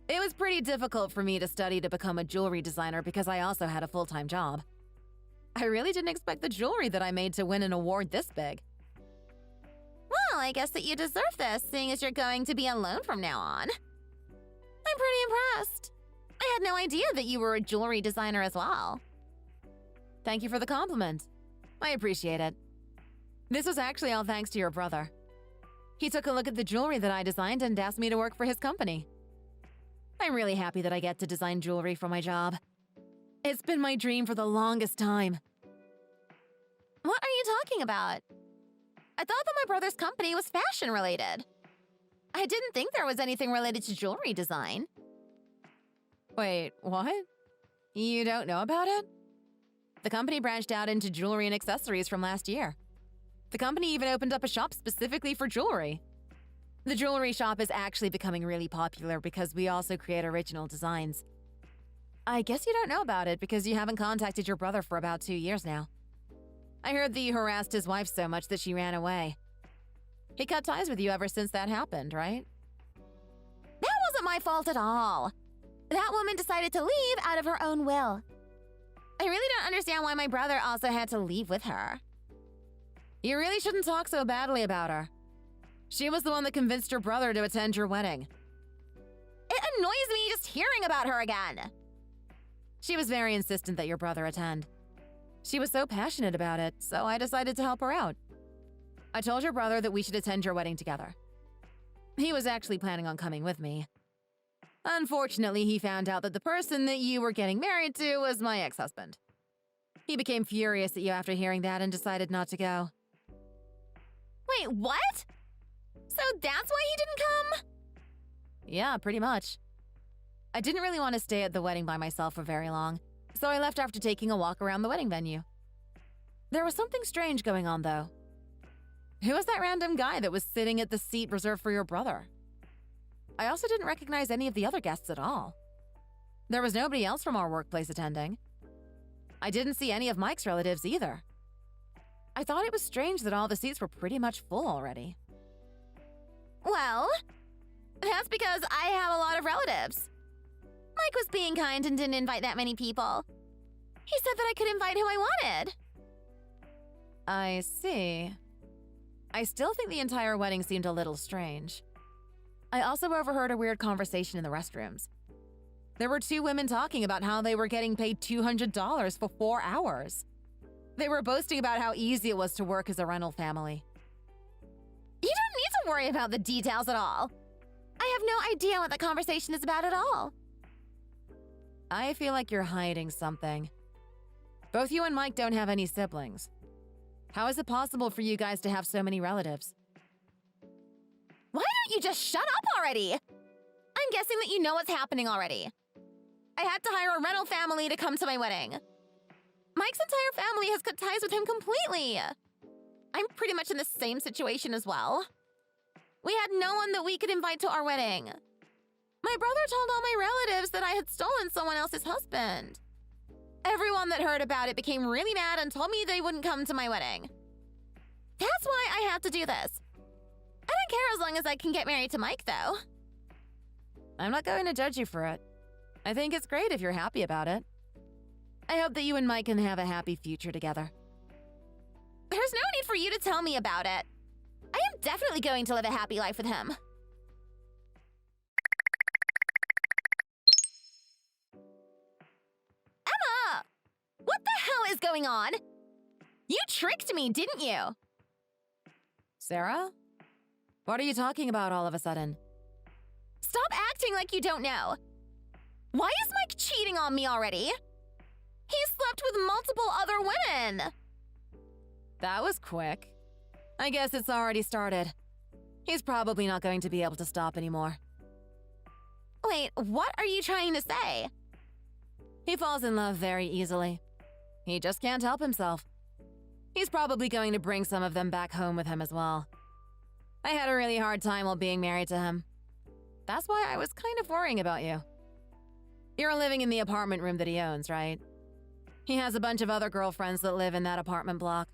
It was pretty difficult for me to study to become a jewelry designer because I also had a full-time job. I really didn't expect the jewelry that I made to win an award this big. Well, I guess that you deserve this, seeing as you're going to be alone from now on. I'm pretty impressed. I had no idea that you were a jewelry designer as well. Thank you for the compliment. I appreciate it. This was actually all thanks to your brother. He took a look at the jewelry that I designed and asked me to work for his company. I'm really happy that I get to design jewelry for my job. It's been my dream for the longest time. What are you talking about? I thought that my brother's company was fashion related. I didn't think there was anything related to jewelry design. Wait, what? You don't know about it? The company branched out into jewelry and accessories from last year. The company even opened up a shop specifically for jewelry. The jewelry shop is actually becoming really popular because we also create original designs. I guess you don't know about it because you haven't contacted your brother for about 2 years now. I heard that you harassed his wife so much that she ran away. He cut ties with you ever since that happened, right? That wasn't my fault at all. That woman decided to leave out of her own will. I really don't understand why my brother also had to leave with her. You really shouldn't talk so badly about her. She was the one that convinced your brother to attend your wedding. It annoys me just hearing about her again. She was very insistent that your brother attend. She was so passionate about it, so I decided to help her out. I told your brother that we should attend your wedding together. He was actually planning on coming with me. Unfortunately, he found out that the person that you were getting married to was my ex-husband. He became furious at you after hearing that and decided not to go. Wait, what? So that's why he didn't come? Yeah, pretty much. I didn't really want to stay at the wedding by myself for very long, so I left after taking a walk around the wedding venue. There was something strange going on, though. Who was that random guy that was sitting at the seat reserved for your brother? I also didn't recognize any of the other guests at all. There was nobody else from our workplace attending. I didn't see any of Mike's relatives either. I thought it was strange that all the seats were pretty much full already. Well, that's because I have a lot of relatives. Mike was being kind and didn't invite that many people. He said that I could invite who I wanted. I see. I still think the entire wedding seemed a little strange. I also overheard a weird conversation in the restrooms. There were two women talking about how they were getting paid $200 for 4 hours. They were boasting about how easy it was to work as a rental family. You don't need to worry about the details at all. I have no idea what the conversation is about at all. I feel like you're hiding something. Both you and Mike don't have any siblings. How is it possible for you guys to have so many relatives? Why don't you just shut up already? I'm guessing that you know what's happening already. I had to hire a rental family to come to my wedding. Mike's entire family has cut ties with him completely. I'm pretty much in the same situation as well. We had no one that we could invite to our wedding. My brother told all my relatives that I had stolen someone else's husband. Everyone that heard about it became really mad and told me they wouldn't come to my wedding. That's why I have to do this. I don't care as long as I can get married to Mike, though. I'm not going to judge you for it. I think it's great if you're happy about it. I hope that you and Mike can have a happy future together. There's no need for you to tell me about it. I am definitely going to live a happy life with him. Emma! What the hell is going on? You tricked me, didn't you? Sarah? What are you talking about all of a sudden? Stop acting like you don't know. Why is Mike cheating on me already? He slept with multiple other women. That was quick. I guess it's already started. He's probably not going to be able to stop anymore. Wait, what are you trying to say? He falls in love very easily. He just can't help himself. He's probably going to bring some of them back home with him as well. I had a really hard time while being married to him. That's why I was kind of worrying about you. You're living in the apartment room that he owns, right? He has a bunch of other girlfriends that live in that apartment block.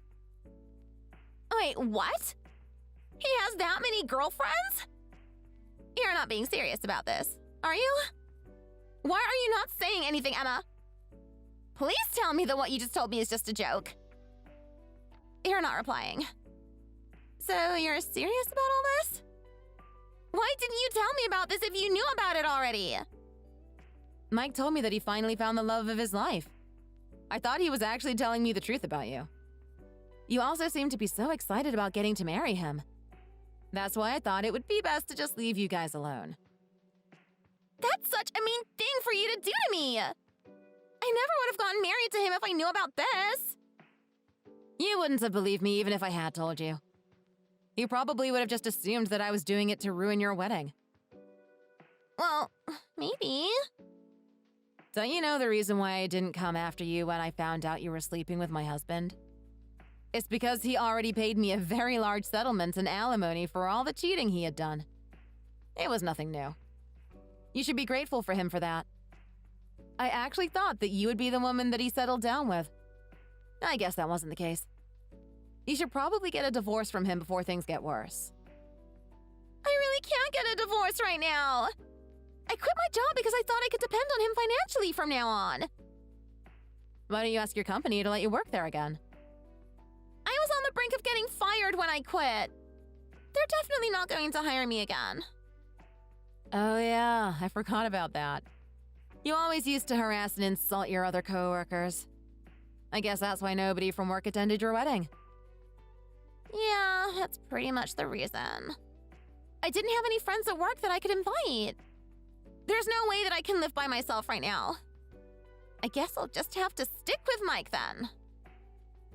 Wait, what? He has that many girlfriends? You're not being serious about this, are you? Why are you not saying anything, Emma? Please tell me that what you just told me is just a joke. You're not replying. So you're serious about all this? Why didn't you tell me about this if you knew about it already? Mike told me that he finally found the love of his life. I thought he was actually telling me the truth about you. You also seem to be so excited about getting to marry him. That's why I thought it would be best to just leave you guys alone. That's such a mean thing for you to do to me! I never would have gotten married to him if I knew about this! You wouldn't have believed me even if I had told you. You probably would have just assumed that I was doing it to ruin your wedding. Well, maybe. Don't you know the reason why I didn't come after you when I found out you were sleeping with my husband? It's because he already paid me a very large settlement and alimony for all the cheating he had done. It was nothing new. You should be grateful for him for that. I actually thought that you would be the woman that he settled down with. I guess that wasn't the case. You should probably get a divorce from him before things get worse. I really can't get a divorce right now. I quit my job because I thought I could depend on him financially from now on. Why don't you ask your company to let you work there again? I was on the brink of getting fired when I quit. They're definitely not going to hire me again. Oh yeah, I forgot about that. You always used to harass and insult your other coworkers. I guess that's why nobody from work attended your wedding. Yeah, that's pretty much the reason. I didn't have any friends at work that I could invite. There's no way that I can live by myself right now. I guess I'll just have to stick with Mike then.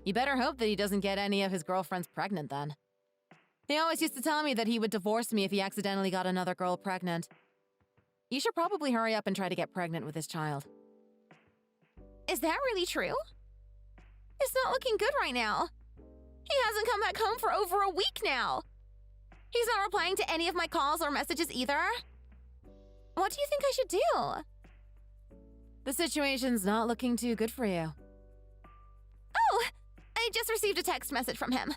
You better hope that he doesn't get any of his girlfriends pregnant then. He always used to tell me that he would divorce me if he accidentally got another girl pregnant. You should probably hurry up and try to get pregnant with his child. Is that really true? It's not looking good right now. He hasn't come back home for over a week now. He's not replying to any of my calls or messages either. What do you think I should do? The situation's not looking too good for you. Oh, I just received a text message from him.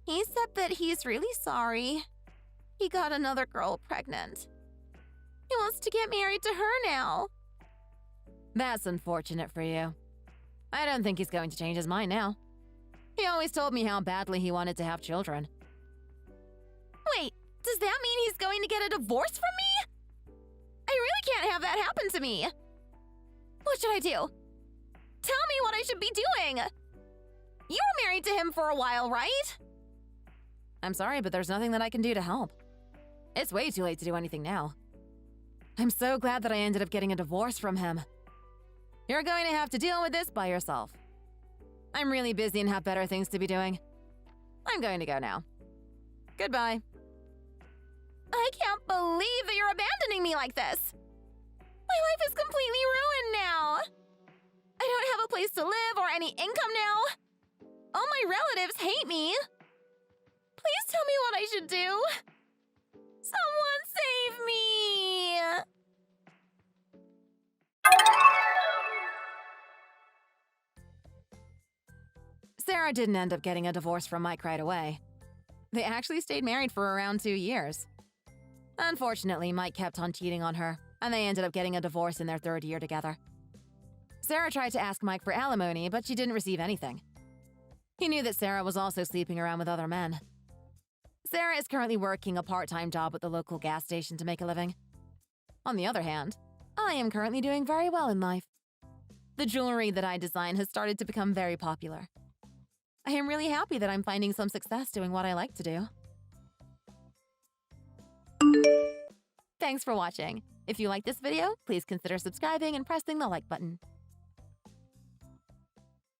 He said that he's really sorry. He got another girl pregnant. He wants to get married to her now. That's unfortunate for you. I don't think he's going to change his mind now. He always told me how badly he wanted to have children. Wait, does that mean he's going to get a divorce from me? I really can't have that happen to me. What should I do? Tell me what I should be doing. You were married to him for a while, right? I'm sorry, but there's nothing that I can do to help. It's way too late to do anything now. I'm so glad that I ended up getting a divorce from him. You're going to have to deal with this by yourself. I'm really busy and have better things to be doing. I'm going to go now. Goodbye. I can't believe that you're abandoning me like this. My life is completely ruined now. I don't have a place to live or any income now. All my relatives hate me. Please tell me what I should do. Someone save me! Sarah didn't end up getting a divorce from Mike right away. They actually stayed married for around 2 years. Unfortunately, Mike kept on cheating on her, and they ended up getting a divorce in their 3rd year together. Sarah tried to ask Mike for alimony, but she didn't receive anything. He knew that Sarah was also sleeping around with other men. Sarah is currently working a part-time job at the local gas station to make a living. On the other hand, I am currently doing very well in life. The jewelry that I design has started to become very popular. I am really happy that I'm finding some success doing what I like to do. Thanks for watching. If you like this video, please consider subscribing and pressing the like button.